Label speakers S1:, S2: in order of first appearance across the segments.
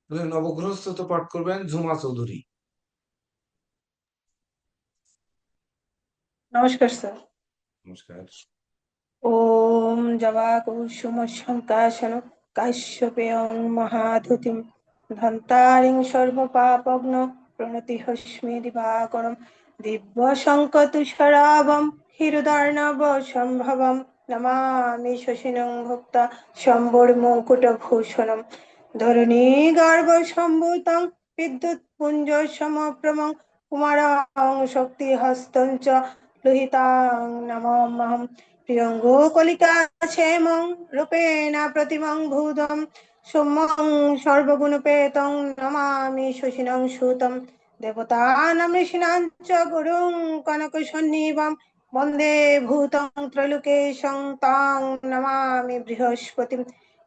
S1: নবগ্রহস্থ তো পাঠ করবেন ঝুমা চৌধুরী।
S2: নমস্কার স্যার।
S1: নমস্কার।
S2: ওম জবা কুসুম সংকাশন কাশ্যপেয়ং মহাধুতিম ধন্তারিং সর্বপাপগ্ন প্রণতি হস্মি দিবাকরম দিব্য শঙ্কতুষরাবম হিরুদার্ণব সম্ভবম নমামি শশিনং ভক্তা শম্ভুর মুকুটভূষণম ধরণী গর্ভ সম্ভূতং বিদ্যুৎ পুঞ্জ সমপ্রমং কুমারং শক্তি হস্তং চ লোহিতাং নমাম্যহম প্রিয়ঙ্গো কলিকা ক্ষেমং রূপেণ প্রতিমং ভূতম সোমং সর্বগুণপেতং নমামি শশিনং সুতম দেবতানাং ঋষীণাং চ গুরুং কনকসন্নিভং বন্দে ভূতং ত্রৈলোক্যেশং তাং নমামি বৃহস্পতিম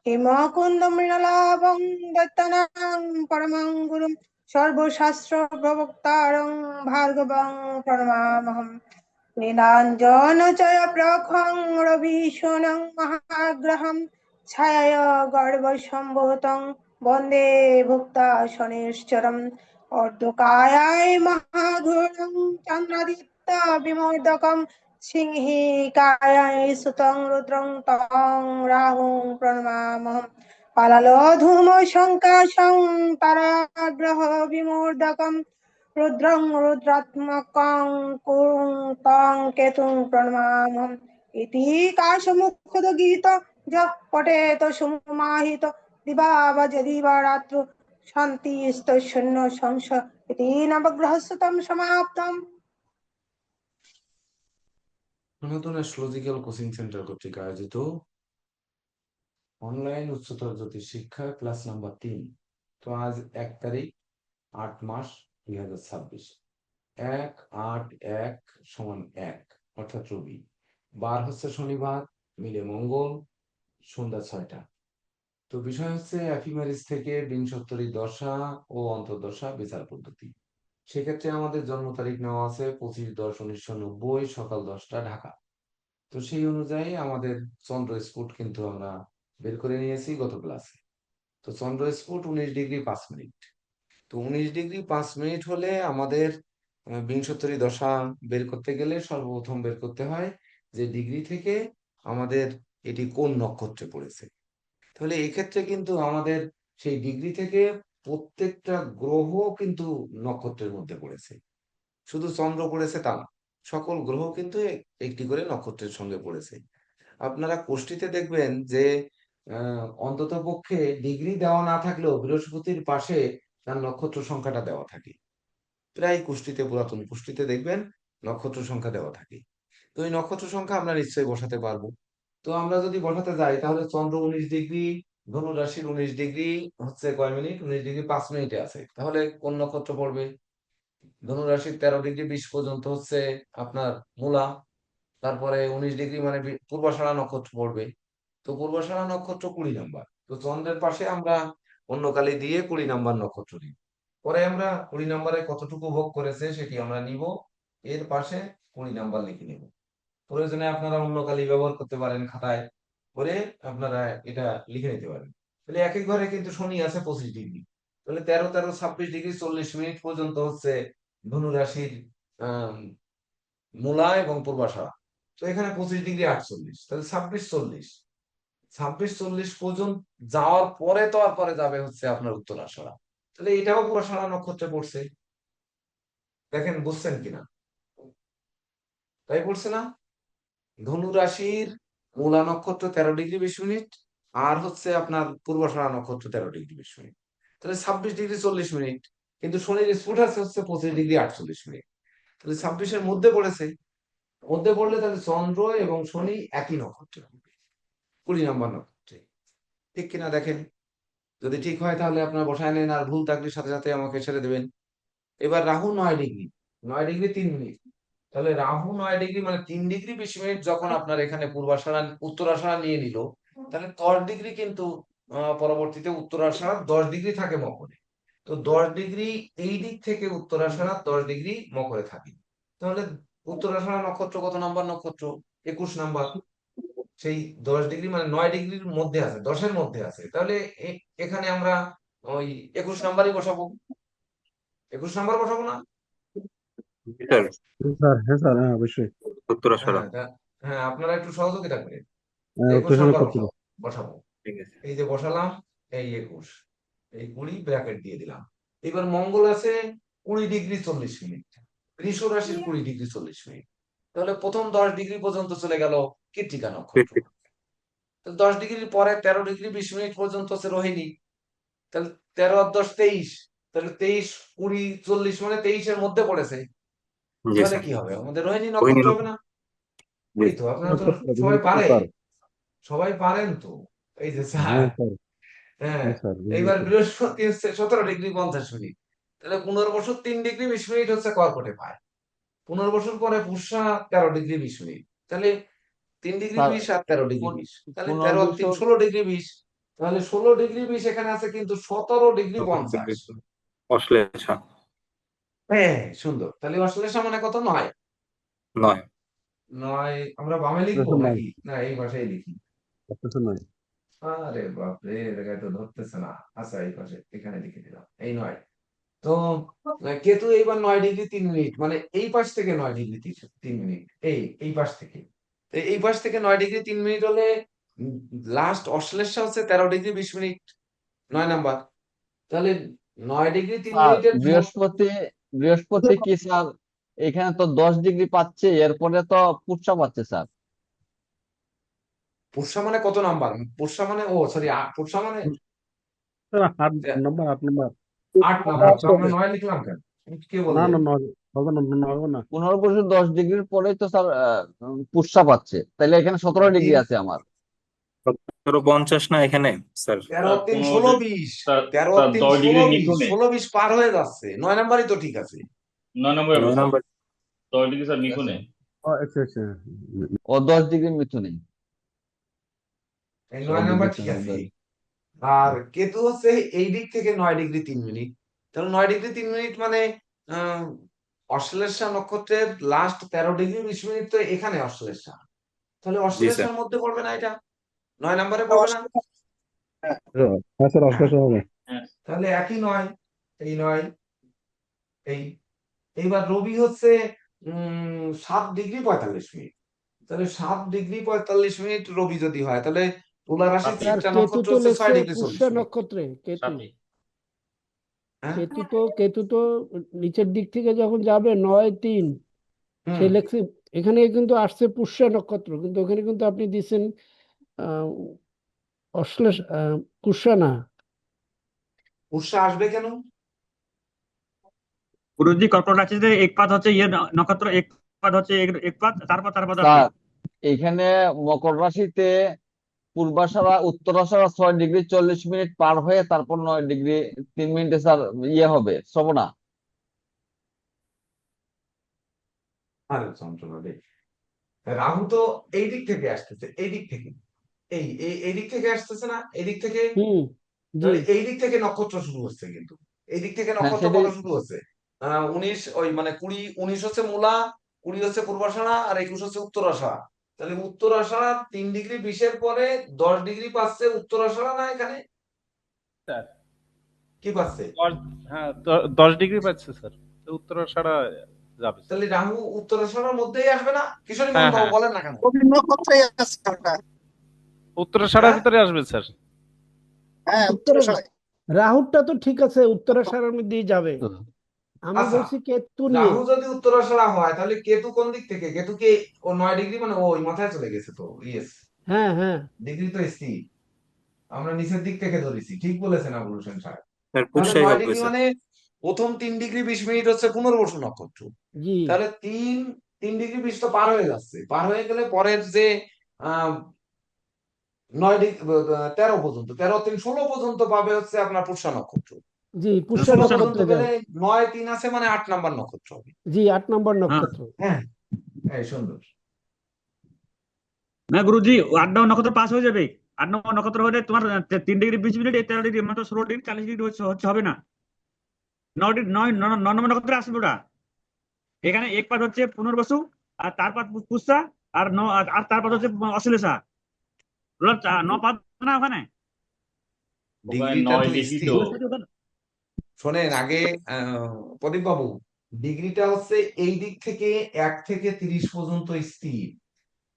S2: হিমকুন্দ মৃণালাভং দত্তনাং পরমং গুরুম সর্বশাস্ত্র প্রবক্তারং ভার্গবং প্রণমামহম নীলাঞ্জনচয় প্রখং রবিশূন্যং মহাগ্রহং ছায়ায় গর্ভসম্ভূতং বন্দে ভুক্তাশনিশ্চরम् অর্ধকায়ায় মহাঘোরং চন্দ্রাদিত্য বিমোদকং সিংহিকায়ায় সুতং রুদ্রং তং রাহুং প্রণমামহম পালালোধূম সংকাশং তারাগ্রহ বিমূর্ধকং রুদ্রং রুদ্রাত্মকং কুরুং তং কেতুং প্রণমামহম ইতি কাশমুখোদগীত যঃ পঠেত সুমাহিত দিবা বা যদি বা রাত্র শান্তি স্তৈশন্য সংস ইতি নবগ্রহস্তুতম সমাপ্তম।
S1: সনাতন অ্যাস্ট্রোলজিক্যাল কোচিং সেন্টার কর্তৃক আয়োজিত অনলাইন উচ্চতর জ্যোতিষ শিক্ষা ক্লাস নাম্বার 3। তো আজ 1 তারিখ 8 মাস 2026। 1 8 1 অর্থাৎ রবি, বার হচ্ছে শনিবার, মিলে মঙ্গল, সন্ধ্যা 6টা। তো বিষয় হচ্ছে এফিমেরিস থেকে বিংশোত্তরী দশা ও অন্তর্দশা বিচার পদ্ধতি। সেক্ষেত্রে আমাদের জন্ম তারিখ নেওয়া আছে 25/10/1990 সকাল 10টা ঢাকা। তো সেই অনুযায়ী আমাদের চন্দ্র স্ফুট কিন্তু আমরা বের করে নিয়েছি গত ক্লাসে। তো চন্দ্র স্ফুট 19°5'। তো 19°5' হলে আমাদের বিংশোত্তরী দশা বের করতে গেলে সর্বপ্রথম বের করতে হয় যে ডিগ্রি থেকে আমাদের এটি কোন নক্ষত্রে পড়েছে। তাহলে এই ক্ষেত্রে কিন্তু আমাদের সেই ডিগ্রি থেকে প্রত্যেকটা গ্রহ কিন্তু নক্ষত্রের মধ্যে পড়েছে, শুধু চন্দ্র পড়েছে তা না, সকল গ্রহ কিন্তু একটি করে নক্ষত্রের সঙ্গে পড়েছে। আপনারা কোষ্ঠীতে দেখবেন যে অন্তত পক্ষে ডিগ্রি দেওয়া না থাকলেও বৃহস্পতির পাশে তার নক্ষত্র সংখ্যাটা দেওয়া থাকে। প্রায় কুষ্টিতে, পুরাতন কুষ্টিতে দেখবেন নক্ষত্র সংখ্যা দেওয়া থাকে। তো এই নক্ষত্র সংখ্যা আমরা নিশ্চয়ই বসাতে পারবো। তো আমরা যদি বসাতে যাই তাহলে চন্দ্র 19°, ধনু রাশির 19° হচ্ছে কয় মিনিট, 19°5' আছে, তাহলে কোন নক্ষত্র পড়বে? ধনু রাশির 13°20 পর্যন্ত হচ্ছে আপনার মূলা। তারপরে 19° মানে পূর্বাষাঢ়া নক্ষত্র পড়বে। তো পূর্বাষাঢ়া নক্ষত্র 20 নম্বর। তো চন্দ্রের পাশে আমরা অন্য কালি দিয়ে 20 নম্বর নক্ষত্র নিব। পরে আমরা 20 নম্বরে কতটুকু ভোগ করেছে সেটি আমরা নিব, এর পাশে 20 নম্বর লিখে নিব। প্রয়োজনে আপনারা অন্য কালি ব্যবহার করতে পারেন, খাতায় করে আপনারা এটা লিখে নিতে পারেন। তাহলে এক এক ঘরে কিন্তু শনি আছে 25°। তাহলে 13, 13, 26°, 40 মিনিট পর্যন্ত হচ্ছে ধনু রাশির আহ মূলা এবং পূর্বাষাঢ়া। তো এখানে 25°48, তাহলে 26, 40, 26, 40 পর্যন্ত যাওয়ার পরে তো আর পরে যাবে হচ্ছে আপনার উত্তরাষাঢ়া। তাহলে এটাও পূর্বাষাঢ়া নক্ষত্রে পড়ছে। দেখেন বুঝছেন কিনা? তাই পড়ছে না? ধনু রাশির মূলা নক্ষত্র 13°20', আর হচ্ছে আপনার পূর্বাষাঢ়া নক্ষত্র 13°20'। তাহলে 26°40'। কিন্তু শনির স্ফুট আছে হচ্ছে 25°48'। তাহলে 26-এর মধ্যে পড়েছে। মধ্যে পড়লে তাহলে চন্দ্র এবং শনি একই নক্ষত্রে হবে, 20 নম্বর নক্ষত্রে। ঠিক কিনা দেখেন? যদি ঠিক হয় তাহলে আপনার বসায় নেন, আর ভুল থাকলে সাথে সাথে আমাকে ছেড়ে দেবেন। এবার রাহু 9°, 9°3'। তাহলে রাহু 9° মানে 3°20' যখন আপনার এখানে পূর্বাষাঢ়া উত্তরাষাঢ়া নিয়ে নিল, তাহলে 10° কিন্তু পরবর্তীতে উত্তরাষাঢ়া 10° থাকে মকরে। তো 10° এই দিক থেকে উত্তরাষাঢ়া 10° মকরে থাকে। তাহলে উত্তরাষাঢ়া নক্ষত্র কত নম্বর নক্ষত্র? 21 নম্বর। সেই 10° মানে 9°-র মধ্যে আছে, 10-এর মধ্যে আছে। তাহলে এখানে আমরা ওই 21 নাম্বারই বসাবো, 21 নাম্বার বসাবো না?
S3: স্যার
S4: স্যার, হ্যাঁ স্যার, হ্যাঁ অবশ্যই।
S3: উত্তরাশারা।
S1: হ্যাঁ, আপনারা একটু সহযোগিতা করেন।
S4: হ্যাঁ,
S1: 21
S4: উত্তরাখণ্ড
S1: নাম্বার
S4: করতে হবে।
S1: বসাবো।
S3: ঠিক আছে।
S1: এই যে বসালাম, এই 21, এই 20 ব্র্যাকেট দিয়ে দিলাম। এবার মঙ্গল আছে 20°40'। বৃষ রাশির 20°40। তাহলে প্রথম 10 ডিগ্রি পর্যন্ত চলে গেল কৃত্তিকা নক্ষত্র। 10 ডিগ্রির পরে 13°20' পর্যন্ত হচ্ছে রোহিণী। তাহলে 13 আর 10 23, তাহলে 23, 20, 40 মানে 23-এর মধ্যে পড়েছে।
S3: জি
S1: তাহলে
S3: স্যার।
S1: কি হবে? আমাদের রোহিণী
S3: রোহিণী
S1: নক্ষত্র হবে না?
S3: জি
S1: এই তো আপনারা তো
S4: স্যার,
S1: সবাই পারে,
S4: স্যার,
S1: সবাই পারেন তো। এই যে স্যার,
S4: হ্যাঁ স্যার,
S1: হ্যাঁ,
S4: হ্যাঁ স্যার,
S1: এইবার বৃহস্পতি হচ্ছে 17°50'। তাহলে 15 বছর 3°20' হচ্ছে কর্কটে পায়। 15 বছর পরে পুষ্যা 13°20'। তাহলে 3°20 আর 13°20, তাহলে 13 আর 3
S5: পুনর্বিশ
S1: 16°20। তাহলে 16°20 এখানে আছে, কিন্তু 17°50।
S3: অশ্লেষা
S1: হ্যাঁ, সুন্দর। তাহলে অশ্লেষা মানে কত? 9।
S3: 9।
S1: 9 আমরা বামে লিখবো
S4: অষ্টআশ্লেষা নয়,
S1: নাকি না এই ভাষায় লিখি?
S4: অষ্টআশ্লেষা নয়।
S1: আরে বাপরে, এই জায়গায় তো ধরতেছে না। আচ্ছা, এই পাশে এখানে লিখে দিলাম, এই 9। তো কেতু এইবার 9°3', মানে এই পাশ থেকে 9°3'। এই পাশ থেকে, তো এই পাশ থেকে 9°3' হলে লাস্ট অশ্লেষা হচ্ছে 13°20'। 9 নাম্বার। তাহলে 9°3'-এর
S5: বৃহস্পতি কি স্যার? এখানে তো 10 ডিগ্রি পাচ্ছে, এরপরে তো পুচ্ছা পাচ্ছে স্যার।
S1: পুষ্যা মানে কত নাম্বার? পুষ্যা মানে, ও সরি, পুষ্যা মানে
S4: স্যার, 8 নম্বর, 8 নম্বর।
S1: 8 নাম্বার। তো আমরা
S4: আট।
S1: 9 লিখলাম কেন? কে
S4: না
S1: বললেন?
S4: না, নয় হবে না, হবে না।
S5: 15 বছর 10 ডিগ্রির পরেই তো স্যার পুচ্ছা পাচ্ছে, তাহলে এখানে 17 ডিগ্রি আছে আমার।
S3: 1750 না এখানে স্যার?
S1: 13 আর 3
S6: 15
S1: 16 20,
S6: স্যার
S1: 13 আর
S6: স্যার
S1: 3
S6: 10 ডিগ্রি
S1: 16 20,
S6: মিথুনে,
S1: 16 20 পার হয়ে যাচ্ছে। 9 নাম্বারই তো ঠিক আছে।
S6: 9 নম্বর হবে
S3: 9
S6: স্যার,
S3: নাম্বার।
S6: 10 ডিগ্রি স্যার
S1: ঠিক আছে,
S6: মিথুনে।
S4: আচ্ছা আচ্ছা।
S5: ও 10 ডিগ্রি মিথুনে।
S1: এই 9 নাম্বার
S5: 16 ডিগ্রি
S1: ঠিক আছে।
S5: স্যার।
S1: আর কেতু হচ্ছে এই দিক থেকে 9°3'। তাহলে 9°3' মানে আহ অশ্লেষা নক্ষত্রের লাস্ট 13°20' তো এখানে অশ্লেষা। তাহলে
S3: জি স্যার।
S1: অশ্লেষার মধ্যে পড়বে না এটা? 9 নাম্বারে পড়বে না?
S4: হ্যাঁ স্যার,
S1: হ্যাঁ,
S4: অষ্টআশ্লেষা হবে।
S6: হ্যাঁ
S1: তাহলে একই 9, এই 9, এই এইবার রবি হচ্ছে 7°45'। তাহলে 7°45' রবি যদি হয়, তাহলে তুলা রাশি
S6: সাপে
S7: স্যার,
S1: চিত্রা
S7: কেতু
S1: নক্ষত্র
S7: তো
S1: হচ্ছে
S7: লেখছে পুষ্য
S1: 6°40'।
S7: নক্ষত্রে। কেতু
S6: সাপে
S1: হ্যাঁ,
S7: কেতু তো নিচের দিক থেকে যখন যাবে 9-3, সে
S1: হুম,
S7: লেখছে। এখানে কিন্তু আসছে পুষ্য নক্ষত্র, কিন্তু ওখানে কিন্তু আপনি দিচ্ছেন আহ অশ্লেষ পুষ্য না।
S1: উৎসা আসবে কেন?
S8: গুরুজি কর্কট রাশিতে এক পাদ হচ্ছে নক্ষত্র, এক পাদ হচ্ছে এক পাদ, তারপর তারপর আসবে।
S5: স্যার এখানে মকর রাশিতে পূর্বাষাঢ়া উত্তরাষাঢ়া 6 ডিগ্রি 40 মিনিট পার হয়ে তারপর 9 ডিগ্রি 3 মিনিটে স্যার হবে শ্রবণা।
S1: আরে যন্ত্রণা রে। রাহু তো এই দিক থেকে আসতেছে, এই দিক থেকে, এই দিক থেকে আসতেছে না, এই দিক থেকে।
S7: হুম। জি।
S1: তাহলে এই দিক থেকে নক্ষত্র শুরু হচ্ছে, কিন্তু এই দিক থেকে
S5: হ্যাঁ
S1: নক্ষত্র
S5: সেটাই।
S1: কত শুরু হচ্ছে? 19, ওই মানে 20, 19 হচ্ছে মূলা, 20 হচ্ছে পূর্বাষাঢ়া, আর 21 হচ্ছে উত্তরাষাঢ়া। তাহলে উত্তরাষাঢ়া 3°20'-এর পরে 10 ডিগ্রি পাচ্ছে উত্তরাষাঢ়া, না এখানে
S9: স্যার
S1: কি পাচ্ছে?
S9: 10, হ্যাঁ 10 ডিগ্রি পাচ্ছে স্যার, তো উত্তরাষাঢ়া যাবে স্যার।
S1: তাহলে রাহু উত্তরাষাঢ়ার মধ্যেই আসবে না? কিশোরী মোহন
S9: হ্যাঁ
S1: বাবু
S9: হ্যাঁ,
S1: বলেন না কেন?
S9: উত্তরাষাঢ়ার
S1: হ্যাঁ,
S9: ভিতরে আসবে স্যার।
S7: উত্তর রাহুরটা তো ঠিক আছে, উত্তরাষাঢ়ার মধ্যেই যাবে। আমি
S1: আচ্ছা,
S7: বলছি কেতু নিয়ে।
S1: রাহু যদি উত্তরাষাঢ়া হয়, তাহলে কেতু কোন দিক থেকে? কেতু কি ও 9 ডিগ্রি, মানে ওই মাথায় চলে গেছে তো। ইয়েস,
S7: হ্যাঁ হ্যাঁ।
S1: ডিগ্রি তো স্থির, আমরা নিচের দিক থেকে ধরেছি। ঠিক বলেছেন আবুল হোসেন সাহেব।
S3: স্যার
S1: তাহলে
S3: পুষ্যাই
S1: নয়
S3: হবে
S1: ডিগ্রি
S3: স্যার।
S1: মানে প্রথম 3°20' হচ্ছে পুনর্বসু নক্ষত্র।
S7: জি
S1: তাহলে 3°20 তো পার হয়ে যাচ্ছে। পার হয়ে গেলে পরের যে আহ 9 ডিগ্রি 13 পর্যন্ত, 13 3 16 পর্যন্ত পাবে হচ্ছে আপনার পুষ্যা নক্ষত্র।
S7: জি, পুষ্য
S1: 16 পর্যন্ত
S7: নক্ষত্রে
S1: গেলে
S7: যায়।
S1: 9 3 আছে, মানে 8 নাম্বার নক্ষত্র হবে।
S7: জি, 8 নম্বর
S8: হ্যাঁ
S7: নক্ষত্র।
S1: হ্যাঁ, এই সুন্দর।
S8: না গুরুজি, 8 নম্বর নক্ষত্র পাস হয়ে যাবে। 8 নম্বর নক্ষত্র হলে তোমার 3°20 মিনিট, 13 ডিগ্রি মাত্র 16 ডিগ্রি 40 ডিগ্রি হচ্ছে হবে না। 9 নম্বর নক্ষত্রে আসবে ওটা। এখানে এক পাদ হচ্ছে পুনর্বসু, আর তারপর পুষ্যা, আর তারপর হচ্ছে অশ্লেষা। 9 পাদ না ওখানে।
S6: ওখানে
S1: ডিগ্রিটা
S6: 9
S1: তো
S6: ডিগ্রি
S1: স্থির।
S6: তো।
S8: বৃহস্পতি ওখানে
S1: শোনেন আগে প্রদীপ বাবু, ডিগ্রিটা হচ্ছে এই দিক থেকে 1 থেকে 30 পর্যন্ত স্থির,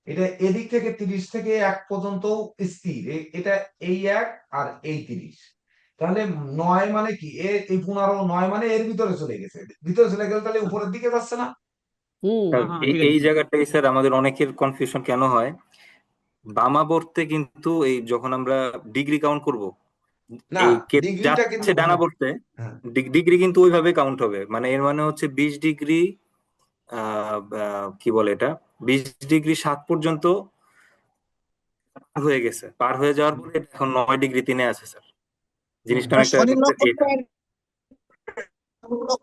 S1: এটা এদিক থেকে 30 থেকে 1 পর্যন্ত স্থির, এটা এই 1 আর এই 30। তাহলে 9 মানে কি, এই 15 9 মানে এর ভিতরে চলে গেছে, ভিতরে চলে গেলে তাহলে উপরের দিকে যাচ্ছে না?
S7: হুম
S3: স্যার,
S8: হ্যাঁ
S3: এই
S8: ঠিক আছে
S3: এই জায়গাটাই স্যার আমাদের অনেকের কনফিউশন কেন হয়, বামাবর্তে কিন্তু এই যখন আমরা ডিগ্রি কাউন্ট করব,
S1: না,
S3: এই কে
S1: ডিগ্রিটা কিন্তু
S3: যাচ্ছে ডানাবর্তে
S1: হ্যাঁ,
S3: ডিগ্রি কিন্তু ওইভাবে কাউন্ট হবে, মানে এর মানে হচ্ছে 20 ডিগ্রি, কি বলে এটা, 20 ডিগ্রি 7 পর্যন্ত পার হয়ে গেছে, পার হয়ে যাওয়ার পরে এটা এখন 9 ডিগ্রি 3 আছে স্যার। জিনিসটা অনেকটা এটা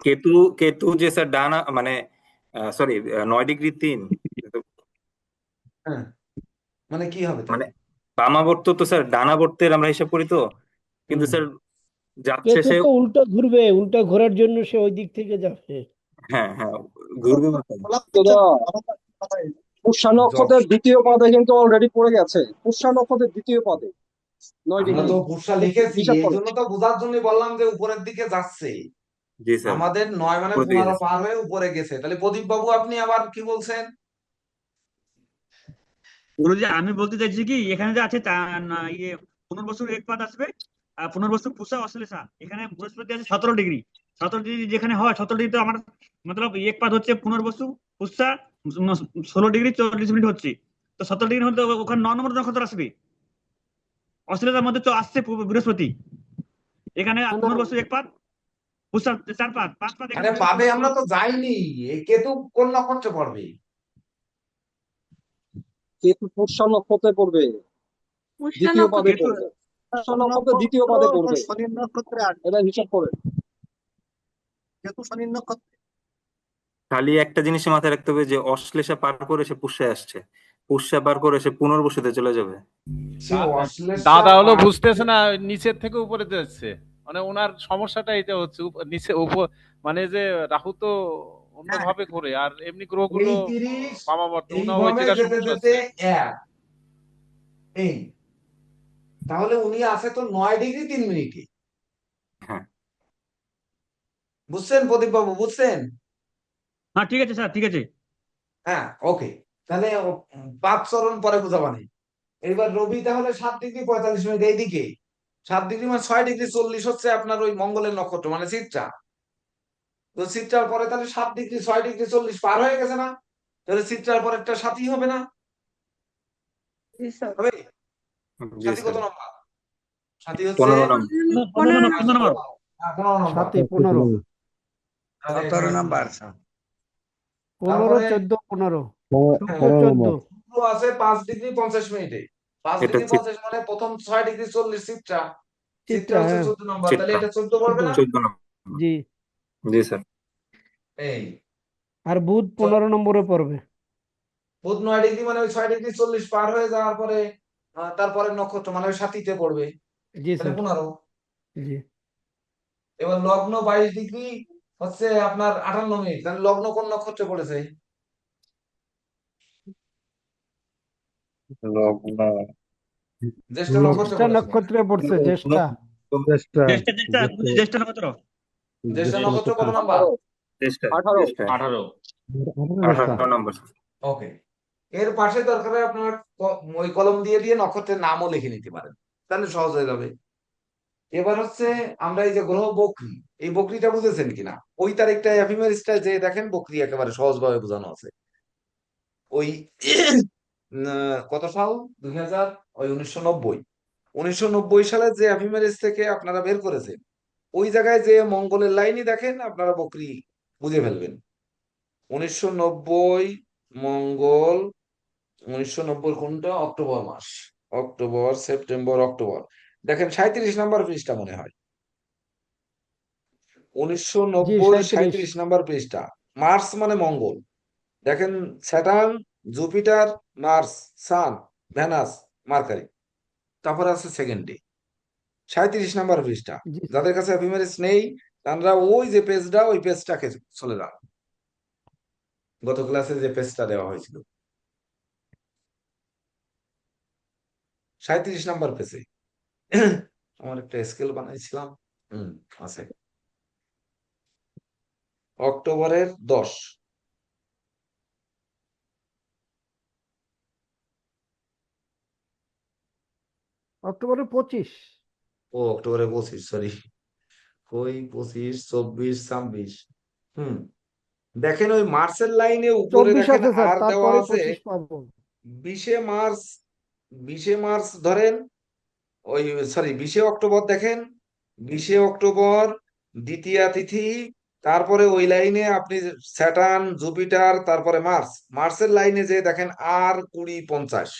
S3: কেতু কেতু যে স্যার ডানা মানে, সরি, 9 ডিগ্রি 3,
S1: হ্যাঁ, মানে কি হবে
S3: মানে
S1: তাহলে?
S3: বামাবর্ত তো স্যার ডানাবর্তের আমরা হিসাব করি তো, কিন্তু
S1: হুম,
S3: স্যার যাচ্ছে
S7: কেতু
S3: সে,
S7: তো উল্টো ঘুরবে, উল্টো ঘোরার জন্য সে ওই দিক থেকে যাবে।
S3: হ্যাঁ হ্যাঁ, ঘুরবে মাথায়।
S10: পুষ্যা
S1: যখন
S10: নক্ষত্রের দ্বিতীয় পদে কিন্তু অলরেডি পড়ে গেছে, পুষ্যা নক্ষত্রের দ্বিতীয় পদে 9
S1: আমরা
S10: ডিগ্রি
S1: তো পুরসা লিখেছি,
S10: হিসাব
S1: এই
S10: করে।
S1: জন্য তো বোঝার জন্য বললাম যে উপরের দিকে যাচ্ছে।
S3: জি স্যার,
S1: আমাদের 9 মানে
S3: উপরের দিকে
S1: 15
S3: যাচ্ছে।
S1: পার হয়ে উপরে গেছে, তাহলে প্রদীপ বাবু আপনি আবার কি বলছেন?
S8: গুরুজি আমি বলতে চাইছি কি, এখানে যে আছে ইয়ে পুনর্বসু এক পাদ আসবে, আর পুনর্বসু পুষা অশ্লেষা, এখানে বৃহস্পতি আছে 17 ডিগ্রি, 17 ডিগ্রি যেখানে হয় 17 ডিগ্রি তো আমার মতলব এক পাদ হচ্ছে পুনর্বসু পুষা 16 ডিগ্রি 40 মিনিট হচ্ছে, তো 17 ডিগ্রি হলে তো ওখানে 9 নম্বর নক্ষত্র আসবে, অশ্লেষার মধ্যে তো আসছে বৃহস্পতি, এখানে
S7: না না,
S8: পুনর্বসু এক পাদ, পুষা 4 পাদ 5 পাদ, এখানে
S1: আরে
S8: বৃহস্পতি
S1: পাবে, আমরা তো যাইনি, এই কেতু কোন নক্ষত্রে পড়বে?
S10: কেতু পুষ্যা নক্ষত্রে পড়বে,
S2: পুষ্য
S10: দ্বিতীয় পদে
S2: নক্ষত্র
S8: কেতু
S10: পড়বে, পুষ্যা নক্ষত্রের দ্বিতীয় পদে পড়বে,
S11: শনির নক্ষত্রে আর
S10: এটা হিসাব করে।
S11: যেহেতু শনির নক্ষত্রে
S3: খালি একটা জিনিসে মাথায় রাখতে হবে যে অশ্লেষা পার করে সে পুষ্যায় আসছে, পুষ্যা পার করে সে পুনর্বসুতে চলে যাবে।
S1: সে অশ্লেষা
S9: দাদা হলো
S1: পার
S9: বুঝতেছে না, নিচের থেকে উপরে যাচ্ছে, মানে ওনার সমস্যাটা এটা হচ্ছে, নিচে উপর, মানে যে রাহু তো অন্যভাবে ঘোরে, আর এমনি গ্রহগুলো
S1: এই 30
S9: বামাবর্ত, ওনার ওই
S1: এইভাবে
S9: জায়গায়
S1: যেতে
S9: সমস্যা
S1: যেতে
S9: হচ্ছে।
S1: 1 এই, তাহলে উনি আছে তো 9 ডিগ্রি 3 মিনিটে।
S3: হ্যাঁ,
S1: বুঝছেন প্রদীপ বাবু, বুঝছেন?
S8: হ্যাঁ ঠিক আছে স্যার ঠিক আছে।
S1: হ্যাঁ, ওকে, তাহলে 5 চরণ পরে বুঝাবানি। এবার রবি তাহলে 7 ডিগ্রি 45 মিনিট এইদিকে, 7 ডিগ্রি মানে 6 ডিগ্রি 40 হচ্ছে আপনার ওই মঙ্গলের নক্ষত্র মানে চিত্রা। তো চিত্রার পরে তাহলে 7 ডিগ্রি 6 ডিগ্রি 40 পার হয়ে গেছে না? তাহলে চিত্রার পরে একটা সাথী হবে না? হবে?
S3: জি
S1: সাথী কত
S3: স্যার,
S1: নম্বর? সাথী হচ্ছে
S3: 15 নম্বর।
S8: 15 নম্বর 15 নম্বর।
S1: 15 নম্বর।
S7: 7 15,
S1: তাহলে
S11: 17 নাম্বার।
S7: 15
S1: তারপরে
S7: 14 15, শুক্র
S4: 15 নম্বর।
S7: 14।
S1: শুক্র আছে 5 ডিগ্রি 50 মিনিটে, 5
S3: এটা
S1: ডিগ্রি 50 মানে প্রথম 6 ডিগ্রি 40 চিত্রা, চিত্রা
S7: চিত্রা,
S1: হচ্ছে
S7: হ্যাঁ
S1: 14 নম্বর, তাহলে
S3: চিত্র
S1: এটা 14 পড়বে
S7: 14,
S1: না?
S3: 14 নম্বর।
S7: জি।
S3: জি স্যার।
S1: এই
S7: আর বুধ 15 নম্বরে পড়বে।
S1: বুধ 9 ডিগ্রি মানে ওই 6 ডিগ্রি 40 পার হয়ে যাওয়ার পরে তারপরে নক্ষত্র মানে ওই সাথীতে পড়বে,
S7: জি
S1: তাহলে
S7: স্যার,
S1: 15।
S7: জি।
S1: এবার লগ্ন 22 ডিগ্রি হচ্ছে আপনার 58 মিনিট, তাহলে লগ্ন কোন নক্ষত্রে পড়েছে?
S3: লগ্ন,
S1: জ্যেষ্ঠ
S4: লগ্ন
S1: নক্ষত্রে
S7: জ্যেষ্ঠা
S1: পড়েছে।
S7: নক্ষত্রে পড়ছে, জ্যেষ্ঠা।
S4: জ্যেষ্ঠা
S8: জ্যেষ্ঠা জ্যেষ্ঠা
S4: জ্যেষ্ঠ
S8: জ্যেষ্ঠ নক্ষত্র।
S1: জ্যেষ্ঠ
S4: জ্যেষ্ঠ
S1: নক্ষত্র কত
S4: নক্ষত্র
S1: নাম্বার?
S3: চেষ্টা
S10: 18
S3: চেষ্টা
S6: 18।
S4: 18
S3: 18 নম্বর।
S1: ওকে, এর পাশে দরকার হয় আপনার ওই কলম দিয়ে দিয়ে নক্ষত্রের নামও লিখে নিতে পারেন, তাহলে সহজ হয়ে যাবে। এবার হচ্ছে আমরা এই যে গ্রহ বকরি, এই বকরিটা বুঝেছেন কিনা? ওই তারিখটা এফিমেরিসটায় যে দেখেন বকরি একেবারে সহজভাবে বোঝানো আছে। ওই কত সাল, 2000, ওই 1990, 1990 সালে যে এফিমেরিস থেকে আপনারা বের করেছেন, ওই জায়গায় যে মঙ্গলের লাইনই দেখেন আপনারা বকরি বুঝে ফেলবেন। 1990 মঙ্গল, 1990 কোনটা, অক্টোবর মাস, অক্টোবর সেপ্টেম্বর অক্টোবর, দেখেন 37 নাম্বার পৃষ্ঠা মনে হয়,
S7: জি
S1: 1990
S7: 37।
S1: 37 নাম্বার পৃষ্ঠা। মার্স মানে মঙ্গল, দেখেন স্যাটার্ন, জুপিটার, মার্স, সান, ভেনাস, মার্কারি, তারপরে আছে সেকেন্ড ডে, 37 নাম্বার পৃষ্ঠা।
S7: জি
S1: যাদের কাছে এফিমেরিস নেই তারা ওই যে পেজটা, ওই পেজটাকে চলে যান, গত ক্লাসে যে পেজটা দেওয়া হয়েছিল 37 নাম্বার পেজে আমার একটা স্কেল বানাইছিলাম, আছে। অক্টোবরের 10,
S7: অক্টোবরের 25।
S1: অক্টোবরের 25, সরি, কই 25, 24, 26। দেখেন ওই মার্চের লাইনে উপরে
S7: 24
S1: দেখেন
S7: আছে স্যার,
S1: আর দেওয়া
S7: তারপরে
S1: আছে
S7: 25 পাবো।
S1: 20 মার্চ, 20 মার্চ ধরেন, ওই সরি 20 অক্টোবর দেখেন, 20 অক্টোবর দ্বিতীয়া তিথি, তারপরে ওই লাইনে আপনি স্যাটার্ন, জুপিটার, তারপরে মার্স, মার্সের লাইনে যে দেখেন আর 20, 50,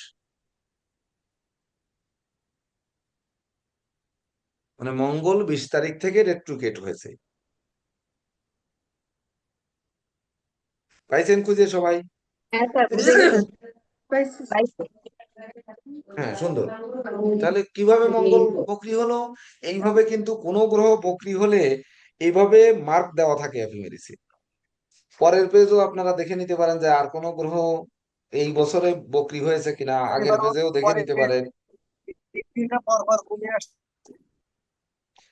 S1: মানে মঙ্গল 20 তারিখ থেকে রেট্রোগেট হয়েছে। পাইছেন খুঁজে সবাই?
S2: হ্যাঁ স্যার, বুঝে গেছি। পাইছি।
S1: হ্যাঁ, সুন্দর। তাহলে কিভাবে মঙ্গল বক্রী হলো? এইভাবে কিন্তু কোনো গ্রহ বক্রী হলে এইভাবে মার্ক দেওয়া থাকে এফিমেরিসে। পরের পেজও আপনারা দেখে নিতে পারেন যে আর কোনো গ্রহ এই বছরে বক্রী হয়েছে কিনা, আগের
S11: এবারও
S1: পেজেও দেখে
S11: পরে
S1: নিতে পারেন।
S11: ডিগ্রিটা পরপর কমে আসছে।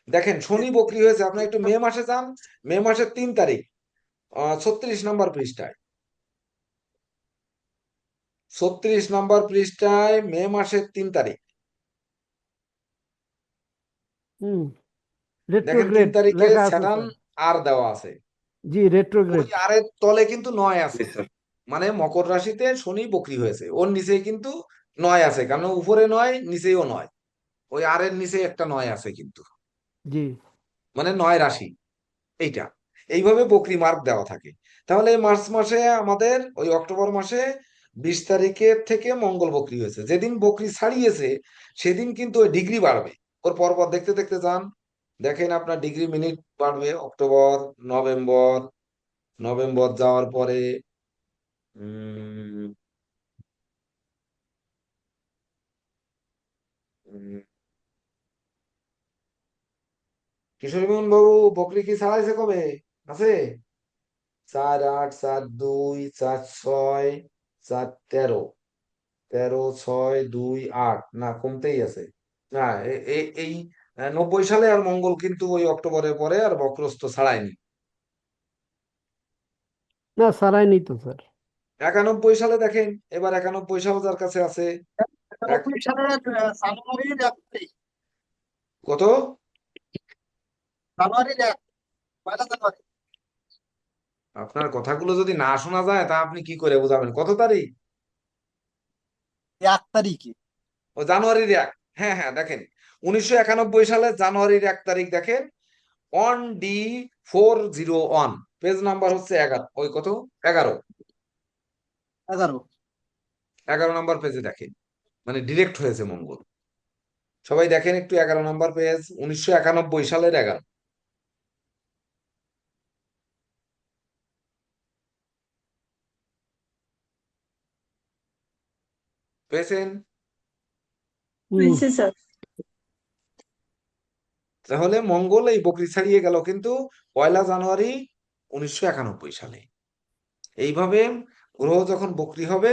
S1: দেখেন শনি বক্রী হয়েছে, আপনি একটু মে মাসে যান, মে মাসের 3 তারিখ, 36 নম্বর পৃষ্ঠায়, 36 নম্বর পৃষ্ঠায় মে মাসের 3 তারিখ।
S7: হুম,
S1: দেখেন 3
S7: রেট্রোগ্রেড
S1: তারিখে
S7: লেখা আছে
S1: স্যাটার্ন
S7: স্যার।
S1: আর দেওয়া আছে,
S7: জি,
S1: ওই
S7: রেট্রোগ্রেড।
S1: আরের তলে কিন্তু 9 আছে,
S3: জি স্যার।
S1: মানে মকর রাশিতে শনি বক্রী হয়েছে, ওর নিচে কিন্তু 9 আছে, কারণ উপরে 9 নিচেও 9, ওই আরের নিচে একটা 9 আছে কিন্তু,
S7: জি।
S1: মানে 9 রাশি এইটা। এইভাবে বকরি মার্ক দেওয়া থাকে। তাহলে এই মার্চ মাসে আমাদের ওই অক্টোবর মাসে 20 তারিখের থেকে মঙ্গল বকরি হয়েছে, যেদিন বকরি ছাড়িয়েছে সেদিন কিন্তু ওই ডিগ্রি বাড়বে। ওর পরপর দেখতে দেখতে যান, দেখেন আপনার ডিগ্রি মিনিট বাড়বে। অক্টোবর, নভেম্বর, নভেম্বর যাওয়ার পরে উম উম, কিশোরীমোহন বাবু বকরি কি ছাড়াইছে কবে? আছে 4, 8, 7, 2, 4, 6, 4, 13, 13, 6, 2, 8, না কমতেই আছে। না, এই 90 সালে আর মঙ্গল কিন্তু ওই অক্টোবরের পরে আর বক্রস্থ ছাড়ায়নি।
S7: না, সারাই নেই তো স্যার।
S1: 91 সালে দেখেন, এবার 91 সাল যার কাছে আছে। এক-
S11: 91 সালের জানুয়ারির 1 তারিখ,
S1: কত?
S11: জানুয়ারির 1, 1 জানুয়ারি।
S1: আপনার কথাগুলো যদি না শোনা যায় তা আপনি কি করে বোঝাবেন কত তারিখ?
S11: 1 তারিখে।
S1: ও জানুয়ারির 1, হ্যাঁ হ্যাঁ, দেখেন 1991 সালে জানুয়ারির 1 তারিখ দেখেন, 1D401, পেজ নাম্বার হচ্ছে 11, ওই কত, 11,
S11: 11।
S1: 11 নম্বর পেজে দেখেন, মানে ডিরেক্ট হয়েছে মঙ্গল। সবাই দেখেন একটু 11 নম্বর পেজ, 1991 সালের 11। পেয়েছেন?
S7: হুম।
S2: স্যার।
S1: তাহলে মঙ্গল এই বকরি ছাড়িয়ে গেল কিন্তু 1 জানুয়ারি 1991 সালে। এইভাবে গ্রহ যখন বকরি হবে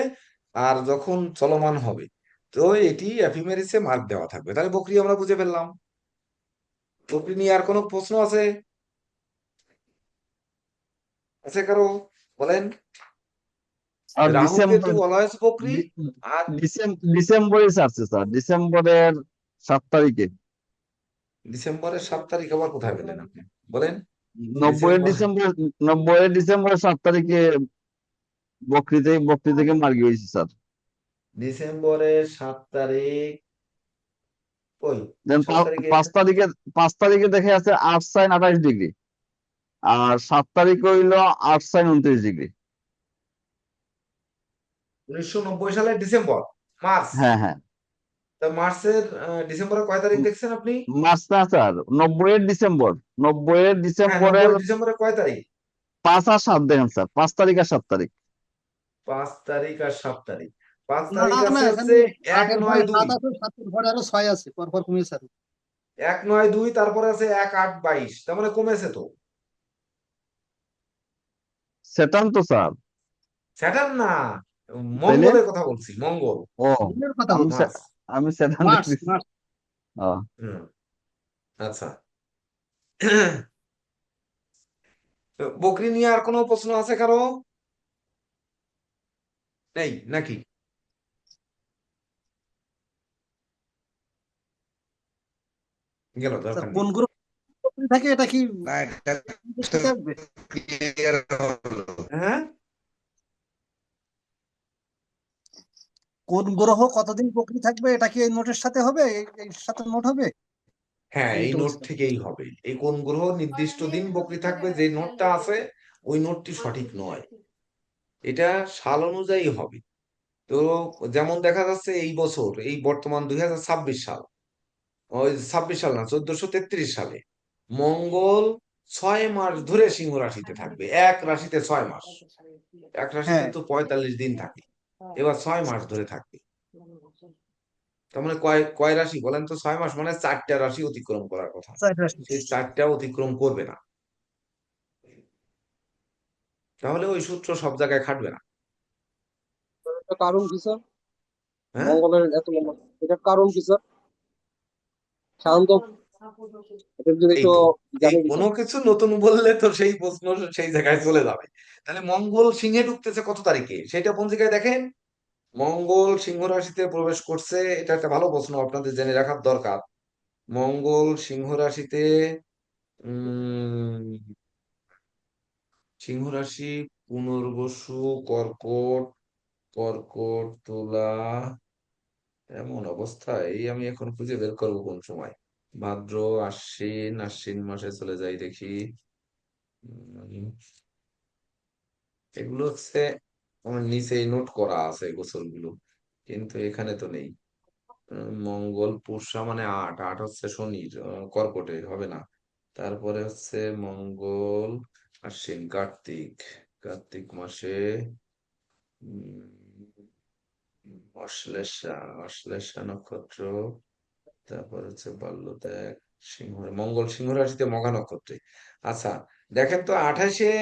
S1: আর যখন চলমান হবে, তো এটি এফিমেরিসে মার্ক দেওয়া থাকবে। তাহলে বকরি আমরা বুঝে ফেললাম। বকরি নিয়ে আর কোনো প্রশ্ন আছে? আছে কারো? বলেন।
S5: আর
S1: রাহু কেতু
S5: ডিসেম্বর
S1: অলওয়েজ বকরি। আর
S5: ডিসেম্বরে ছাড়ছে স্যার, ডিসেম্বরের 7 তারিখে।
S1: ডিসেম্বরের 7 তারিখ আবার কোথায় পেলেন আপনি? বলেন।
S5: 90
S1: ডিসেম্বর,
S5: ডিসেম্বর 90 ডিসেম্বরের 7 তারিখে বকরি থেকে মার্গি হয়েছে স্যার।
S1: ডিসেম্বরের 7 তারিখ কই?
S5: দেন
S1: 7 তারিখে
S5: 5 তারিখে দেখে আছে 8 sin 28 ডিগ্রি, আর 7 তারিখে হইলো 8 sin 29 ডিগ্রি।
S1: 1990 সালের ডিসেম্বর, মার্চ।
S5: হ্যাঁ হ্যাঁ,
S1: তা মার্চের ডিসেম্বরের কয় তারিখ দেখছেন আপনি?
S5: মার্চ না স্যার, 90 ডিসেম্বর, 90
S1: হ্যাঁ,
S5: ডিসেম্বরের
S1: 90 ডিসেম্বরের কয় তারিখ?
S5: 5 আর 7 দেখেন স্যার, 5 তারিখ আর 7 তারিখ।
S1: 5 তারিখ আর 7 তারিখ। 5
S11: না
S1: তারিখ
S11: না,
S1: আছে
S11: এখানে
S1: হচ্ছে 1,
S11: 8-এর
S1: 9,
S11: পরে
S1: 2,
S11: 7 আছে, 7-এর পরে আরো 6 আছে, পরপর কমিয়েছে আরো।
S1: 1, 9, 2, তারপরে আছে 1, 8, 22, তার মানে কমেছে তো।
S5: সেটান তো স্যার।
S1: স্যাটার্ন না,
S5: তাইলে
S1: মঙ্গলের কথা বলছি, মঙ্গল।
S5: ও
S11: দিনের কথা
S5: আমি
S11: বলছি।
S1: মার্চ।
S5: আমি সেটান
S11: মার্চ
S5: দেখতেছি।
S11: মার্চ।
S5: ও
S1: হুম। আচ্ছা। তো বকরি নিয়ে আর কোনো প্রশ্ন আছে কারো? নেই নাকি? গেল,
S11: স্যার
S1: দরকার
S11: কোন
S1: নেই।
S11: গ্রহ থাকে এটা কি
S1: না, এটা
S11: থাকবে?
S1: clear হলো। হ্যাঁ,
S11: কোন গ্রহ কতদিন বকরি থাকবে এটা কি এই নোটের সাথে হবে? এই সাথে নোট হবে?
S1: হ্যাঁ, এই
S11: এইটা
S1: নোট
S11: বলছিলাম।
S1: থেকেই হবে। এই কোন গ্রহ নির্দিষ্ট দিন বকরি থাকবে, যে নোটটা আছে ওই নোটটি সঠিক নয়, এটা সাল অনুযায়ী হবে। তো যেমন দেখা যাচ্ছে এই বছর, এই বর্তমান 2026 সাল, ওই 26 সাল না, 1433 সালে মঙ্গল 6 মাস ধরে সিংহ রাশিতে থাকবে। এক রাশিতে 6 মাস, এক রাশিতে
S11: হ্যাঁ,
S1: তো 45 দিন থাকে, এবার 6 মাস ধরে থাকবে। তার মানে কয় কয় রাশি বলেন তো? 6 মাস মানে 4টা রাশি অতিক্রম করার কথা,
S11: 4টা রাশি।
S1: সেই 4টা অতিক্রম করবে না, তাহলে ওই সূত্র সব জায়গায় খাটবে না।
S10: এটা কারণ কি স্যার?
S1: হ্যাঁ,
S10: মঙ্গলের এত লম্বা, এটার কারণ কি স্যার? সাধারণত এটা যদি
S1: এই
S10: একটু
S1: তো, এই
S10: জানি কি
S1: কোনো
S10: স্যার?
S1: কিছু নতুন বললে তো সেই প্রশ্ন সেই জায়গায় চলে যাবে। তাহলে মঙ্গল সিংহে ঢুকতেছে কত তারিখে সেটা পঞ্জিকায় দেখেন। মঙ্গল সিংহ রাশিতে প্রবেশ করছে, এটা একটা ভালো প্রশ্ন, আপনাদের জেনে রাখার দরকার। মঙ্গল সিংহ রাশিতে, উম সিংহ রাশি, পুনর্বসু, কর্কট, কর্কট, তুলা, এমন অবস্থায় এই আমি এখন খুঁজে বের করবো কোন সময়। ভাদ্র, আশ্বিন, আশ্বিন মাসে চলে যাই দেখি। উম, এগুলো হচ্ছে আমার নিচেই নোট করা আছে গোছলগুলো, কিন্তু এখানে তো নেই। মঙ্গল পুষা মানে 8, 8 হচ্ছে শনির, কর্কটে হবে না। তারপরে হচ্ছে মঙ্গল, আশ্বিন, কার্তিক, কার্তিক মাসে উম, অশ্লেষা, অশ্লেষা নক্ষত্র, তারপর হচ্ছে বাল্যত্যাগ, সিংহ, মঙ্গল সিংহ রাশিতে মঘা নক্ষত্রে। আচ্ছা, দেখেন তো 28-এ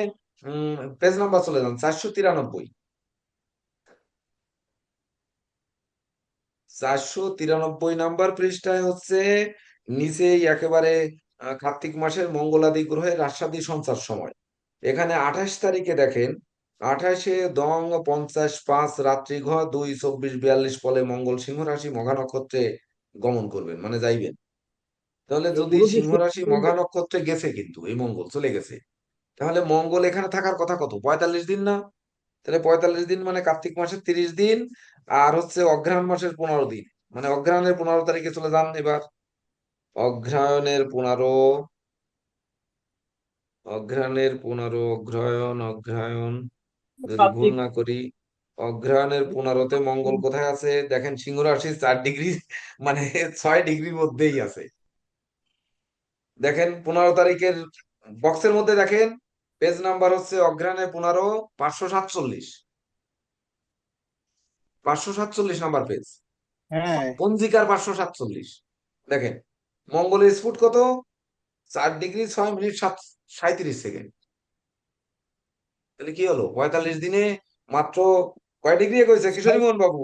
S1: পেজ নাম্বার চলে যান, 493। 493 পৃষ্ঠায় হচ্ছে নিচেই একেবারে কার্তিক মাসের মঙ্গলাদি গ্রহের রাশাদি সঞ্চার সময়। এখানে 28 তারিখে দেখেন, 28-এ দং 50-5 রাত্রি ঘ 2-24-42 ফলে মঙ্গল সিংহ রাশি মঘা নক্ষত্রে গমন করবেন, মানে যাইবেন। তাহলে যদি
S11: গুরু
S1: সিংহ রাশি মঘা নক্ষত্রে গেছে, কিন্তু এই মঙ্গল চলে গেছে, তাহলে মঙ্গল এখানে থাকার কথা কত? 45 দিন না? তাহলে 45 দিন মানে কার্তিক মাসের 30 দিন, আর হচ্ছে অগ্রহায়ণ মাসের 15 দিন, মানে অগ্রহায়ণের 15 তারিখে চলে যান এবার। অগ্রহায়ণের 15, অগ্রহায়ণের 15, অগ্রহায়ণ, অগ্রহায়ণ যদি ভুল
S10: কার্তিক
S1: না করি, অগ্রহায়ণের 15-তে মঙ্গল কোথায় আছে দেখেন? সিংহ রাশি 4 ডিগ্রি, মানে 6 ডিগ্রির মধ্যেই আছে। দেখেন 15 তারিখের বক্সের মধ্যে দেখেন, পেজ নাম্বার হচ্ছে অগ্রহায়ণের 15, 547, 547 নাম্বার পেজ,
S11: হ্যাঁ,
S1: পঞ্জিকার 547। দেখেন মঙ্গলের স্ফুট কত? 4 ডিগ্রি 6 মিনিট 37 সেকেন্ড। তাহলে কি হলো? 45 দিনে মাত্র কয় ডিগ্রি এগোইছে কিশোরী মোহন বাবু?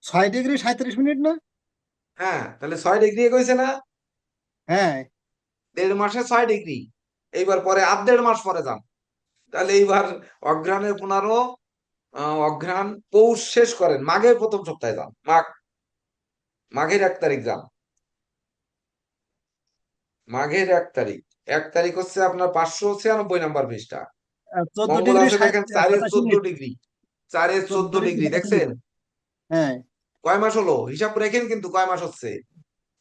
S11: 6 ডিগ্রি 37 মিনিট না?
S1: হ্যাঁ, তাহলে 6 ডিগ্রি এগোইছে না?
S11: হ্যাঁ,
S1: 1.5 মাসে 6 ডিগ্রি। এইবার পরে আর 1.5 মাস পরে যান, তাহলে এইবার অগ্রহায়ণের 15, অগ্রহায়ণ পৌষ শেষ করেন, মাঘের প্রথম সপ্তাহে যান, মাঘের 1 তারিখ যান, মাঘের 1 তারিখ। 1 তারিখ হচ্ছে আপনার 596 নাম্বার পৃষ্ঠা।
S11: 14
S1: মঙ্গল
S11: ডিগ্রি
S1: আছে দেখেন 4-14
S11: 27 মিনিট।
S1: ডিগ্রি, 4-14
S11: 14 ডিগ্রি
S1: ডিগ্রি
S11: 27
S1: দেখছেন?
S11: মিনিট। হ্যাঁ,
S1: কয় মাস হলো হিসাব রেখেন, কিন্তু কয় মাস হচ্ছে?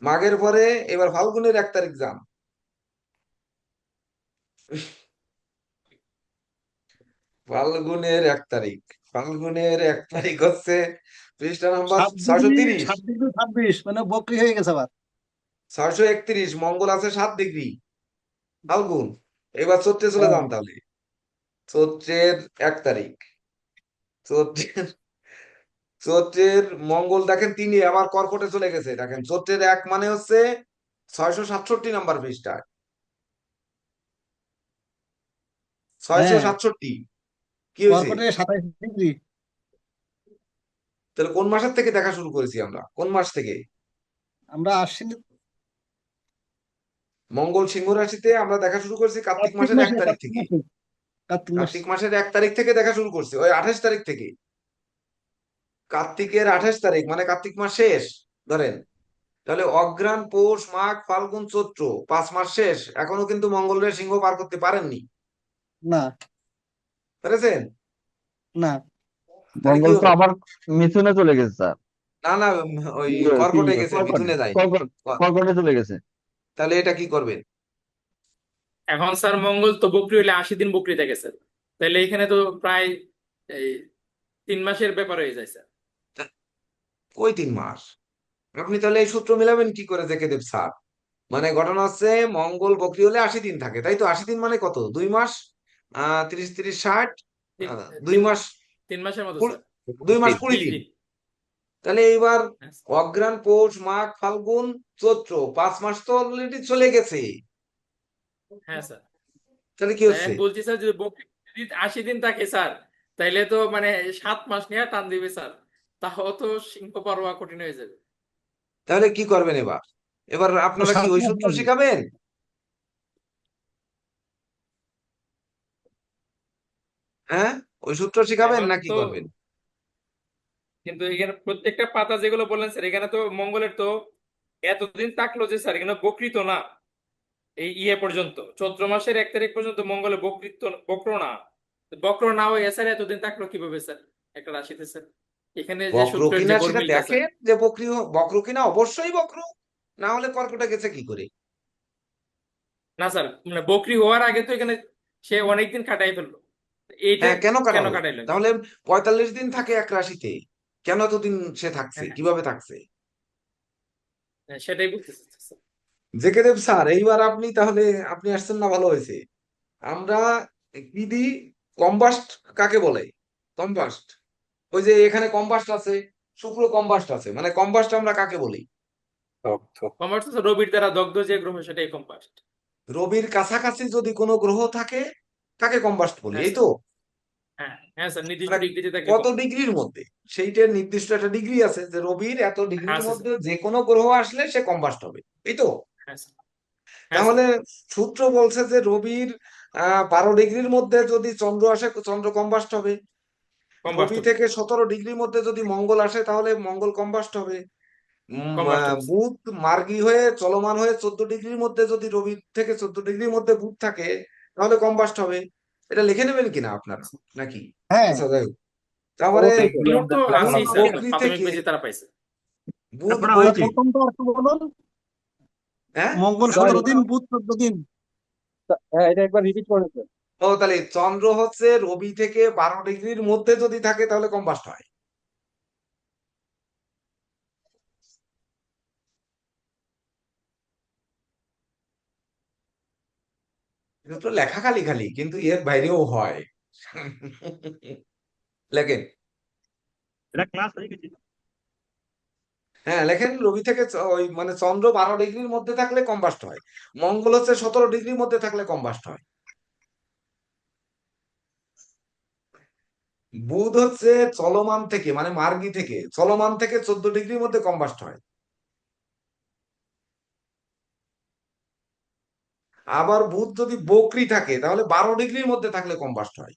S1: মাঘের পরে এবার ফাল্গুনের 1 তারিখ যান, ফাল্গুনের 1 তারিখ, ফাল্গুনের 1 তারিখ হচ্ছে পৃষ্ঠা নাম্বার 630,
S11: 7 ডিগ্রি 7 মিনিট মানে বকরি হয়ে গেছে আবার।
S1: 631। মঙ্গল আছে 7 ডিগ্রি, ফাল্গুন। এবার চৈত্রে চলে
S11: হ্যাঁ,
S1: যান, তাহলে চৈত্রের 1 তারিখ, চৈত্রের চৈত্রের মঙ্গল দেখেন 3, আবার কর্কটে চলে গেছে। দেখেন চৈত্রের 1 মানে হচ্ছে 667 নাম্বার পৃষ্ঠায়,
S11: হ্যাঁ,
S1: 667। কি হয়েছে?
S11: কর্কটে 27 ডিগ্রি।
S1: তাহলে কোন মাসের থেকে দেখা শুরু করেছি আমরা? কোন মাস থেকে?
S11: আমরা আশ্বিন
S1: মঙ্গল সিংহ রাশিতে আমরা দেখা শুরু করছি কার্তিক
S11: কার্তিক
S1: মাসের 1
S11: মাসে
S1: তারিখ
S11: কার্তিক
S1: থেকে।
S11: মাসে কার্তিক মাস
S1: কার্তিক মাসের 1 তারিখ থেকে দেখা শুরু করছে, ওই 28 তারিখ থেকে। কার্তিকের 28 তারিখ মানে কার্তিক মাস শেষ ধরেন। তাহলে অঘ্রাণ, পৌষ, মাঘ, ফাল্গুন, চৈত্র, 5 মাস শেষ, এখনো কিন্তু মঙ্গলের সিংহ পার করতে পারেননি,
S11: না
S1: পেরেছেন?
S11: না
S1: তাহলে কি
S5: মঙ্গল তো
S1: হলো?
S5: আবার মিথুনে চলে গেছে স্যার।
S1: না না, ওই কর্কটে গেছে, মিথুনে যায়নি।
S5: কর্কটে চলে গেছে।
S1: তাহলে এটা কি করবেন?
S12: এখন স্যার মঙ্গল তো বকরি হলে 80 দিন বকরিতে গেছে, তাহলে এখানে তো প্রায় এই 3 মাসের ব্যাপার হয়ে যায় স্যার।
S1: কই 3 মাস? আপনি তাহলে এই সূত্র মিলাবেন কি করে দেখে দেব স্যার? মানে ঘটনা হচ্ছে মঙ্গল বকরি হলে 80 দিন থাকে, তাই তো? 80 দিন মানে কত? 2 মাস, 30 30 60, 2 মাস,
S12: 3 মাসের মতো স্যার।
S1: 2 মাস 20
S12: 30
S1: দিন।
S12: দিন।
S1: তাহলে এইবার
S12: হ্যাঁ স্যার।
S1: অঘ্রাণ, পৌষ, মাঘ, ফাল্গুন, চৈত্র, 5 মাস তো অলরেডি চলে গেছে।
S12: হ্যাঁ স্যার,
S1: তাহলে কি
S12: তাই
S1: হচ্ছে?
S12: আমি বলছি স্যার যদি বকরি যদি 80 দিন থাকে স্যার, তাইলে তো মানে 7 মাস নিয়ে টান দিবে স্যার, তাও তো সিংহ পারোয়া কঠিন হয়ে যাবে।
S1: তাহলে কি করবেন এবার? এবার আপনারা কি
S11: 7
S1: ওই
S11: মাস
S1: সূত্র
S11: লাগবে।
S1: শিখাবেন? হ্যাঁ, ওই সূত্র শিখাবেন
S12: এখন
S1: না কি
S12: তো
S1: করবেন?
S12: কিন্তু এখানে প্রত্যেকটা পাতা যেগুলো বললেন স্যার, এখানে তো মঙ্গলের তো এতদিন থাকলো যে স্যার, এখানে বকরি তো না। এই পর্যন্ত চৈত্র মাসের 1 তারিখ পর্যন্ত মঙ্গলে বকৃত বক্র না, বক্র না হয়ে স্যার এতদিন থাকলো কিভাবে স্যার একটা রাশিতে স্যার? এখানে যে
S1: বক্র
S12: সূত্রের যে
S1: কিনা সেটা
S12: গরমিলটা স্যার।
S1: দেখেন, যে বক্র কিনা, অবশ্যই বক্র, না হলে কর্কটে গেছে কি করে?
S12: না স্যার, মানে বকরি হওয়ার আগে তো এখানে সে অনেকদিন কাটাই ফেললো, এইটা
S1: হ্যাঁ, কেন
S12: কেন
S1: কাটালো?
S12: কাটাইলো?
S1: তাহলে 45 দিন থাকে এক রাশিতে, কেন এতদিন সে থাকছে,
S12: হ্যাঁ
S1: কিভাবে থাকছে?
S12: হ্যাঁ, সেটাই বলতেছি স্যার।
S1: জেকে দেব স্যার, এইবার আপনি তাহলে, আপনি আসছেন না, ভালো হয়েছে। আমরা কি দিই? কম্বাস্ট কাকে বলে? কম্বাস্ট, ওই যে এখানে কম্বাস্ট আছে, শুক্র কম্বাস্ট আছে, মানে কম্বাস্ট আমরা কাকে বলি?
S12: কম্পাস তো রবির দ্বারা দগ্ধ যে গ্রহ সেটাই কম্পাস।
S1: রবির কাছাকাছি যদি কোনো গ্রহ থাকে তাকে কম্বাস্ট বলি,
S12: হ্যাঁ
S1: এই
S12: স্যার।
S1: তো?
S12: হ্যাঁ হ্যাঁ স্যার, নির্দিষ্ট
S1: মানে
S12: ডিগ্রিতে থাকে
S1: কত
S12: কম্পাস।
S1: ডিগ্রির মধ্যে, সেইটার নির্দিষ্ট একটা ডিগ্রি আছে, যে রবির এত
S12: হ্যাঁ
S1: ডিগ্রির
S12: আছে স্যার।
S1: মধ্যে যে কোনো গ্রহ আসলে সে কম্বাস্ট হবে, এই তো?
S12: হ্যাঁ স্যার। হ্যাঁ স্যার।
S1: তাহলে সূত্র বলছে যে রবির 12 ডিগ্রির মধ্যে যদি চন্দ্র আসে, চন্দ্র কম্বাস্ট হবে।
S12: কম্পাস
S1: রবি
S12: হবে।
S1: থেকে 17 ডিগ্রির মধ্যে যদি মঙ্গল আসে, তাহলে মঙ্গল কম্বাস্ট হবে।
S12: কম্পাস হবে স্যার।
S1: বুধ মার্গী হয়ে চলমান হয়ে 14 ডিগ্রির মধ্যে যদি রবি থেকে 14 ডিগ্রির মধ্যে বুধ থাকে, তাহলে কম্বাস্ট হবে। এটা লিখে নেবেন কিনা আপনারা, নাকি?
S11: হ্যাঁ
S1: আচ্ছা, যাই হোক। তারপরে
S12: এগুলো তো
S1: বুধ
S12: আছেই স্যার,
S1: বকরি
S12: প্রাথমিক
S1: থেকে,
S12: বেজে তারা পাইছে।
S1: বুধ
S8: পড়া
S11: স্যার
S8: হয়েছে।
S1: বকরি,
S11: প্রথমটা একটু বলুন।
S1: হ্যাঁ
S11: মঙ্গল
S10: স্যার
S11: 17 দিন, বুধ 14 দিন।
S10: হ্যাঁ, এটা একবার রিপিট করেন স্যার।
S1: ও, তাহলে চন্দ্র হচ্ছে রবি থেকে 12 ডিগ্রির মধ্যে যদি থাকে তাহলে কম্বাস্ট হয়। এটা তো লেখা খালি খালি, কিন্তু এর বাইরেও হয়। লেখেন।
S8: এটা ক্লাস হয়ে গেছে।
S1: হ্যাঁ, লেখেন রবি থেকে ওই মানে চন্দ্র 12 ডিগ্রির মধ্যে থাকলে কম্বাস্ট হয়, মঙ্গল হচ্ছে 17 ডিগ্রির মধ্যে থাকলে কম্বাস্ট হয়, বুধ হচ্ছে চলমান থেকে মানে মার্গী থেকে চলমান থেকে 14 ডিগ্রির মধ্যে কম্বাস্ট হয়, আবার বুধ যদি বক্রি থাকে তাহলে 12 ডিগ্রির মধ্যে থাকলে কম্বাস্ট হয়।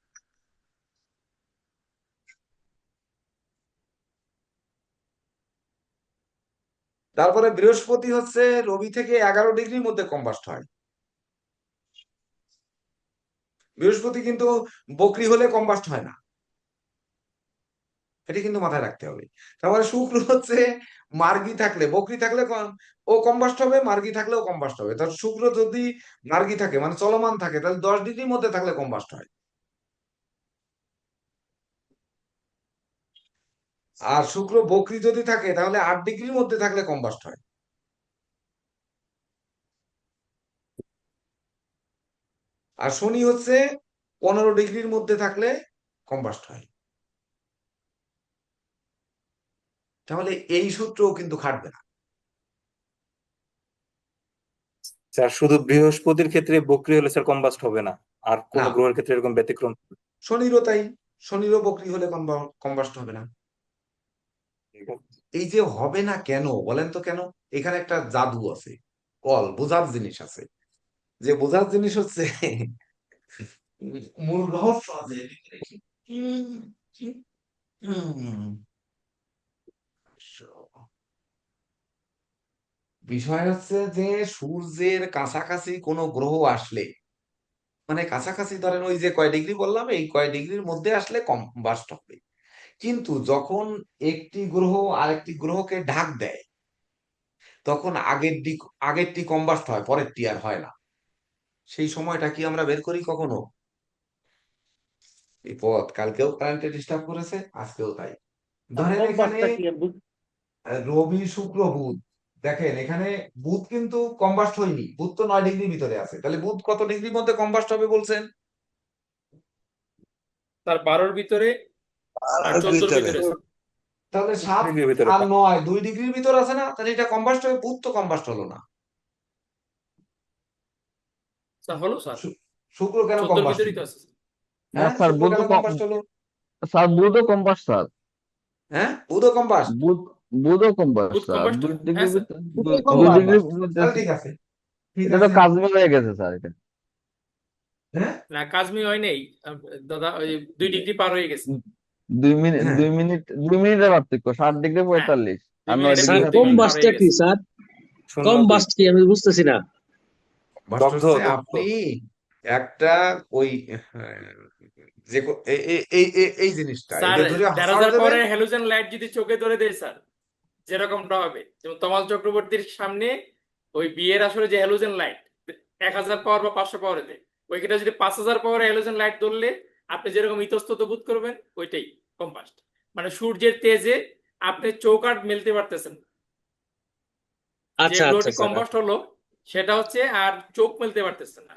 S1: তারপরে বৃহস্পতি হচ্ছে রবি থেকে 11 ডিগ্রির মধ্যে কম্বাস্ট হয়। বৃহস্পতি কিন্তু বক্রি হলে কম্বাস্ট হয় না, এটা কিন্তু মাথায় রাখতে হবে। তারপরে শুক্র হচ্ছে মার্গী থাকলে, বক্রি থাকলে ও কম্বাস্ট হবে, মার্গী থাকলেও কম্বাস্ট হবে। তাহলে শুক্র যদি মার্গী থাকে মানে চলমান থাকে, তাহলে 10 ডিগ্রির মধ্যে থাকলে কম্বাস্ট হয়। আর শুক্র বক্রি যদি থাকে তাহলে 8 ডিগ্রির মধ্যে থাকলে কম্বাস্ট হয়। আর শনি হচ্ছে 15 ডিগ্রির মধ্যে থাকলে কম্বাস্ট হয়। তাহলে এই সূত্রও কিন্তু খাটবে না।
S3: স্যার শুধু বৃহস্পতির ক্ষেত্রে বক্রি হলে স্যার কম্বাস্ট হবে না, আর কোন
S1: না,
S3: গ্রহের ক্ষেত্রে এরকম ব্যতিক্রম?
S1: শনিরও তাই, শনিরও বক্রি হলে কম্বাস্ট হবে না। এই যে হবে না কেন বলেন তো, কেন? এখানে একটা জাদু আছে, কল বোঝার জিনিস আছে। যে বোঝার জিনিস হচ্ছে মূল রহস্য আছে এর ভিতরে। উম, উম, বিষয় হচ্ছে যে সূর্যের কাছাকাছি কোনো গ্রহ আসলে, মানে কাছাকাছি ধরেন ওই যে কয় ডিগ্রি বললাম, এই কয় ডিগ্রির মধ্যে আসলে কম্বাস্ট হবে। কিন্তু যখন একটি গ্রহ আরেকটি গ্রহকে ঢাক দেয়, তখন আগেরটি কম্বাস্ট হয়, পরেরটি আর হয় না। সেই সময়টা কি আমরা বের করি কখনো? বিপদ, কালকেও কারেন্টে ডিস্টার্ব করেছে, আজকেও তাই। ধরেন এখানে রবি শুক্র বুধ, দেখেন এখানে বুধ কিন্তু কম্বাস্ট হয়নি, বুধ তো 9 ডিগ্রির ভিতরে আছে, তাহলে বুধ কত ডিগ্রির মধ্যে কম্বাস্ট হবে বলছেন?
S12: তার 12-র ভিতরে আর 14-র ভিতরে স্যার।
S1: তাহলে 7
S3: ডিগ্রির ভিতরে
S1: আর 9 2 ডিগ্রির ভিতর আছে না, তাহলে এটা কম্বাস্ট হবে, বুধ তো কম্বাস্ট হলো না।
S12: স্যার হলো স্যার,
S1: শুক্র কেন
S12: 14-র
S1: কম্বাস্ট
S12: ভিতরেই
S1: হলো?
S12: তো আছে স্যার।
S1: হ্যাঁ,
S5: স্যার
S1: শুক্র
S5: বুধ
S1: কেন কম্বাস্ট হলো?
S5: স্যার বুধও কম্পাস স্যার।
S1: হ্যাঁ, বুধও কম্বাস্ট।
S5: বুধ বুধও কম্পাস
S12: বুধ
S5: স্যার,
S12: কম্বাস্ট,
S5: 2 ডিগ্রির
S12: হ্যাঁ স্যার।
S5: ভিতরে
S10: দুটোই
S5: দুই
S10: কম্বাস্ট।
S5: ডিগ্রির মধ্যে
S1: তাহলে
S5: আছে।
S1: ঠিক আছে, ঠিক
S5: এটা তো
S1: আছে।
S5: কাজমিল হয়ে গেছে স্যার এটা।
S1: হ্যাঁ,
S12: না কাজমি হয় নাই দাদা, ওই 2 ডিগ্রি পার হয়ে গেছে।
S5: 2 মিনিট
S1: হ্যাঁ,
S5: 2 মিনিট 2 মিনিটের পার্থক্য, 60 ডিগ্রি
S12: হ্যাঁ
S5: 45
S12: 2
S5: আর 9
S12: মিনিটে
S10: স্যার
S5: ডিগ্রি
S12: 2 মিনিট পার
S5: 46।
S12: হয়ে
S10: কম্বাস্টটা কি
S12: গেছে।
S10: স্যার?
S3: 0-2
S10: কম্বাস্ট কি আমি বুঝতেছি না।
S1: কষ্ট
S3: দগ্ধ
S1: হচ্ছে
S3: দগ্ধ
S1: আপনি একটা ওই যে এই জিনিসটা এই
S12: স্যার
S1: যে ধরে
S12: 13,000
S1: হাসাড় দেবেন।
S12: পাওয়ারের হ্যালোজেন লাইট যদি চোখে ধরে দেয় স্যার, যেরকমটা হবে, যেমন তমাল চক্রবর্তীর সামনে ওই বিয়ের আসলে যে হ্যালোজেন লাইট 1,000 পাওয়ার বা 500 পাওয়ারে দেয়, ওইটা যদি 5,000 পাওয়ারের হ্যালোজেন লাইট ধরলে আপনি যেরকম ইতস্তত বোধ করবেন, ওইটাই কম্বাস্ট। মানে সূর্যের তেজে আপনি চোখ আর মেলতে পারতেছেন না। যে
S10: আচ্ছা আচ্ছা
S12: গ্রহটি
S10: স্যার,
S12: কম্বাস্ট হলো সেটা হচ্ছে আর চোখ মেলতে পারতেছেন না,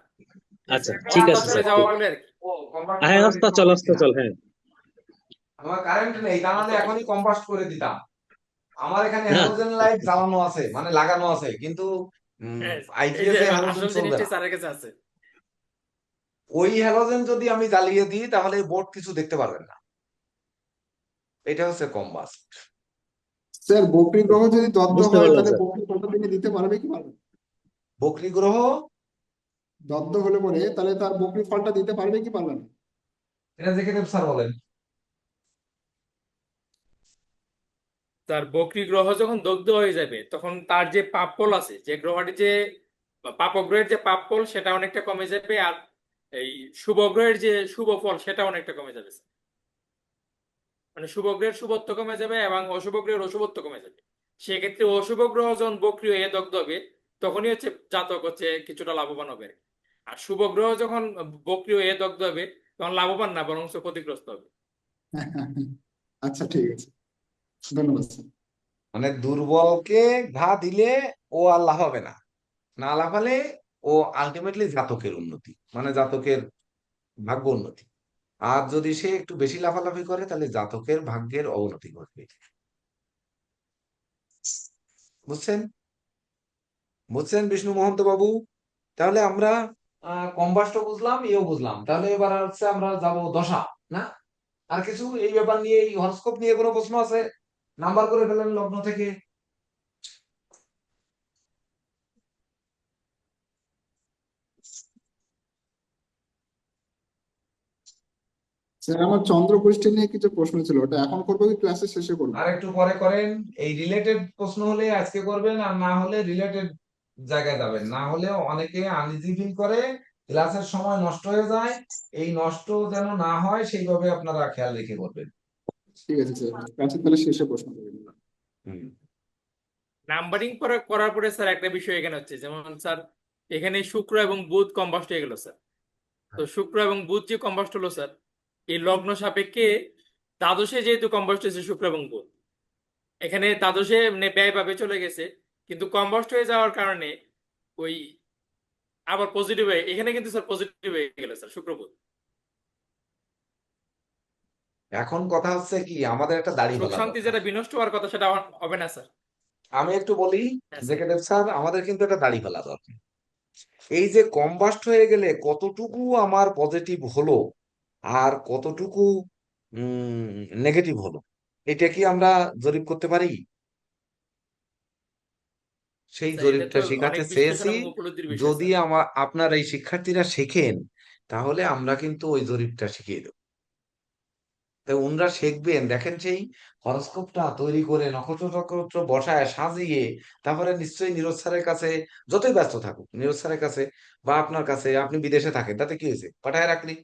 S10: আচ্ছা ঠিক
S12: রাস্তা
S10: আছে
S12: চলে
S10: স্যার।
S12: যাওয়া বলে আর কি।
S1: ও কম্বাস্ট
S10: হ্যাঁ
S1: করার
S10: রাস্তা
S1: কিছু
S10: চল,
S1: হচ্ছে
S10: রাস্তা
S1: না,
S10: চল, হ্যাঁ
S1: আমার কারেন্ট নেই, তা নাহলে
S12: রাস্তা চলে
S1: এখনই
S12: যাওয়া।
S1: কম্বাস্ট করে দিতাম। আমার এখানে
S10: হ্যাঁ
S1: হ্যালোজেন লাইট জ্বালানো আছে, মানে লাগানো আছে, কিন্তু
S12: হ্যাঁ, এই যে
S1: আইপিএস এ হ্যালোজেন
S12: আসল
S1: চলবে
S12: জিনিসটি
S1: না।
S12: স্যারের কাছে আছে।
S1: ওই হ্যালোজেন যদি আমি জ্বালিয়ে দিই তাহলে বোর্ড কিছু দেখতে পারবেন না। এটা হচ্ছে কম্বাস্ট।
S13: স্যার বকরি গ্রহ যদি দগ্ধ
S10: বুঝতে
S13: হয়
S10: পারলাম
S13: তাহলে
S10: স্যার।
S13: বকরি ফলটা তিনি দিতে পারবে কি পারবে না?
S1: বকরি গ্রহ
S13: দগ্ধ হলে পরে তাহলে তার বকরি ফলটা দিতে পারবে কি পারবে না?
S1: এটা দেখে দেব স্যার, বলেন।
S12: তার বকরি গ্রহ যখন দগ্ধ হয়ে যাবে তখন তার যে পাপফল আছে, যে গ্রহটি যে পাপগ্রহের যে পাপফল সেটা অনেকটা কমে যাবে, আর এই শুভ গ্রহের যে শুভ ফল সেটা অনেকটা কমে যাবে স্যার। মানে শুভ গ্রহের শুভত্ব কমে যাবে এবং অশুভ গ্রহের অশুভত্ব কমে যাবে। সেক্ষেত্রে অশুভ গ্রহ যখন বকরি হয়ে দগ্ধ হবে তখনই হচ্ছে জাতক হচ্ছে কিছুটা লাভবান হবে। আর শুভ গ্রহ যখন বকরি হয়ে দগ্ধ হবে তখন লাভবান না, বরং ক্ষতিগ্রস্ত হবে।
S13: আচ্ছা ঠিক আছে, ধন্যবাদ স্যার।
S1: মানে দুর্বলকে ঘা দিলে ও আর লাফাবে না, না লাফালে ও আলটিমেটলি জাতকের উন্নতি, মানে জাতকের ভাগ্য উন্নতি। আর যদি সে একটু বেশি লাফালাফি করে তাহলে জাতকের ভাগ্যের অবনতি ঘটবে। বুঝছেন? বুঝছেন বিষ্ণু মহন্ত বাবু? তাহলে আমরা কম্বাস্ট বুঝলাম, এও বুঝলাম, তাহলে এবার হচ্ছে আমরা যাব দশা, না? আর কিছু এই ব্যাপার নিয়ে, এই হরস্কোপ নিয়ে কোনো প্রশ্ন আছে? নাম্বার করে ফেলেন লগ্ন থেকে।
S13: স্যার আমার চন্দ্র পৃষ্ঠ নিয়ে কিছু প্রশ্ন ছিল, ওটা এখন করবো কি ক্লাসের শেষে করবো?
S1: আর একটু পরে করেন। এই রিলেটেড প্রশ্ন হলে আজকে করবেন, আর না হলে রিলেটেড জায়গায় যাবেন, না হলে অনেকে আনইজি ফিল করে, ক্লাসের সময় নষ্ট হয়ে যায়। এই নষ্ট যেন না হয় সেইভাবে আপনারা খেয়াল রেখে করবেন।
S13: ঠিক আছে স্যার, ক্লাসের তাহলে শেষে প্রশ্ন করবেন।
S1: হুম।
S12: নাম্বারিং করার পরে স্যার একটা বিষয় এখানে হচ্ছে, যেমন স্যার এখানে শুক্র এবং বুধ কম্বাস্ট হয়ে গেল স্যার। তো শুক্র এবং বুধ যে কম্বাস্ট হলো স্যার, এই লগ্ন সাপেক্ষে দ্বাদশে যেহেতু কম্বাস্ট হয়েছে শুক্র এবং বুধ, এখানে দ্বাদশে মানে ব্যয়ভাবে চলে গেছে, কিন্তু কম্বাস্ট হয়ে যাওয়ার কারণে ওই আবার পজিটিভ হয়ে এখানে কিন্তু স্যার পজিটিভ হয়ে গেল স্যার শুক্র বুধ।
S1: এখন কথা হচ্ছে কি, আমাদের একটা দাড়ি
S12: সুখ
S1: পালা
S12: শান্তি
S1: দরকার।
S12: যেটা বিনষ্ট হওয়ার কথা সেটা হবে না স্যার।
S1: আমি একটু বলি,
S12: হ্যাঁ স্যার।
S1: জেকে দেব স্যার, আমাদের কিন্তু একটা দাড়ি পালা দরকার। এই যে কম্বাস্ট হয়ে গেলে কতটুকু আমার পজিটিভ হলো আর কতটুকু নেগেটিভ হলো, এটা কি আমরা জরিপ করতে পারি? সেই
S12: স্যার এটা তো
S1: জরিপটা
S12: অনেক
S1: শেখাতে
S12: বিশ্লেষণ
S1: চেয়েছি।
S12: এবং উপলব্ধির বিষয়
S1: যদি
S12: স্যার।
S1: আপনার এই শিক্ষার্থীরা শেখেন, তাহলে আমরা কিন্তু ওই জরিপটা শিখিয়ে দেবো। তাই ওনরা শিখবেন, দেখেন সেই হরস্কোপটা তৈরি করে নক্ষত্র নক্ষত্র বসায় সাজিয়ে, তারপরে নিশ্চয়ই নীরজ স্যারের কাছে, যতই ব্যস্ত থাকুক নীরজ স্যারের কাছে বা আপনার কাছে, আপনি বিদেশে থাকেন তাতে কি হয়েছে, পাঠায় রাখলি।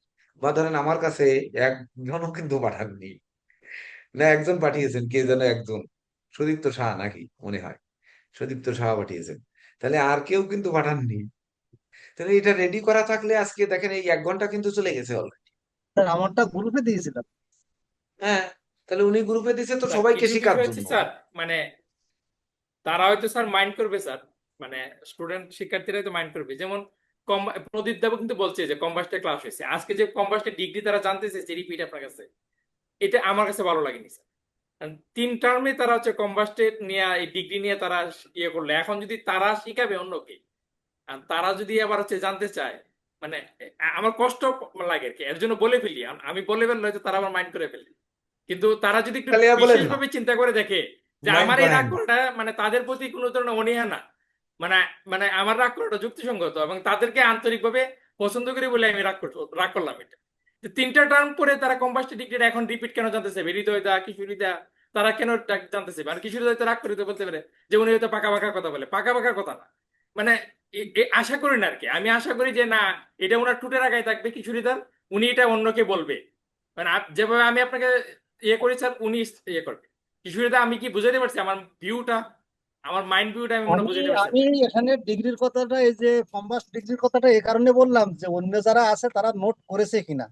S1: বা ধরেন আমার কাছে একজনও কিন্তু পাঠাননি, না একজন পাঠিয়েছেন, কে যেন একজন, সুদীপ্ত সাহা নাকি মনে হয়, সুদীপ্ত সাহা পাঠিয়েছেন। তাহলে আর কেউ কিন্তু পাঠাননি। তাহলে এটা রেডি করা থাকলে আজকে দেখেন এই 1 ঘন্টা কিন্তু চলে গেছে অলরেডি।
S11: স্যার আমারটা গ্রুপে দিয়েছিলাম।
S1: হ্যাঁ, তাহলে উনি গ্রুপে দিছে তো
S12: স্যার
S1: সবাইকে
S12: কিছু
S1: শেখার
S12: বিষয় হচ্ছে
S1: জন্য।
S12: স্যার, মানে তারা হয়তো স্যার মাইন্ড করবে স্যার, মানে স্টুডেন্ট শিক্ষার্থীরা হয়তো মাইন্ড করবে। যেমন প্রদীপ দেব কিন্তু বলছে যে কম্বাস্টে ক্লাস হয়েছে আজকে, যে কম্বাস্টে ডিগ্রি তারা জানতে চেয়েছে রিপিট আপনার কাছে, এটা আমার কাছে ভালো লাগেনি স্যার। 3 টার্মে তারা হচ্ছে কম্বাস্টে নিয়ে এই ডিগ্রি নিয়ে তারা ইয়ে করলে, এখন যদি তারা শিখাবে অন্যকে আর তারা যদি আবার হচ্ছে জানতে চায়, মানে আমার কষ্ট লাগে আর কি, এর জন্য বলে ফেলি। আমি বলে ফেললে হয়তো তারা আবার মাইন্ড করে ফেলে। কিন্তু তারা যদি একটু
S1: তাহলে আর বলেন না,
S12: বিশেষভাবে চিন্তা করে দেখে যে
S1: মাইন্ড
S12: আমার এই
S1: করেন
S12: রাগ
S1: না।
S12: করাটা মানে তাদের প্রতি কোনো ধরনের অনীহা না, মানে মানে আমার রাগ করাটা যুক্তিসঙ্গত এবং তাদেরকে আন্তরিকভাবে পছন্দ করি বলে আমি রাগ করলাম এটা। তো 3টা টার্ম পরে তারা কম্বাস্ট ডিগ্রিটা এখন রিপিট কেন জানতে চাইবে? হৃদয়দা, কিশোরীদা, তারা কেন জানতে চাইবে? আর কিশোরীদা হয়তো রাগ করে তো বলতে পারে যে উনি হয়তো পাকা পাকা কথা বলে, পাকা পাকা কথা না। মানে আশা করি না আর কি, আমি আশা করি যে না, এটা ওনার টুটের আগায় থাকবে কিশোরীদার, উনি এটা অন্যকে বলবে। মানে যেভাবে আমি আপনাকে ইয়ে করি স্যার, উনি ইয়ে করবে। কিশোরীদা আমি কি বুঝাতে পারছি আমার ভিউটা, আমার মাইন্ড ভিউটা আমি মনে হয়
S11: আমি
S12: বুঝাতে পারছি
S11: আমি এখানে ডিগ্রির কথাটা, এই যে কম্বাস্ট ডিগ্রির কথাটা এই কারণে বললাম যে অন্য যারা আছে তারা নোট করেছে কিনা।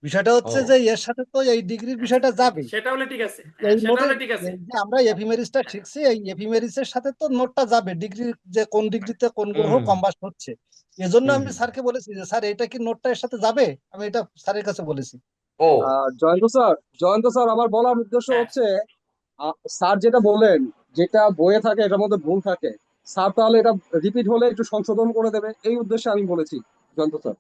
S11: বিষয়টা হচ্ছে
S1: ও
S11: যে এর সাথে তো এই ডিগ্রির বিষয়টা যাবে।
S12: সেটা হলে ঠিক আছে,
S11: এই
S12: সেটা
S11: নোটে
S12: হলে ঠিক আছে।
S11: এই যে আমরা এফিমেরিসটা শিখছি, এই এফিমেরিসের সাথে তো নোটটা যাবে, ডিগ্রি যে কোন ডিগ্রিতে কোন গ্রহ
S1: হুম
S11: কম্বাস্ট হচ্ছে। এজন্য
S1: হুম
S11: আমি স্যারকে বলেছি যে স্যার এটা কি নোটটা এর সাথে যাবে, আমি এটা স্যারের কাছে বলেছি।
S1: ও
S10: জয়ন্ত স্যার আমার বলার উদ্দেশ্য
S12: হ্যাঁ
S10: হচ্ছে, স্যার যেটা বলেন, যেটা বইয়ে থাকে এটার মধ্যে ভুল থাকে, স্যার তাহলে এটা রিপিট হলে একটু সংশোধন করে দেবে, এই উদ্দেশ্যে আমি বলেছি। জয়ন্ত স্যার,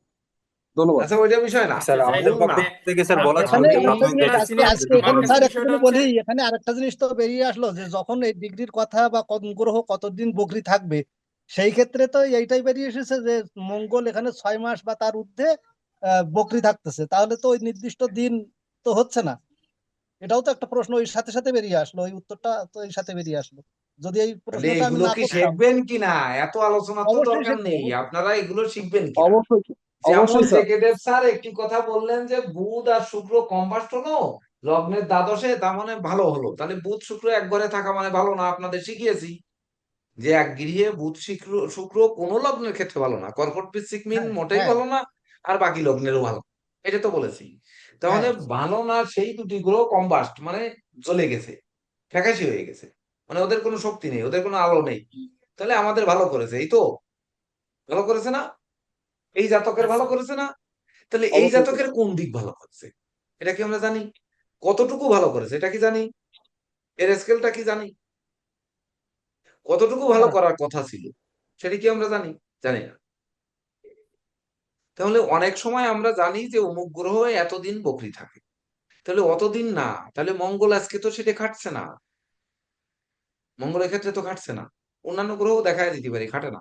S10: ধন্যবাদ।
S1: আচ্ছা, ওইটা বিষয় না,
S3: স্যার
S12: যাই
S3: আমাদের
S1: ভুল
S12: হোক,
S1: না।
S3: পক্ষ থেকে স্যার বলা ছিল
S11: এখানে
S3: কি
S1: আমি
S11: একটা
S3: প্রাথমিক
S11: জিনিস
S3: ব্যাচে
S11: আজকে
S12: সিনিয়র,
S11: আজকে
S12: আমার
S11: এখানে
S12: কাছে
S11: স্যার
S12: বিষয়টা
S11: একটুখানি
S12: হচ্ছে
S11: বলি, এখানে আরেকটা জিনিস তো বেরিয়ে আসলো যে যখন এই ডিগ্রির কথা বা কোন গ্রহ কতদিন বকরি থাকবে, সেই ক্ষেত্রে তো এইটাই বেরিয়ে এসেছে যে মঙ্গল এখানে 6 মাস বা তার ঊর্ধ্বে বকরি থাকতেছে, তাহলে তো ওই নির্দিষ্ট দিন তো হচ্ছে না। এটাও তো একটা প্রশ্ন ওই সাথে সাথে বেরিয়ে আসলো, ওই উত্তরটা তো এই সাথে বেরিয়ে আসলো। যদি এই
S1: তাহলে
S11: প্রশ্নটা আমি
S1: এগুলো
S11: না
S1: কি
S11: করতাম।
S1: শিখবেন কিনা, এত আলোচনা তো
S11: অবশ্যই
S1: দরকার
S11: শিখবো,
S1: নেই,
S11: অবশ্যই।
S1: আপনারা এগুলো শিখবেন কিনা।
S10: অবশ্যই,
S1: যেমন
S10: অবশ্যই স্যার।
S1: জেকে দেব স্যার একটি কথা বললেন যে বুধ আর শুক্র কম্বাস্ট হলো লগ্নের দ্বাদশে, তার মানে ভালো হলো। তাহলে বুধ শুক্র এক ঘরে থাকা মানে ভালো না, আপনাদের শিখিয়েছি যে এক গৃহে বুধ শুক্র শুক্র কোন লগ্নের ক্ষেত্রে ভালো না, কর্কট বৃশ্চিক মীন
S11: হ্যাঁ,
S1: মোটেই
S11: হ্যাঁ,
S1: ভালো না, আর বাকি লগ্নেরও ভালো না। এটা তো বলেছি। তাহলে
S11: হ্যাঁ।
S1: ভালো না, সেই দুটি গ্রহ কম্বাস্ট মানে জ্বলে গেছে, ফ্যাকাশে হয়ে গেছে, মানে ওদের কোনো শক্তি নেই, ওদের কোনো আলো নেই। তাহলে আমাদের ভালো করেছে, এই তো ভালো করেছে না, এই জাতকের
S12: হ্যাঁ
S1: ভালো
S12: স্যার।
S1: করেছে না। তাহলে এই
S10: অবশ্যই স্যার।
S1: জাতকের কোন দিক ভালো করেছে এটা কি আমরা জানি? কতটুকু ভালো করেছে এটা কি জানি? এর স্কেলটা কি জানি? কতটুকু ভালো
S11: না,
S1: করার কথা ছিল সেটা কি আমরা জানি? জানি না। তাহলে অনেক সময় আমরা জানি যে অমুক গ্রহ এতদিন বকরি থাকে, তাহলে অতদিন না, তাহলে মঙ্গল আজকে তো সেটা খাটছে না, মঙ্গলের ক্ষেত্রে তো খাটছে না, অন্যান্য গ্রহ দেখায় দিতে পারি খাটে না।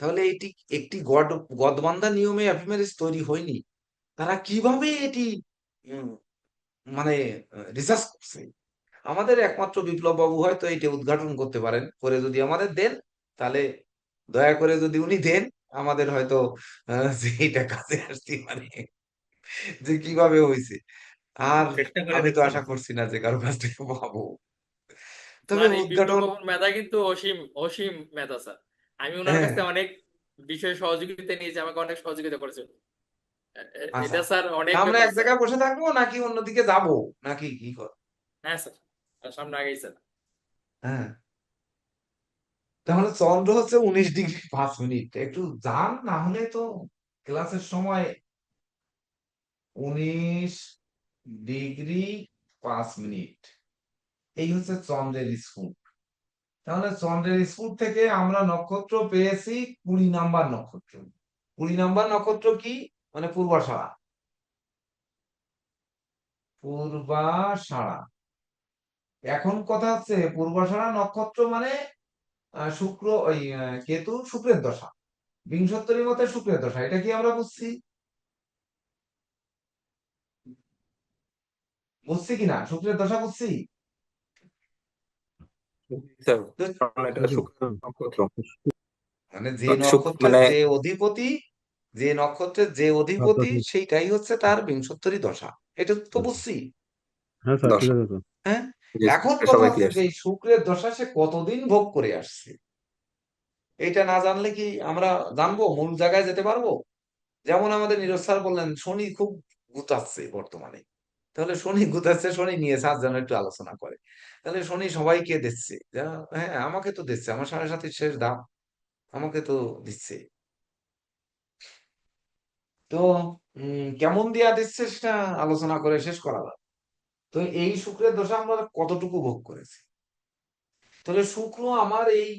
S1: তাহলে এটি একটি গদবান্ধা নিয়মে অ্যাফিমেরিস তৈরি হয়নি। তারা কিভাবে এটি উম, মানে রিসার্চ করছে, আমাদের একমাত্র বিপ্লব বাবু হয়তো এটা উদ্ঘাটন করতে পারেন, করে যদি আমাদের দেন, তাহলে দয়া করে যদি উনি দেন, আমাদের হয়তো যে এটা কাজে আসতে পারে যে কিভাবে হয়েছে। আর
S3: চেষ্টা করে
S1: আমি তো
S3: দেখতে
S1: আশা
S3: হবে।
S1: করছি না যে কারো কাছ থেকে পাবো, তবে
S12: স্যার এই বিপ্লব
S1: উদ্ঘাটন।
S12: বাবুর মেধা কিন্তু অসীম, অসীম মেধা স্যার। আমি ওনার
S1: হ্যাঁ,
S12: কাছে অনেক বিষয়ে সহযোগিতা নিয়েছি, আমাকে অনেক সহযোগিতা করেছেন।
S1: আচ্ছা,
S12: এটা স্যার অনেক
S1: তা আমরা
S12: ব্যাপার
S1: এক
S12: স্যার।
S1: জায়গায় বসে থাকবো নাকি অন্যদিকে যাবো, নাকি কি কর?
S12: হ্যাঁ স্যার, সামনে আগেই স্যার।
S1: হ্যাঁ, তাহলে চন্দ্র হচ্ছে 19°5', একটু যান, না হলে তো ক্লাসের সময় 19°5', এই হচ্ছে চন্দ্রের স্ফুট। তাহলে চন্দ্রের স্ফুট থেকে আমরা নক্ষত্র পেয়েছি 20 নাম্বার নক্ষত্র। 20 নাম্বার নক্ষত্র কি, মানে পূর্বাষাঢ়া, পূর্বাষাঢ়া এখন কথা হচ্ছে পূর্বাষাঢ়া নক্ষত্র মানে শুক্র ওই কেতু শুক্রের দশা, বিংশোত্তরী মতে শুক্রের দশা, এটা কি আমরা বুঝছি? বুঝছি কিনা? শুক্রের দশা বুঝছি?
S3: স্যার
S1: তো
S3: কারণ এটা শুক্রের নক্ষত্র
S1: মানে যে
S3: শুক্র
S1: নক্ষত্রের
S3: মানে
S1: যে অধিপতি, যে নক্ষত্রের যে অধিপতি
S4: আপনার-
S1: সেইটাই হচ্ছে তার বিংশোত্তরী দশা, এটা তো বুঝছি।
S4: হ্যাঁ স্যার ঠিক
S3: দশা।
S4: আছে স্যার।
S1: হ্যাঁ,
S3: জি
S1: এখন
S3: স্যার,
S1: কথা
S3: সবাই
S1: হচ্ছে
S3: ক্লিয়ার।
S1: যে এই শুক্রের দশা সে কতদিন ভোগ করে আসছে, এটা না জানলে কি আমরা জানবো, মূল জায়গায় যেতে পারবো? যেমন আমাদের নীরজ স্যার বললেন শনি খুব গুতাচ্ছে বর্তমানে, তাহলে শনি গুতাচ্ছে, শনি নিয়ে স্যার যেন একটু আলোচনা করে। তাহলে শনি সবাইকে দিচ্ছে, হ্যাঁ আমাকে তো দিচ্ছে, আমার 7.5 শেষ দাম, আমাকে তো দিচ্ছে। তো কেমন দিয়া দিচ্ছে সেটা আলোচনা করে শেষ করা যাবে। তো এই শুক্রের দশা আমরা কতটুকু ভোগ করেছি, তাহলে শুক্র আমার এই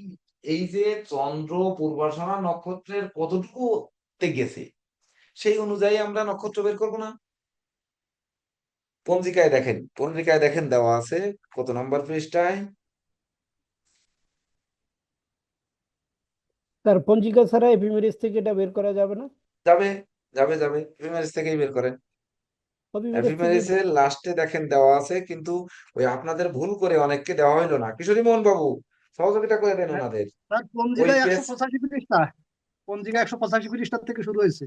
S1: এই যে চন্দ্র পূর্বাষাঢ়া নক্ষত্রের কতটুকু তে গেছে সেই অনুযায়ী আমরা নক্ষত্র বের করবো না? পঞ্জিকায় দেখেন, পঞ্জিকায় দেখেন দেওয়া আছে কত নম্বর পৃষ্ঠায়।
S7: স্যার পঞ্জিকা ছাড়া এপিমেরিস থেকে এটা বের করা যাবে না?
S1: যাবে, যাবে, যাবে, এফিমেরিস থেকেই বের করেন।
S7: এপিমেরিস থেকে
S1: এফিমেরিসের লাস্টে দেখেন দেওয়া আছে, কিন্তু ওই আপনাদের ভুল করে অনেককে দেওয়া হইলো না। কিশোরী মোহন বাবু সহযোগিতা করে দেন ওনাদের।
S11: স্যার
S1: ওই
S11: পঞ্জিকায়
S1: পেজ
S11: 185 পৃষ্ঠা, পঞ্জিকা 185 পৃষ্ঠা থেকে শুরু হয়েছে।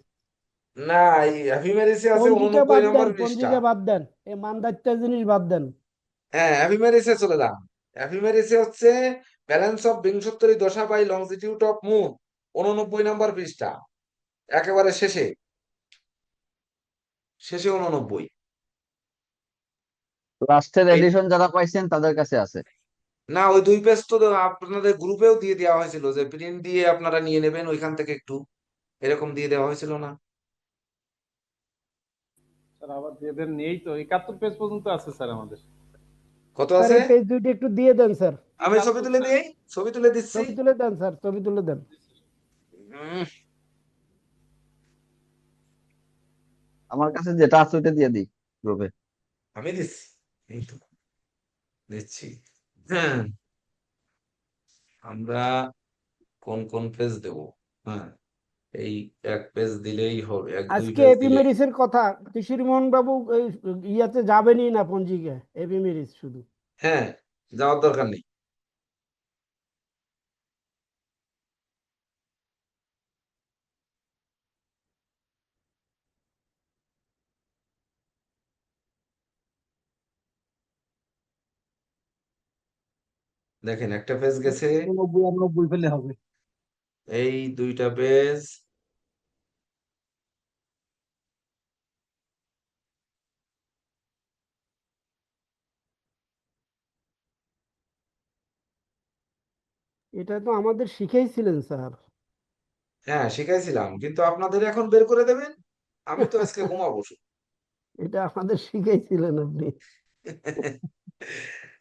S1: না, এই এফিমেরিসে আছে
S7: পঞ্জিকা
S1: 89
S7: বাদ
S1: নম্বর
S7: দেন,
S1: পৃষ্ঠা।
S7: পঞ্জিকা বাদ দেন, এই মানদাত্তার জিনিস বাদ দেন।
S1: হ্যাঁ, এফিমেরিসে চলে যান। এফিমেরিসে হচ্ছে ব্যালেন্স অফ বিংশোত্তরী দশা বাই লংজিটিউড অফ মুন, 89 নম্বর পৃষ্ঠা, একেবারে শেষে, শেষে 89।
S5: লাস্টের
S1: এই
S5: এডিশন যারা পাইছেন তাদের কাছে আছে।
S1: না, ওই 2 পেজ তো আপনাদের গ্রুপেও দিয়ে দেওয়া হয়েছিল যে প্রিন্ট দিয়ে আপনারা নিয়ে নেবেন ওইখান থেকে একটু, এরকম দিয়ে দেওয়া হয়েছিল না?
S9: স্যার আবার দিয়ে দেন, নেই তো 71 পেজ পর্যন্ত আছে স্যার আমাদের।
S1: কত
S7: স্যার
S1: আছে?
S7: এই পেজ দুইটা একটু দিয়ে দেন স্যার।
S1: আমি ছবি
S9: 71
S1: তুলে
S9: স্যার।
S1: দিই, ছবি তুলে দিচ্ছি।
S7: ছবি তুলে দেন স্যার, ছবি তুলে দেন।
S1: উম,
S5: আমার কাছে যেটা আছে ওইটা দিয়ে দিই গ্রুপে।
S1: আমি দিচ্ছি, এই তো দিচ্ছি। হ্যাঁ, আমরা কোন কোন পেজ দেব? হ্যাঁ, এই এক পেজ দিলেই হবে, 1-2
S7: আজকে
S1: পেজ দিলেই।
S7: এপিমেরিসের কথা কিশোরীমোহন বাবু এই ইয়াতে যাবেনই না, পঞ্জিকা এপিমেরিস শুধু।
S1: হ্যাঁ, যাওয়ার দরকার নেই। দেখেন একটা পেজ গেছে,
S11: 90 আর 90 ফেলে হবে।
S1: এই 2টা পেজ,
S7: এটা তো আমাদের শিখাইছিলেন স্যার।
S1: হ্যাঁ শিখাইছিলাম, কিন্তু আপনাদের এখন বের করে দেবেন, আমি তো আজকে ঘুমাবো শুধু।
S7: এটা আমাদের শিখাইছিলেন আপনি।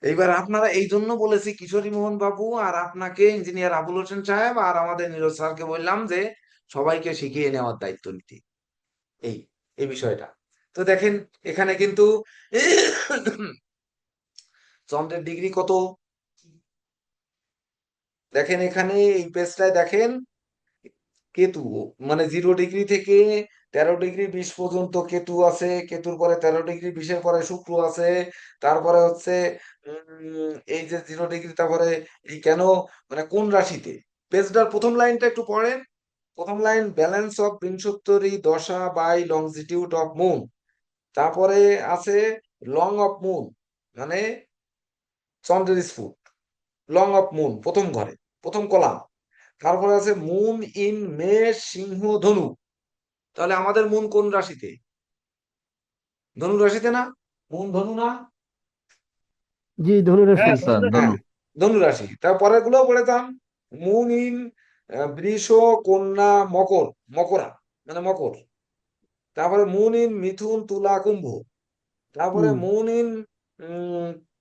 S1: এইবার আপনারা এই জন্য বলেছি কিশোরী মোহন বাবু আর আপনাকে ইঞ্জিনিয়ার আবুল হোসেন সাহেব আর আমাদের নীরজ স্যারকে বললাম যে সবাইকে শিখিয়ে নেওয়ার দায়িত্ব নিতে, এই এই বিষয়টা। তো দেখেন এখানে কিন্তু চন্দ্রের ডিগ্রি কত, দেখেন এখানে এই পেজটায় দেখেন কেতু, মানে 0 ডিগ্রি থেকে 13 ডিগ্রি 20 পর্যন্ত কেতু আছে, কেতুর পরে 13 ডিগ্রি 20-এর পরে শুক্র আছে, তারপরে হচ্ছে এই যে 0 ডিগ্রি, তারপরে এই কেন, মানে কোন রাশিতে। পেজটার প্রথম লাইনটা একটু পড়েন, প্রথম লাইন ব্যালেন্স অফ বিংশোত্তরী দশা বাই লংজিটিউড অফ মুন, তারপরে আছে লং অফ মুন, মানে চন্দ্রের স্ফুট, লং অফ মুন প্রথম ঘরে, প্রথম কলাম, তারপরে আছে মুন ইন মেষ সিংহ ধনু, তাহলে আমাদের মুন কোন রাশিতে? ধনু রাশিতে না? মুন ধনু না?
S7: জি, ধনুরাশি।
S11: হ্যাঁ
S5: স্যার
S11: ধনুরাশি।
S1: হ্যাঁ,
S5: ধনু।
S1: ধনু রাশি। তারপরে গুলো পড়ে যান, মুন ইন বৃষ কন্যা মকর, মকরা মানে মকর, তারপরে মুন ইন মিথুন তুলা কুম্ভ, তারপরে মুন ইন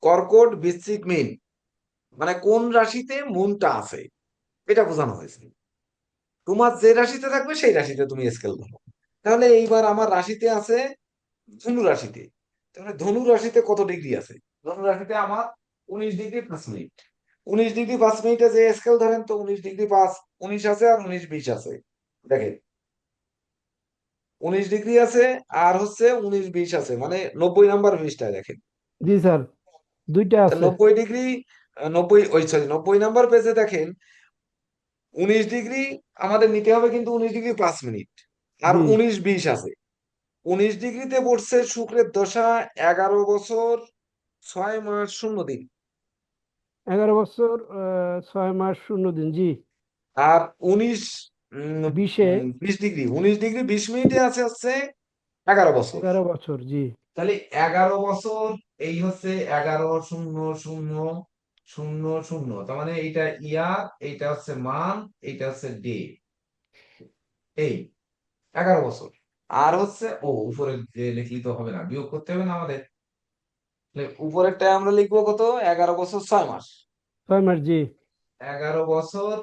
S1: কর্কট বৃশ্চিক মীন, মানে কোন রাশিতে মুনটা আছে এটা বোঝানো হয়েছে। তোমার যে রাশিতে থাকবে সেই রাশিতে তুমি স্কেল ধরো। তাহলে এইবার আমার রাশিতে আছে ধনু রাশিতে, তাহলে ধনু রাশিতে কত ডিগ্রি আছে? ধনু রাশিতে আমার 19°5'। 19°5'e যে স্কেল ধরেন তো 19°5, 19 আছে আর 19-20 আছে। দেখেন 19° আছে আর হচ্ছে 19-20 আছে, মানে 90 নাম্বার পৃষ্ঠায় দেখেন।
S7: জি স্যার, দুইটা
S1: তা
S7: আছে।
S1: 90°, 90 নাম্বার পেজে দেখেন 19° আমাদের নিতে হবে কিন্তু 19°5'। আর
S7: জি
S1: 19-20 আছে। 19°তে পড়ছে শুক্রের দশা 11 বছর 6 মাস 0 দিন।
S7: 11 বছর 6 মাস 0 দিন। জি
S1: আর 19
S7: 20-এ
S1: 20°, 19°20' আছে হচ্ছে 11 বছর।
S7: 11 বছর। জি
S1: তাহলে 11 বছর, এই হচ্ছে 11-0-0-0-0, তার মানে এইটা ইয়ার, এইটা হচ্ছে মান, এইটা হচ্ছে ডে। এই 11 বছর। আর হচ্ছে উপরে যে লিখলি তো হবে না, বিয়োগ করতে হবে না আমাদের। তাহলে উপরেরটা আমরা লিখবো কত? 11 বছর 6 মাস।
S7: 6 মাস। জি
S1: 11 বছর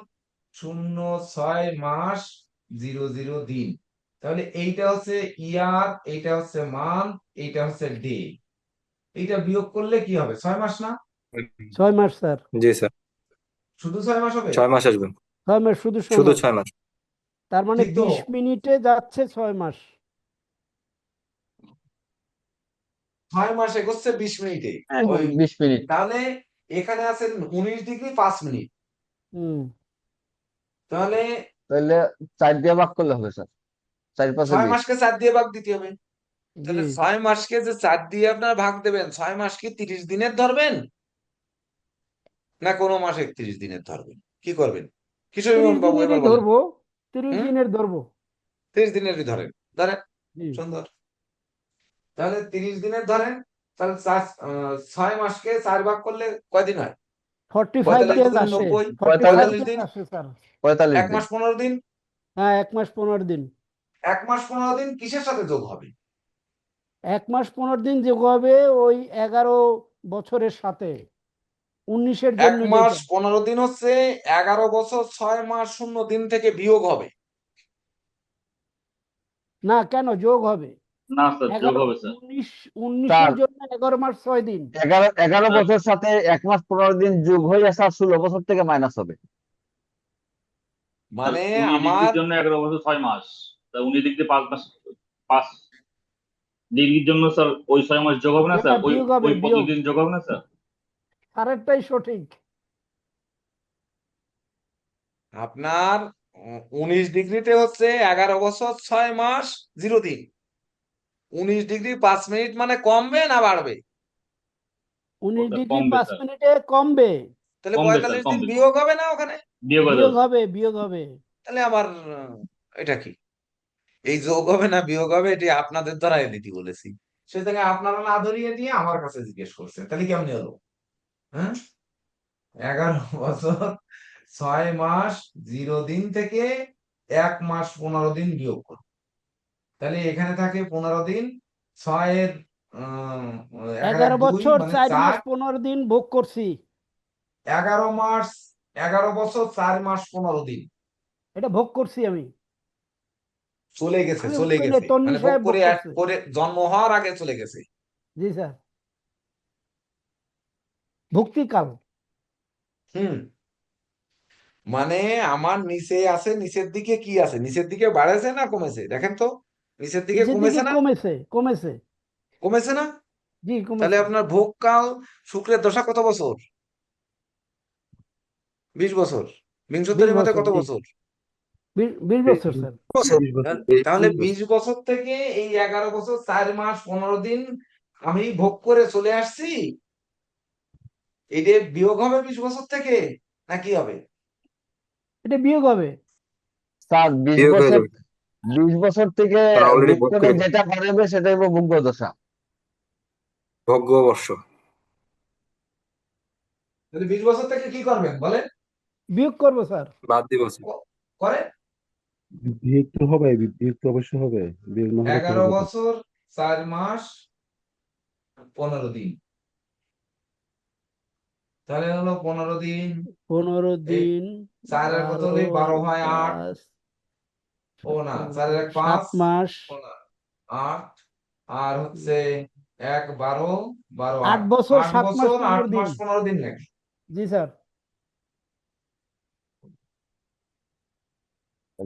S1: 0-6 মাস 00 দিন। তাহলে এইটা হচ্ছে ইয়ার, এইটা হচ্ছে মান, এইটা হচ্ছে ডে। এইটা বিয়োগ করলে কি হবে? 6 মাস না?
S7: 6 মাস স্যার।
S3: জি স্যার,
S1: শুধু 6 মাস হবে?
S3: 6 মাস আসবে,
S7: 6 মাস, শুধু
S3: শুধু
S7: সময়।
S3: 6 মাস।
S7: তার মানে
S1: ঠিক তো?
S7: 20 মিনিটে যাচ্ছে 6 মাস।
S1: 6 মাস এগোচ্ছে 20 মিনিটে। ওই
S5: 20 মিনিট।
S1: তাহলে এখানে আছে 19°5'।
S7: হুম
S1: তাহলে
S5: তাহলে 4 দিয়ে ভাগ করলে হবে স্যার, 4 5
S1: 6
S5: 20।
S1: মাসকে 4 দিয়ে ভাগ দিতে হবে।
S7: জি
S1: তাহলে 6 মাসকে যে 4 দিয়ে আপনারা ভাগ দেবেন, 6 মাস কি 30 দিনের ধরবেন না কোনো মাস 31 দিনের ধরবেন? কি করবেন? কিশোর
S7: 30
S1: বিমল বাবু
S7: দিনেরই
S1: এবার বলেন।
S7: ধরবো, 30
S1: হুম,
S7: দিনের ধরবো।
S1: 30 দিনেরই ধরেন। ধরেন,
S7: জি
S1: সুন্দর। তাহলে 30 দিনের ধরেন। তাহলে 6 মাসকে 4 ভাগ করলে কয়দিন হয়?
S7: 45
S1: 45
S7: ডেজ
S1: দুগুণে
S7: আসে।
S1: 90,
S7: 45
S1: 45
S7: ডেজ
S1: দিন।
S7: আসে স্যার।
S5: 45
S1: 1
S5: দিন।
S1: মাস 15 দিন।
S7: হ্যাঁ, 1 মাস 15 দিন।
S1: 1 মাস 15 দিন কিসের সাথে যোগ হবে?
S7: 1 মাস 15 দিন যোগ হবে ওই 11 বছরের সাথে, 19-এর
S1: 1
S7: জন্য
S1: মাস
S7: যেটা।
S1: 15 দিন হচ্ছে 11 বছর 6 মাস 0 দিন থেকে বিয়োগ হবে।
S7: না, কেন যোগ হবে?
S6: না স্যার, যোগ
S7: 11
S6: হবে স্যার।
S7: 19-এর
S5: স্যার
S7: জন্য 11 মাস 6 দিন।
S5: 11
S6: স্যার
S5: বছর সাথে 1 মাস 15 দিন যোগ হয়ে স্যার 16 বছর থেকে মাইনাস হবে।
S1: মানে
S6: 19
S1: আমার
S6: ডিগ্রির জন্য 11 বছর 6 মাস, তা 19 ডিগ্রি 5 মাস, 5 ডিগ্রির জন্য স্যার ওই 6 মাস যোগ হবে না স্যার? ওই
S7: বিয়োগ হবে,
S6: ওই
S7: বিয়োগ।
S6: প্রতিদিন যোগ হবে না স্যার?
S7: আরেকটাই সঠিক।
S1: আপনার 19 ডিগ্রিতে হচ্ছে 11 বছর 6 মাস 0 দিন। 19°5' মানে কমবে না বাড়বে?
S7: 19
S6: স্যার
S7: ডিগ্রি
S6: কমবে
S7: 5
S6: স্যার,
S7: মিনিটে কমবে।
S1: তাহলে
S6: কমবে স্যার,
S1: 45 দিন
S6: কমবে,
S1: বিয়োগ হবে না ওখানে?
S6: বিয়োগ হয়ে
S7: বিয়োগ
S6: যাবে স্যার।
S7: হবে, বিয়োগ হবে।
S1: তাহলে আমার এটা কি? এই যোগ হবে না বিয়োগ হবে, এটি আপনাদের দ্বারা দিতে বলেছি। সেটাকে আপনারা না ধরিয়ে দিয়ে আমার কাছে জিজ্ঞেস করছেন, তাহলে কেমনি হলো? হ্যাঁ, 11 বছর 6 মাস 0 দিন থেকে 1 মাস 15 দিন বিয়োগ করো। তাহলে এখানে থাকে 15 দিন। 6 এর 1
S7: 11
S1: 2
S7: বছর
S1: মানে
S7: 4 মাস
S1: 4।
S7: 15 দিন ভোগ করছি।
S1: 11 মাস 11 বছর 4 মাস 15 দিন
S7: এটা ভোগ করছি আমি।
S1: চলে গেছে,
S7: আমি
S1: চলে
S7: বলি না,
S1: গেছে,
S7: তন্নি
S1: মানে ভোগ
S7: সাহেব ভোগ
S1: করে
S7: করছে।
S1: করে জন্ম হওয়ার আগে চলে গেছে।
S7: জি স্যার, ভক্তিকাল।
S1: হুম, মানে আমার নিচে আছে, নিচের দিকে কি আছে? নিচের দিকে বাড়েছে না কমেছে? দেখেন তো, নিচের দিকে
S7: নিচের দিকে
S1: কমেছে না?
S7: কমেছে, কমেছে।
S1: কমেছে না?
S7: জি
S1: তাহলে
S7: কমেছে।
S1: আপনার ভোগকাল শুক্রের দশা কত বছর? 20 বছর।
S7: 20
S1: বিংশতির মধ্যে
S7: বছর।
S1: কত
S7: জি
S1: বছর?
S7: 20 বছর স্যার।
S4: 20 বছর,
S1: তাহলে
S4: 20
S1: 20 বছর থেকে এই 11 বছর 4 মাস 15 দিন আমি ভোগ করে চলে আসছি, এটা বিয়োগ হবে 20 বছর থেকে না কি হবে?
S7: এটা বিয়োগ হবে।
S5: স্যার 20
S3: বিয়োগ হয়ে
S5: বছর,
S3: যাবে,
S5: 20 বছর থেকে
S3: কারণ অলরেডি
S5: ভোগ
S3: ভোগ
S5: করে
S3: করে
S5: যেটা হারাবে সেটাই হবে ভোগ্য দশা।
S3: ভোগ্যবর্ষ।
S1: তাহলে 20 বছর থেকে কি করবেন বলেন?
S7: বিয়োগ করবো স্যার।
S3: বাদ দিব স্যার।
S1: করে
S4: বিয়োগ তো হবে, বিয়োগ তো অবশ্যই হবে, বিয়োগ না হলে তো
S1: 11
S4: হবে না।
S1: বছর 4 মাস 15 দিন। তাহলে হলো 15 দিন।
S7: 15
S1: এই
S7: দিন,
S1: 4 এর কত হলে 12 হয় 8।
S7: 5,
S1: ও না, 4 এর 1
S7: 7
S1: 5,
S7: মাস।
S1: ও না 8, আর হচ্ছে 1 12 12
S7: 8
S1: 8
S7: বছর
S1: 8
S7: 7 মাস
S1: বছর 8
S7: 15
S1: মাস
S7: দিন
S1: 15 দিন নাকি?
S7: জি স্যার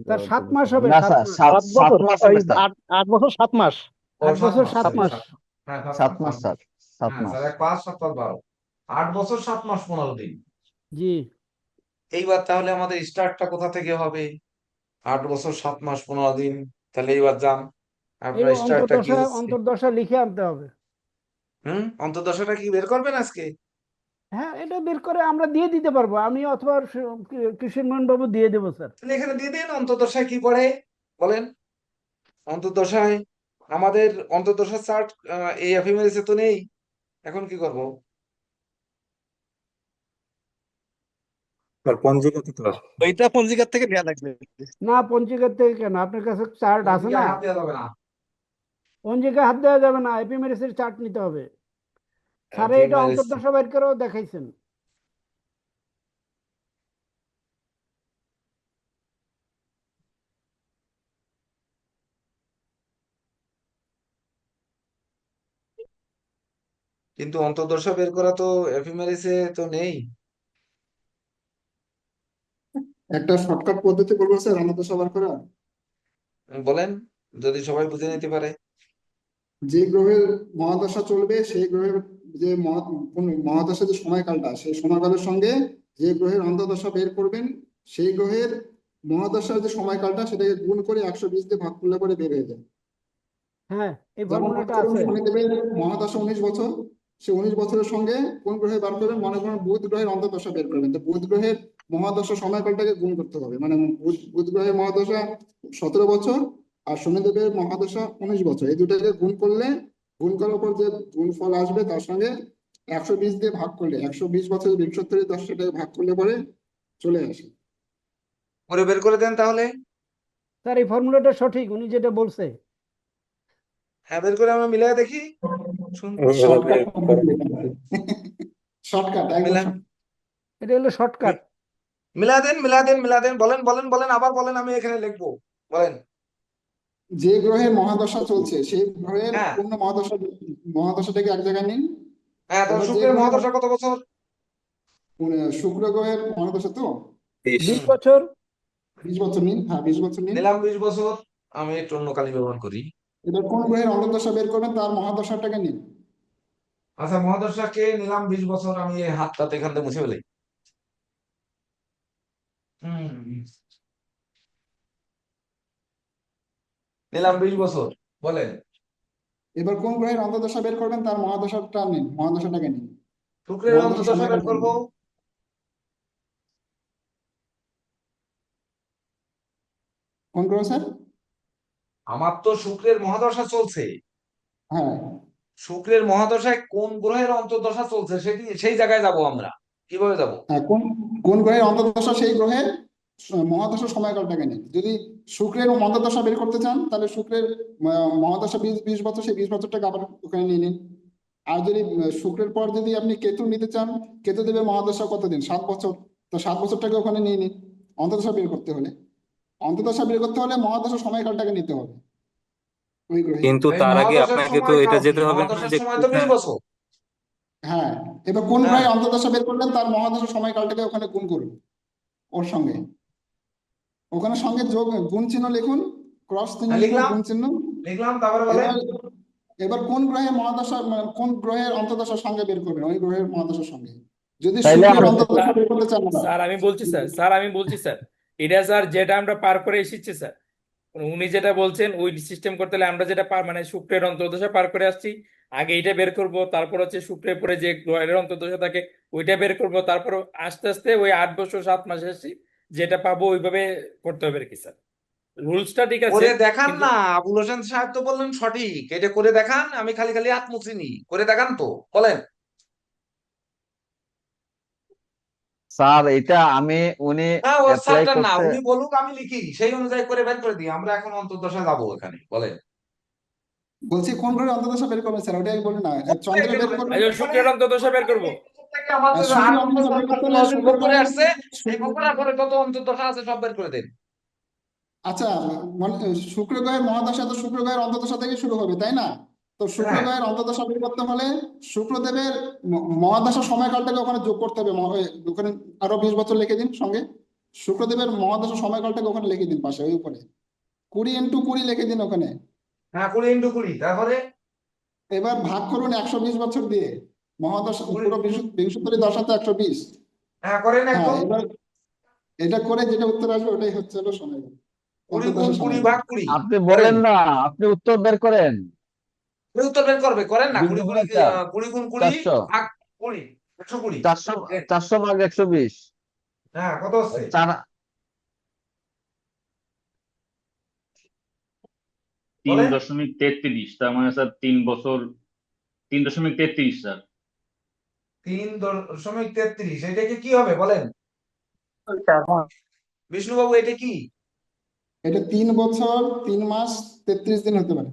S7: স্যার 7 মাস হবে
S5: না
S7: 7
S5: স্যার,
S7: মাস
S11: 7 বছর
S5: মাস
S11: ওই
S5: হবে স্যার।
S11: 8 বছর 7 মাস
S1: ও
S7: 8
S1: 7
S7: বছর
S1: মাস
S7: 7
S1: সরি
S7: মাস
S1: 7 হ্যাঁ 7
S5: 7
S1: মাস
S5: মাস স্যার, 7
S1: হ্যাঁ
S5: মাস।
S1: স্যার 1 5 7 7 12 8 বছর 7 মাস 15 দিন।
S7: জি
S1: এইবার তাহলে আমাদের স্টার্টটা কোথা থেকে হবে? 8 বছর 7 মাস 15 দিন, তাহলে এইবার যান
S7: এই
S1: আপনার স্টার্টটা কি হচ্ছে?
S7: অন্তর্দশা লিখে আনতে হবে
S1: অন্তর্দশাটা কি বের করবেন আজকে?
S7: হ্যাঁ এটা বের করে আমরা দিয়ে দিতে পারবো আমি অথবা কৃষ্ণমোহন বাবু দিয়ে দেবো স্যার
S1: তাহলে এখানে দিয়ে দিন অন্তর্দশায় কি পড়ে বলেন। অন্তর্দশায় আমাদের অন্তর্দশা চার্ট এই এফএমএস তো নেই, এখন কি করব?
S3: স্যার পঞ্জিকাতে তো আছে।
S11: ওইটা পঞ্জিকার থেকে নেওয়া লাগবে।
S7: না পঞ্জিকার থেকে কেন আপনার কাছে চার্ট আছে
S1: পঞ্জিকায়
S7: না
S1: হাত দেওয়া যাবে না।
S7: পঞ্জিকায় হাত দেওয়া যাবে না এপিমেরিসের চার্ট নিতে হবে স্যার এটা
S1: এফএমএস
S7: অন্তর্দশা বের করেও দেখাইছেন
S1: কিন্তু অন্তর্দশা বের করা তো এফএমএস তো নেই।
S13: একটা শর্টকাট পদ্ধতি বলবো স্যার আমাদের সবার করা।
S1: বলেন যদি সবাই বুঝে নিতে পারে।
S13: যে গ্রহের মহাদশা চলবে সেই গ্রহের যে মহাদশা যে সময়কালটা সেই সময়কালের সঙ্গে যে গ্রহের অন্তর্দশা বের করবেন সেই গ্রহের মহাদশার যে সময়কালটা সেটাকে গুণ করে 120 দিয়ে ভাগ করলে পরে বের হয়ে যায়।
S7: হ্যাঁ এই
S13: যেমন মনে
S7: ফর্মুলাটা
S13: করুন
S7: আছে
S13: শনিদেবের মহাদশা 19 বছর, সে 19 বছরের সঙ্গে কোন গ্রহে বার করবেন, মনে করেন বুধ গ্রহের অন্তর্দশা বের করবেন, তো বুধ গ্রহের মহাদশা সময়কালটাকে গুণ করতে হবে, মানে বুধ গ্রহের মহাদশা 17 বছর আর শনিদেবের মহাদশা 19 বছর, এই দুটাকে গুণ করার পর যে গুণফল আসবে তার সঙ্গে 120 দিয়ে ভাগ করলে 120 বছরের 20 সেটাকে ভাগ করলে পরে চলে আসে।
S1: করে বের করে দেন তাহলে।
S7: স্যার এই ফর্মুলাটা সঠিক উনি যেটা বলছে
S1: হ্যাঁ বের করে আমরা মিলাই দেখি।
S13: শর্টকাট শর্টকাট একদম
S1: মিলা
S7: এটা হলো শর্টকাট
S1: মিলা দেন বলেন বলেন বলেন আবার বলেন, আমি এখানে লিখবো বলেন।
S13: যে গ্রহের মহাদশা চলছে সেই গ্রহের
S1: হ্যাঁ
S13: পূর্ণ মহাদশাটাকে এক জায়গায় নিন।
S1: হ্যাঁ তাহলে
S13: এবার যে
S1: শুক্রের
S13: গ্রহের
S1: মহাদশা কত বছর?
S13: শুক্র গ্রহের মহাদশা তো
S7: 20 বছর
S13: 20 বছর নিন, হ্যাঁ 20 বছর নিন।
S1: নিলাম 20 বছর, আমি একটু অন্য কালি ব্যবহার করি।
S13: এবার কোন গ্রহের অন্তর্দশা বের করবেন তার মহাদশাটাকে নিন।
S1: আচ্ছা মহাদশাকে নিলাম 20 বছর, আমি এই হাতটাতে এখান থেকে মুছে ফেলি। নিলাম 20 বছর বলেন।
S13: এবার কোন গ্রহের অন্তর্দশা বের করবেন তার মহাদশাটাকে নিন,
S1: শুক্রের
S13: মহাদশা
S1: অন্তর্দশা বের
S13: সময়কালটা
S1: করবো।
S13: নিন। কোন গ্রহ স্যার?
S1: আমার তো শুক্রের মহাদশা চলছে,
S13: হ্যাঁ
S1: শুক্রের মহাদশায় কোন গ্রহের অন্তর্দশা চলছে সেটি সেই জায়গায় যাব আমরা, কিভাবে যাব?
S13: হ্যাঁ কোন কোন গ্রহের অন্তর্দশা সেই গ্রহের মহাদশা সময়কালটাকে নিন। যদি শুক্রের অন্তর্দশা বের করতে চান তাহলে শুক্রের মহাদশা 20 বছর, সেই 20 বছরটাকে আবার ওখানে নিয়ে নিন। আর যদি শুক্রের পর যদি আপনি কেতু নিতে চান, কেতু দেবের মহাদশা কতদিন? 7 বছর, তো 7 বছরটাকে ওখানে নিয়ে নিন। অন্তর্দশা বের করতে হলে মহাদশা সময়কালটাকে নিতে হবে ওই গ্রহে।
S3: কিন্তু
S1: এই
S3: তার আগে
S1: মহাদশার
S3: আপনাকে তো এটা
S1: সময়কাল কি?
S3: যেতে হবে না
S1: মহাদশার
S3: যে
S1: সময় তো 20 বছর।
S13: হ্যাঁ এবার কোন
S1: হ্যাঁ
S13: গ্রহে অন্তর্দশা বের করলেন তার মহাদশা সময়কালটাকে ওখানে গুণ করুন ওর সঙ্গে, ওখানে সঙ্গে যোগ গুণ চিহ্ন লিখুন, ক্রস চিহ্ন লিখুন,
S1: লিখলাম
S13: গুণ চিহ্ন।
S1: তারপরে বলেন।
S13: এবার এবার কোন গ্রহের মহাদশা মানে কোন গ্রহের অন্তর্দশার সঙ্গে বের করবেন ওই গ্রহের মহাদশার সঙ্গে। যদি শুক্রের অন্তর্দশা বের করতে চান না,
S12: স্যার আমি বলছি স্যার এটা স্যার যেটা আমরা পার করে এসেছি স্যার, উনি যেটা বলছেন ওই সিস্টেম করতে হলে আমরা যেটা মানে শুক্রের অন্তর্দশা পার করে আসছি, আগে এইটা বের করব, তারপর হচ্ছে শুক্রের পরে যে গ্রহের অন্তর্দশা থাকে ওইটা বের করব, তারপর আস্তে আস্তে ওই 8 বছর 7 মাস আসছি যেটা পাবো ওইভাবে করতে হবে আর কি স্যার। রুলসটা ঠিক আছে
S1: করে দেখান
S12: কিন্তু
S1: না, আবুল হোসেন সাহেব তো বললেন সঠিক, এটা করে দেখান, আমি খালি খালি হাত মুছিনি, করে দেখান তো বলেন।
S5: স্যার এটা উনি
S1: না ওর
S5: অ্যাপ্লাই
S1: স্যারটা না,
S5: করতে
S1: উনি বলুক আমি লিখি, সেই অনুযায়ী করে বের করে দিই, আমরা এখন অন্তর্দশা যাবো এখানে বলেন।
S13: বলছি কোন গ্রহের অন্তর্দশা বের করবেন স্যার ওটাই বলুন না। চন্দ্রের বের করবেন,
S12: আচ্ছা, শুক্রের অন্তর্দশা বের করব।
S1: আমাদের
S13: শুক্রের
S1: 8
S13: অন্তর্দশা বের করতে হলে
S1: বছর করে আসছে, এই বছর পরে যত অন্তর্দশা আছে সব বের করে দেন।
S13: আচ্ছা শুক্র গ্রহের মহাদশা তো শুক্র গ্রহের অন্তর্দশা থেকে শুরু হবে তাই না? তো
S1: হ্যাঁ
S13: শুক্রদেবের অন্তর্দশা বের করতে হলে শুক্রদেবের মহাদশা সময়কালটাকে ওখানে যোগ করতে হবে, ওখানে আরো 20 বছর লিখে দিন সঙ্গে। শুক্রদেবের মহাদশা সময়কালটাকে ওখানে লিখে দিন পাশে ওই উপরে 20 × 20 লিখে দিন ওখানে।
S1: হ্যাঁ 20 × 20 তারপরে
S13: এবার ভাগ করুন 120 বছর দিয়ে। মহাদশা
S1: 20
S13: পুরো বিংশোত্তরী দশাতে 120।
S1: হ্যাঁ করেন
S13: হ্যাঁ
S1: একটু।
S13: এবার এটা করে যেটা উত্তর আসবে ওটাই হচ্ছে হলো সময়কাল,
S1: 20 ×
S13: অন্তর্দশা
S1: 20
S13: সময়কাল।
S1: ভাগ 20
S5: আপনি
S1: করেন।
S5: বলেন না, আপনি উত্তর বের করেন।
S1: এই উত্তর বের করবে, করেন না। 20
S5: 20
S1: ×
S5: 4
S1: 20 × 20
S5: 400
S1: ভাগ 20 120।
S5: 400 ভাগ 120
S1: হ্যাঁ কত হচ্ছে? বলেন।
S6: 3.33, তার মানে স্যার 3 বছর 3.33 স্যার।
S1: 3.33 এটাকে কি হবে বলেন বিষ্ণুবাবু, এটা কি?
S13: এটা 3 বছর 3 মাস 33 দিন হতে পারে।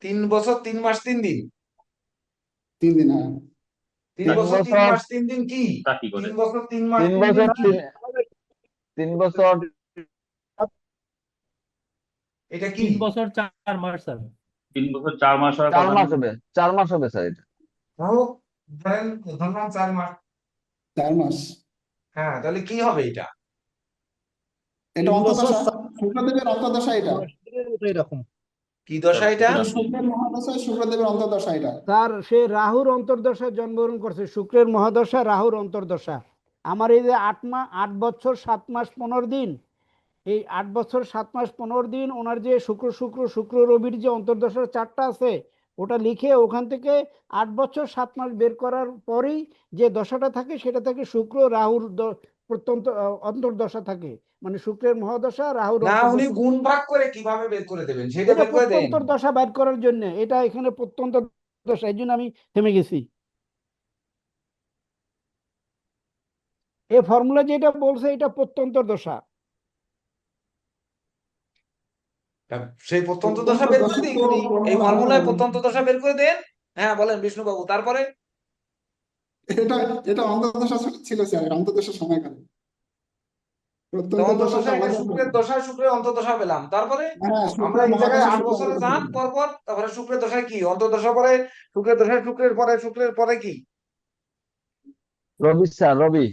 S1: 3 বছর 3 মাস 3 দিন।
S13: 3 দিন, হ্যাঁ।
S1: 3
S5: 3
S1: বছর 3
S5: বছর
S1: মাস 3 দিন কি?
S6: তা কি করে?
S1: 3 বছর 3 মাস
S5: 3
S1: 3 দিন
S5: বছর
S1: কি?
S5: 3 বছর
S1: এটা কি?
S12: 3 বছর 4 মাস স্যার।
S6: 3 বছর 4 মাস হওয়ার
S5: 4
S6: কথা
S5: মাস
S6: না?
S5: হবে, 4 মাস হবে স্যার এটা।
S1: হোক, ধরেন ধরলাম 4 মাস।
S13: 4 মাস।
S1: হ্যাঁ তাহলে কি হবে এটা?
S13: এটা
S11: 3 বছর
S13: অন্তর্দশা,
S11: 4
S13: শুক্রদেবের অন্তর্দশা এটা।
S11: মাসের মতো এরকম।
S1: কি দশা এটা?
S13: এটা শুক্রের মহাদশা, শুক্রদেবের অন্তর্দশা এটা।
S7: তার সে রাহুর অন্তর্দশায় জন্মগ্রহণ করছে, শুক্রের মহাদশা রাহুর অন্তর্দশা। আমার এই যে 8 বছর 7 মাস 15 দিন, এই 8 বছর 7 মাস 15 দিন ওনার যে শুক্র রবির যে অন্তর্দশার চারটা আছে ওটা লিখে ওখান থেকে 8 বছর 7 মাস বের করার পরেই যে দশাটা থাকে সেটা থাকে শুক্র রাহুর প্রত্যন্ত অন্তর্দশা থাকে, মানে শুক্রের মহাদশা রাহুর
S1: না উনি
S7: অন্তর্দশা।
S1: গুণ ভাগ করে কিভাবে বের করে দেবেন সেটা
S7: এটা
S1: বের করে দেন।
S7: প্রত্যন্তর দশা বের করার জন্য, এটা এখানে প্রত্যন্ত দশা, এই জন্য আমি থেমে গেছি। এই ফর্মুলা যেটা বলছে এটা প্রত্যন্তর দশা।
S1: সেই প্রত্যন্ত
S13: প্রত্যন্ত
S1: দশা বের করে
S13: দশা
S1: দিই
S13: তো
S1: করি, এই
S13: ফর্মুলা আলাদা
S1: ফর্মুলায়
S13: হবে।
S1: প্রত্যন্ত দশা বের করে দেন। হ্যাঁ বলেন বিষ্ণুবাবু, তারপরে?
S13: এটা এটা অন্তর্দশা ছিল স্যার, অন্তর্দশা সময়কাল।
S1: তো
S13: প্রত্যন্ত দশা তো
S1: অন্তর্দশা এটা
S13: আলাদা
S1: শুক্রের
S13: হবে।
S1: দশায় শুক্রের অন্তর্দশা পেলাম, তারপরে
S13: হ্যাঁ,
S1: আমরা
S13: শুক্রের
S1: এই জায়গায়
S13: মহাদশা
S1: 8
S13: শুক্রের
S1: বছরে
S13: অন্তর্দশা।
S1: যান পরপর, তারপরে শুক্রের দশায় কি অন্তর্দশা পরে, শুক্রের দশায় শুক্রের পরে কি?
S5: রবি স্যার, রবি।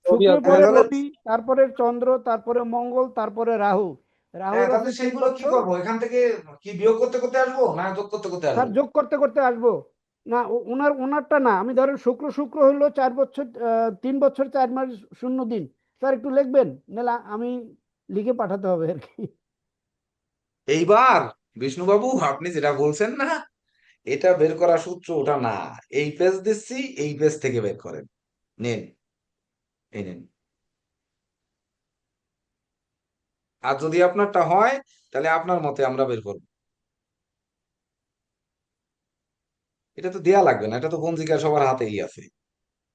S7: শুক্রের
S1: হ্যাঁ
S7: পরে
S1: তাহলে
S7: রবি, তারপরে চন্দ্র, তারপরে মঙ্গল, তারপরে রাহু।
S1: হ্যাঁ
S7: রাহুর
S1: তাহলে
S7: আছে 3
S1: সেইগুলো কি
S7: বছর।
S1: করবো? এখান থেকে কি বিয়োগ করতে করতে আসবো না যোগ করতে করতে
S7: স্যার
S1: আসবো?
S7: যোগ করতে করতে আসবো না, ওনারটা না, আমি ধরেন শুক্র হলো 4 বছর 3 বছর 4 মাস 0 দিন। স্যার একটু লিখবেন, নাহলে আমি লিখে পাঠাতে হবে আর কি।
S1: এইবার বিষ্ণুবাবু আপনি যেটা বলছেন না, এটা বের করা সূত্র ওটা না। এই পেজ দিচ্ছি, এই পেজ থেকে বের করেন। নেন, এই নেন। আর যদি আপনারটা হয় তাহলে আপনার মতে আমরা বের করব। এটা তো দেয়া লাগবে না, এটা তো পঞ্জিকা সবার হাতেই আছে।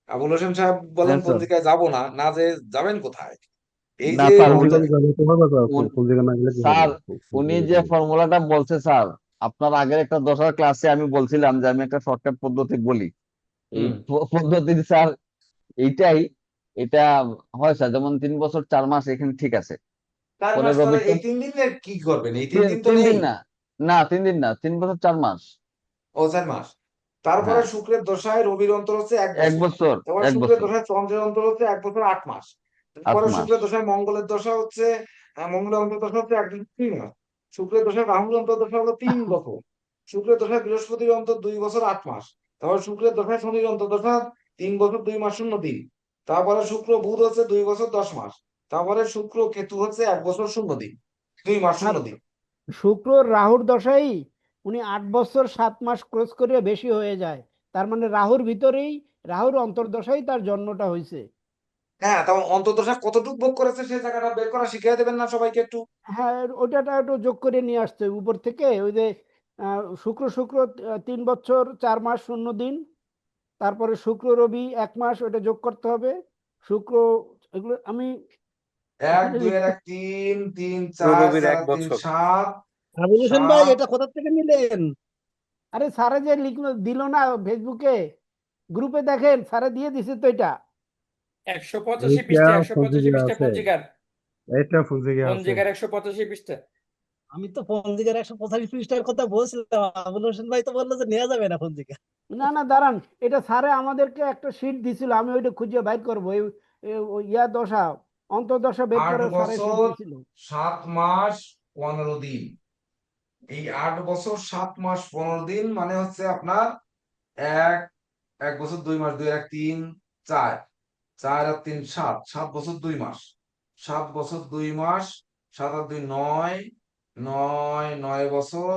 S1: আবুল হোসেন সাহেব বলেন
S5: হ্যাঁ স্যার।
S1: পঞ্জিকায় যাবো না, না যে যাবেন কোথায়? এই
S5: না
S1: যে
S5: স্যার,
S4: পঞ্জিকা যাবে তো হবে তো, পঞ্জিকা না গেলে কি হবে?
S5: স্যার উনি যে ফর্মুলাটা বলছে স্যার, আপনার আগের একটা দশার ক্লাসে আমি বলছিলাম যে আমি একটা শর্টকাট পদ্ধতি বলি। এই পদ্ধতি স্যার এইটাই, এটা হয় স্যার, যেমন 3 বছর 4 মাস এখানে ঠিক আছে।
S1: 4
S5: পরে
S1: মাস পরে
S5: রবি
S1: এই 3 দিনের কি করবেন? এই 3 দিন তো
S5: 3
S1: নেই।
S5: দিন না, না 3 দিন না, 3 বছর 4 মাস।
S1: ও 4 মাস। তারপরে
S5: হ্যাঁ,
S1: শুক্রের দশায় রবির অন্তর হচ্ছে 1
S5: এক
S1: বছর।
S5: বছর,
S1: তারপর
S5: 1
S1: শুক্রের
S5: বছর
S1: দশায় চন্দ্রের অন্তর হচ্ছে 1 বছর 8 মাস।
S5: 8
S1: তারপরে
S5: মাস।
S1: শুক্রের দশায় মঙ্গলের দশা হচ্ছে মঙ্গলের অন্তর দশা হচ্ছে 1 বছর 3 মাস। শুক্রের দশায় রাহুর অন্তর দশা হলো 3 বছর। শুক্রের দশায় বৃহস্পতির অন্তর 2 বছর 8 মাস। তারপর শুক্রের দশায় শনির অন্তর দশা 3 বছর 2 মাস 0 দিন। তারপরে শুক্র বুধ হচ্ছে 2 বছর 10 মাস। তারপরে শুক্র কেতু হচ্ছে 1 বছর 0 দিন, 2 মাস 0 দিন।
S7: শুক্র রাহুর দশাই উনি 8 বছর 7 মাস ক্রস করে বেশি হয়ে যায়, তার মানে রাহুর ভিতরেই রাহুর অন্তর্দশাই তার জন্মটা হয়েছে।
S1: হ্যাঁ, তাও অন্তর্দশা কতটুকু ভোগ করেছে সেই জায়গাটা বের করা শিখিয়ে দেবেন না সবাইকে একটু?
S7: হ্যাঁ ওইটাটা একটু যোগ করে নিয়ে আসতে হবে উপর থেকে, ওই যে শুক্র 3 বছর 4 মাস 0 দিন, তারপরে শুক্র রবি 1 মাস, ওটা যোগ করতে হবে। শুক্র, এগুলো আমি
S1: 1
S7: এখানে
S1: 2 এর
S7: লিখতে।
S1: 1 3 3 4
S3: রবির
S1: 4
S3: 1
S1: আর 3
S3: বছর।
S1: 7
S11: আবুল হোসেন ভাই,
S1: 7।
S11: এটা কোথা থেকে নিলেন?
S7: আরে স্যারে যে লিখলো দিল না ফেসবুকে, গ্রুপে দেখেন স্যারে দিয়ে দিছে তো এটা।
S12: 185 পৃষ্ঠা, 185 পৃষ্ঠা
S4: আছে,
S12: পঞ্জিকার,
S4: এটা পঞ্জিকা আছে।
S12: পঞ্জিকার 185 পৃষ্ঠা।
S11: আমি তো পঞ্জিকার 185 পৃষ্ঠার কথা বলছিলাম, আবুল হোসেন ভাই তো বললো যে নেওয়া যাবে না পঞ্জিকা।
S7: না না দাঁড়ান, এটা স্যারে আমাদেরকে একটা শীট দিছিল, আমি ওইটা খুঁজে বাইর করবো। ওই ইয়া দশা, অন্তর্দশা বের
S1: 8
S7: করে স্যারে শীট
S1: বছর
S7: দিছিল।
S1: 7 মাস 15 দিন। এই 8 বছর 7 মাস 15 দিন মানে হচ্ছে আপনার এক বছর 2 মাস, 2 আর 1 3 4, 4 আর 3 7, 7 বছর 2 মাস, 7 বছর 2 মাস, 7 আর 2 9, 9 বছর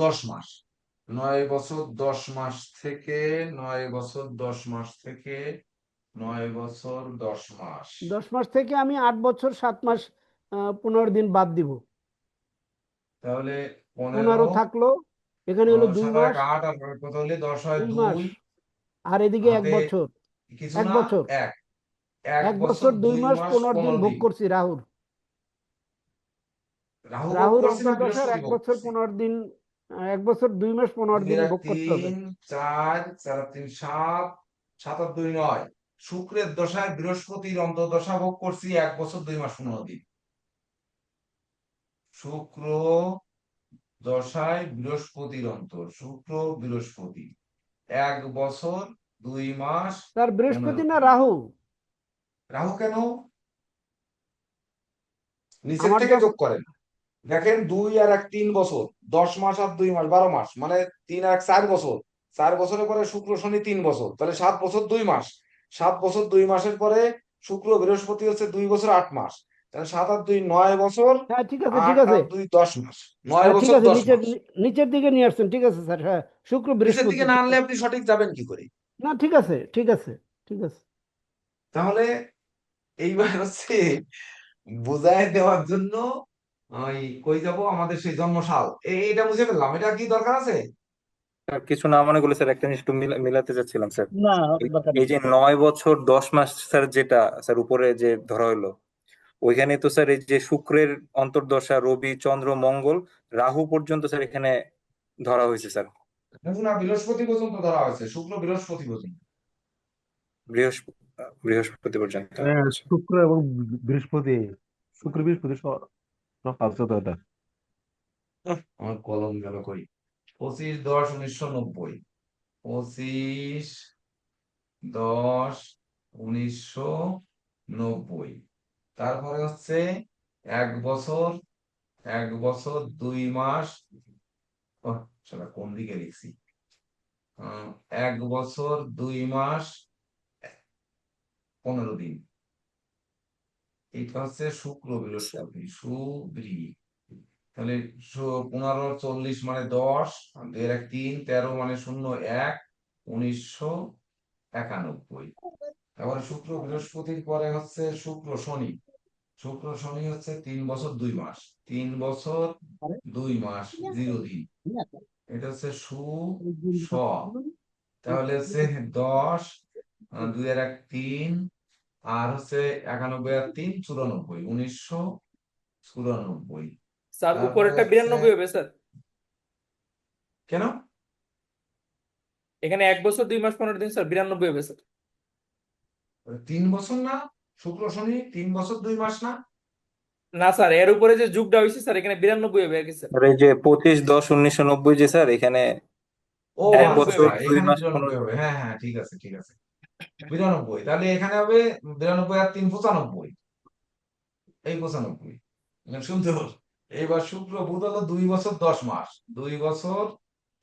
S1: 10 মাস, 9 বছর 10 মাস থেকে 9 বছর 10 মাস থেকে 9 বছর 10 মাস,
S7: 10 মাস থেকে আমি 8 বছর 7 মাস 15 দিন বাদ দিব।
S1: তাহলে
S7: 15 থাকলো, এখানে হলো 2
S1: 7 আর
S7: মাস,
S1: 1 8 আর কত হলে 10 হয়
S7: 2 মাস,
S1: 2,
S7: আর এদিকে 1
S1: হাতে
S7: বছর।
S1: কিছু
S7: 1
S1: না,
S7: বছর,
S1: 1 1
S7: 1
S1: বছর
S7: বছর 2
S1: 2
S7: মাস
S1: মাস
S7: 15 দিন
S1: 15
S7: ভোগ
S1: দিন।
S7: করছি রাহুর।
S1: রাহু ভোগ
S7: রাহুর
S1: করছি না
S7: অন্তর্দশার
S1: বৃহস্পতি
S7: 1
S1: ভোগ
S7: বছর
S1: করছি?
S7: 15 দিন, 1 বছর 2 মাস 15
S1: 2
S7: দিন
S1: আর 1
S7: ভোগ করতে হবে।
S1: 3 4, 4 আর 3 7, 7 আর 2 9। শুক্রের দশায় বৃহস্পতির অন্তর্দশা ভোগ করছি 1 বছর 2 মাস 15 দিন। শুক্র দশায় বৃহস্পতির অন্তর, শুক্র বৃহস্পতি 1 বছর 2 মাস
S7: তার
S1: 15
S7: বৃহস্পতি না
S1: দিন।
S7: রাহু?
S1: রাহু কেন? নিচের
S7: আমার
S1: থেকে
S7: যখন
S1: যোগ করেন, দেখেন 2 আর 1 3 বছর, 10 মাস আর 2 মাস 12 মাস, মানে 3 আর 1 4 বছর, 4 বছরের পরে শুক্র শনি 3 বছর, তাহলে 7 বছর 2 মাস, 7 বছর 2 মাসের পরে শুক্র বৃহস্পতি হচ্ছে 2 বছর 8 মাস, তাহলে 7 আর 2 9 বছর,
S7: হ্যাঁ ঠিক আছে,
S1: 8
S7: ঠিক আছে,
S1: আর 2 10 মাস, 9
S7: ঠিক
S1: বছর
S7: আছে,
S1: 10 মাস।
S7: নিচের দিকে নিয়ে আসছেন, ঠিক আছে স্যার, হ্যাঁ শুক্র
S1: নিচের
S7: বৃহস্পতি
S1: দিকে না
S7: ঠিক
S1: আনলে
S7: আছে।
S1: আপনি সঠিক যাবেন কি করে?
S7: না ঠিক আছে, ঠিক আছে, ঠিক আছে।
S1: তাহলে এইবার হচ্ছে বুঝায় দেওয়ার জন্য ওই কই যাব, আমাদের সেই জন্মসাল, এটা বুঝে ফেললাম, এটা কি দরকার আছে?
S3: স্যার কিছু না মনে করলে স্যার একটা জিনিস একটু মিলাতে চাচ্ছিলাম স্যার।
S11: না
S3: এই
S11: দরকার
S3: এই
S11: নেই।
S3: যে 9 বছর 10 মাস স্যার, যেটা স্যার উপরে যে ধরা হলো, ওইখানে তো স্যার এই যে শুক্রের অন্তর্দশা রবি চন্দ্র মঙ্গল রাহু পর্যন্ত স্যার এখানে ধরা হয়েছে স্যার।
S1: না, বৃহস্পতি পর্যন্ত ধরা হয়েছে, শুক্র বৃহস্পতি পর্যন্ত।
S3: বৃহস্পতি বৃহস্পতি পর্যন্ত।
S4: হ্যাঁ,
S3: আচ্ছা।
S4: শুক্র এবং বৃহস্পতি, শুক্র বৃহস্পতি সকাল এটা।
S1: আমার কলম গেল কই? 25/10/1990, 25/10/1990। তারপরে হচ্ছে 1 বছর 2 মাস, সেটা কোন দিকে লিখছি, 1 বছর 2 মাস 15 দিন। এটা হচ্ছে শুক্র বৃহস্পতি সুবৃহ, তাহলে 15 40 মানে 10, 2 আর 1 3 13 মানে 0 1 1991। তারপরে শুক্র বৃহস্পতির পরে হচ্ছে শুক্র শনি, শুক্র শনি হচ্ছে 3 বছর 2 মাস, 3 বছর 2 মাস 0 দিন। এটা হচ্ছে শ, তাহলে হচ্ছে 10, 2 আর 1 3, আর হচ্ছে 91 আর 3 94, 1994।
S12: স্যার
S1: তারপরে
S12: উপরেরটা
S1: হচ্ছে
S12: 92 হবে স্যার।
S1: কেন
S12: এখানে 1 বছর 2 মাস 15 দিন স্যার, 92 হবে স্যার।
S1: 3 বছর না? শুক্র শনি 3 বছর 2 মাস না?
S12: না স্যার, এর উপরে যে যুগটা হয়েছে স্যার, এখানে 92 হবে আর কি স্যার।
S3: আর এই যে 25/10/1990 যে স্যার এখানে
S1: ও
S3: 1
S12: 92
S3: বছর
S1: আচ্ছা,
S12: হবে।
S3: 2
S1: এখানে
S3: মাস
S1: 92
S3: 15
S1: হবে, হ্যাঁ হ্যাঁ ঠিক আছে ঠিক আছে, 92, তাহলে এখানে হবে 92 আর 3 95, এই 95। শুনতে হল, এইবার শুক্র বুধ হলো 2 বছর 10 মাস, 2 বছর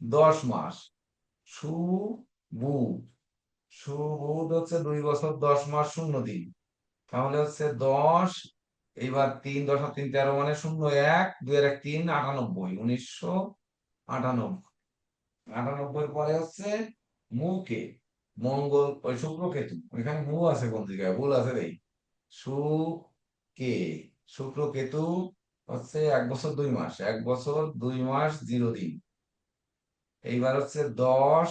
S1: 10 মাস, সুবুধ, সুবুধ হচ্ছে 2 বছর 10 মাস 0 দিন, তাহলে হচ্ছে 10, এইবার 3 10 আর 3 13 মানে 0 1 2 আর 1 3 98, 1998। 98 পরে হচ্ছে মুকে মঙ্গল, ওই শুক্র কেতু, ওইখানে মু আছে কোন দিকে, ভুল আছে রে, সু কে শুক্র কেতু হচ্ছে 1 বছর 2 মাস, 1 বছর 2 মাস 0 দিন। এইবার হচ্ছে 10,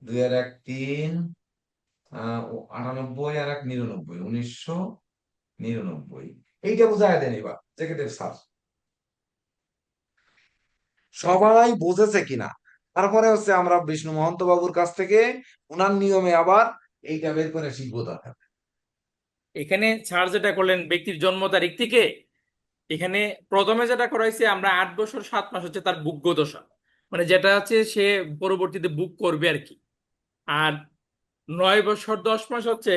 S1: 2 আর 1 3, 98 আর 1 99, 1999। এইটা বুঝাই দেন এবার থেকে দেব স্যার, সবাই বুঝেছে কিনা। তারপরে হচ্ছে আমরা বিষ্ণু মহন্ত বাবুর কাছ থেকে ওনার নিয়মে আবার এইটা বের করে শিখবো। দরকার
S12: এখানে স্যার যেটা করলেন ব্যক্তির জন্ম তারিখ থেকে এখানে প্রথমে যেটা করাইছে আমরা 8 বছর 7 মাস হচ্ছে তার বুক দশা, মানে যেটা হচ্ছে সে পরবর্তীতে বুক করবে আর কি। আর 9 বছর 10 মাস হচ্ছে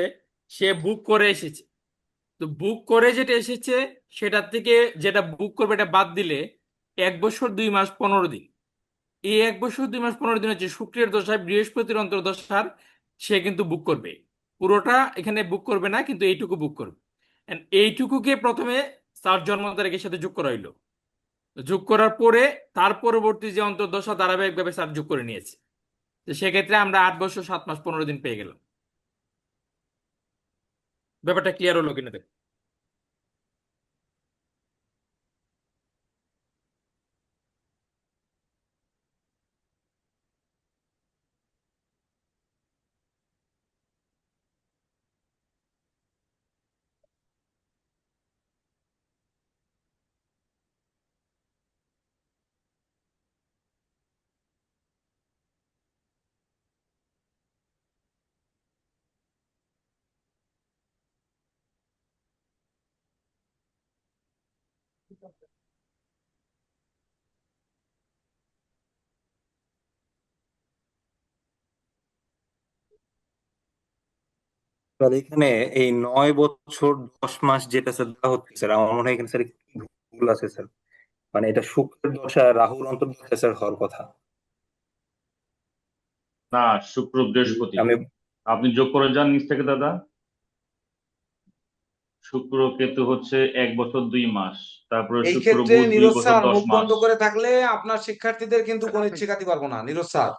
S12: সে বুক করে এসেছে। তো বুক করে যেটা এসেছে সেটার থেকে যেটা বুক করবে এটা বাদ দিলে 1 বছর 2 মাস 15 দিন, এই 1 বছর 2 মাস 15 দিন হচ্ছে শুক্রের দশায় বৃহস্পতির অন্তর্দশার সে কিন্তু বুক করবে। পুরোটা এখানে বুক করবে না, কিন্তু এইটুকু বুক করবে। And এইটুকুকে প্রথমে তার জন্ম তারিখের সাথে যোগ করা হইলো। যোগ করার পরে তার পরবর্তী যে অন্তর্দশা ধারাবাহিকভাবে স্যার যোগ করে নিয়েছে। তো সেক্ষেত্রে আমরা 8 বছর 7 মাস 15 দিন পেয়ে গেলাম। ব্যাপারটা ক্লিয়ার হলো কিনা দেখ।
S3: তাহলে এখানে এই 9 বছর 10 মাস যেটা স্যার দেওয়া হচ্ছে স্যার, আমার মনে হয় এখানে স্যার একটু ভুল আছে স্যার। মানে এটা শুক্রের দশা রাহুর অন্তর্দশা স্যার হওয়ার কথা।
S6: না, শুক্র বৃহস্পতি।
S3: আমি
S6: আপনি যোগ করে যান নিচ থেকে দাদা। শুক্র কেতু হচ্ছে 1 বছর 2 মাস, তারপরে
S1: এই
S6: শুক্র
S1: ক্ষেত্রে
S6: বুধ
S1: নীরজ
S6: 2 বছর
S1: স্যার
S6: 10
S1: মুখ বন্ধ
S6: মাস।
S1: করে থাকলে আপনার শিক্ষার্থীদের কিন্তু গণিত শেখাতে পারবো না নীরজ স্যার।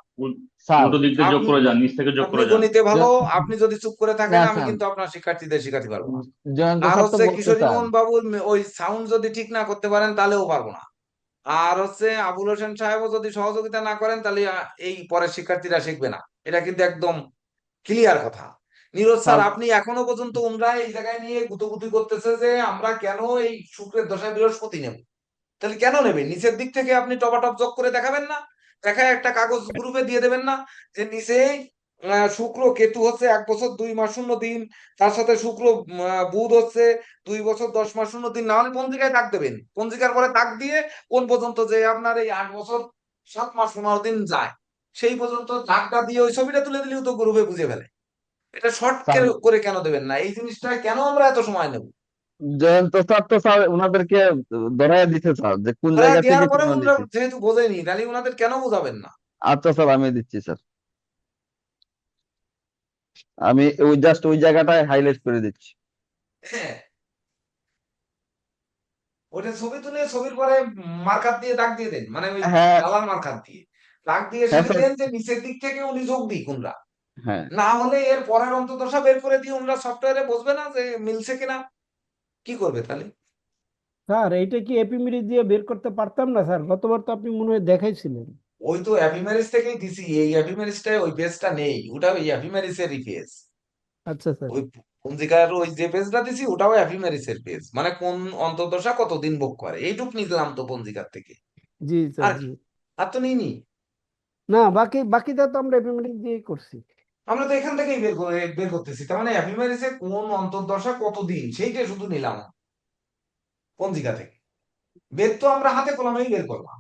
S5: স্যার
S6: উল্টো দিক দিয়ে যোগ
S1: আপনি
S6: করে যান, নিচ থেকে যোগ
S1: আপনি
S6: করে যান।
S1: গণিতে ভালো, আপনি যদি চুপ করে থাকেন
S5: না
S1: আমি
S5: স্যার,
S1: কিন্তু আপনার শিক্ষার্থীদের শেখাতে পারবো না।
S5: জয়ন্ত
S1: আর
S5: স্যার তো
S1: হচ্ছে
S5: বলছে
S1: কিশোরী
S5: স্যার।
S1: মোহন বাবুর ওই সাউন্ড যদি ঠিক না করতে পারেন তাহলেও পারবো না। আর হচ্ছে আবুল হোসেন সাহেবও যদি সহযোগিতা না করেন তাহলে এই পরের শিক্ষার্থীরা শিখবে না। এটা কিন্তু একদম ক্লিয়ার কথা। নীরজ স্যার
S5: স্যার
S1: আপনি এখনো পর্যন্ত ওমরা এই জায়গায় নিয়ে গুতগুতি করতেছে যে আমরা কেন এই শুক্রের দশায় বৃহস্পতি নেব। তাহলে কেন নেবেন? নিচের দিক থেকে আপনি টপাটপ যোগ করে দেখাবেন না? দেখায় একটা কাগজ গ্রুপে দিয়ে দেবেন না যে নিচে শুক্র কেতু হচ্ছে 1 বছর 2 মাস 0 দিন, তার সাথে শুক্র বুধ হচ্ছে 2 বছর 10 মাস 0 দিন। না হলে পঞ্জিকায় দাগ দেবেন, পঞ্জিকার পরে দাগ দিয়ে কোন পর্যন্ত যে আপনার এই 8 বছর 7 মাস 15 দিন যায় সেই পর্যন্ত দাগটা দিয়ে ওই ছবিটা তুলে দিলেও তো গ্রুপে বুঝে ফেলে। এটা শর্ট
S5: স্যার
S1: করে কেন দেবেন না? এই জিনিসটা কেন আমরা এত সময় নেব?
S5: জয়ন্ত স্যার তো স্যার ওনাদেরকে ধরাই দিতে স্যার যে কোন
S1: ওরা
S5: জায়গা থেকে
S1: দেওয়ার পরে
S5: কেন
S1: ওনারা
S5: নিতে।
S1: যেহেতু বোঝেনি তাহলে ওনাদের কেন বোঝাবেন না?
S5: আচ্ছা স্যার, আমি দিচ্ছি স্যার, আমি ওই জাস্ট ওই জায়গাটায় হাইলাইট করে দিচ্ছি।
S1: হ্যাঁ, ওটা ছবি তুলে ছবির পরে মার্কার দিয়ে দাগ দিয়ে দেন, মানে ওই
S5: হ্যাঁ
S1: কালার মার্কার দিয়ে দাগ দিয়ে
S5: হ্যাঁ
S1: শুধু
S5: স্যার,
S1: দেন যে নিচের দিক থেকে উনি যোগ দিক উনরা।
S5: হ্যাঁ
S1: না হলে এর পরের অন্তর্দশা বের করে দিয়ে উনরা সফটওয়্যারে বসবে না যে মিলছে কিনা। কি করবে তাহলে?
S7: স্যার এইটা কি এপিমেরি দিয়ে বের করতে পারতাম না স্যার? গতবার তো আপনি মনে হয় দেখাইছিলেন।
S1: ওই তো অ্যাপিমেরিস থেকেই দিছি, এই অ্যাপিমেরিসটাই ওই পেজটা নেই, ওটা ওই অ্যাপিমেরিসেরই পেজ।
S7: আচ্ছা স্যার।
S1: ওই পঞ্জিকার ওই যে পেজটা দিছি ওটাও অ্যাপিমেরিসের পেজ, মানে কোন অন্তর্দশা কতদিন ভোগ করে এইটুক নিলাম তো পঞ্জিকার থেকে।
S7: জি স্যার
S1: আর
S7: জি।
S1: কি, আর তো নিইনি।
S7: না, বাকিটা তো আমরা এপিমেরি দিয়েই করছি।
S1: আমরা তো এখান থেকেই বের করতেছি, তার মানে অ্যাপিমেরিসে কোন অন্তর্দশা কতদিন সেইটা শুধু নিলাম পঞ্জিকা থেকে। বের তো আমরা হাতে কলমেই বের করলাম,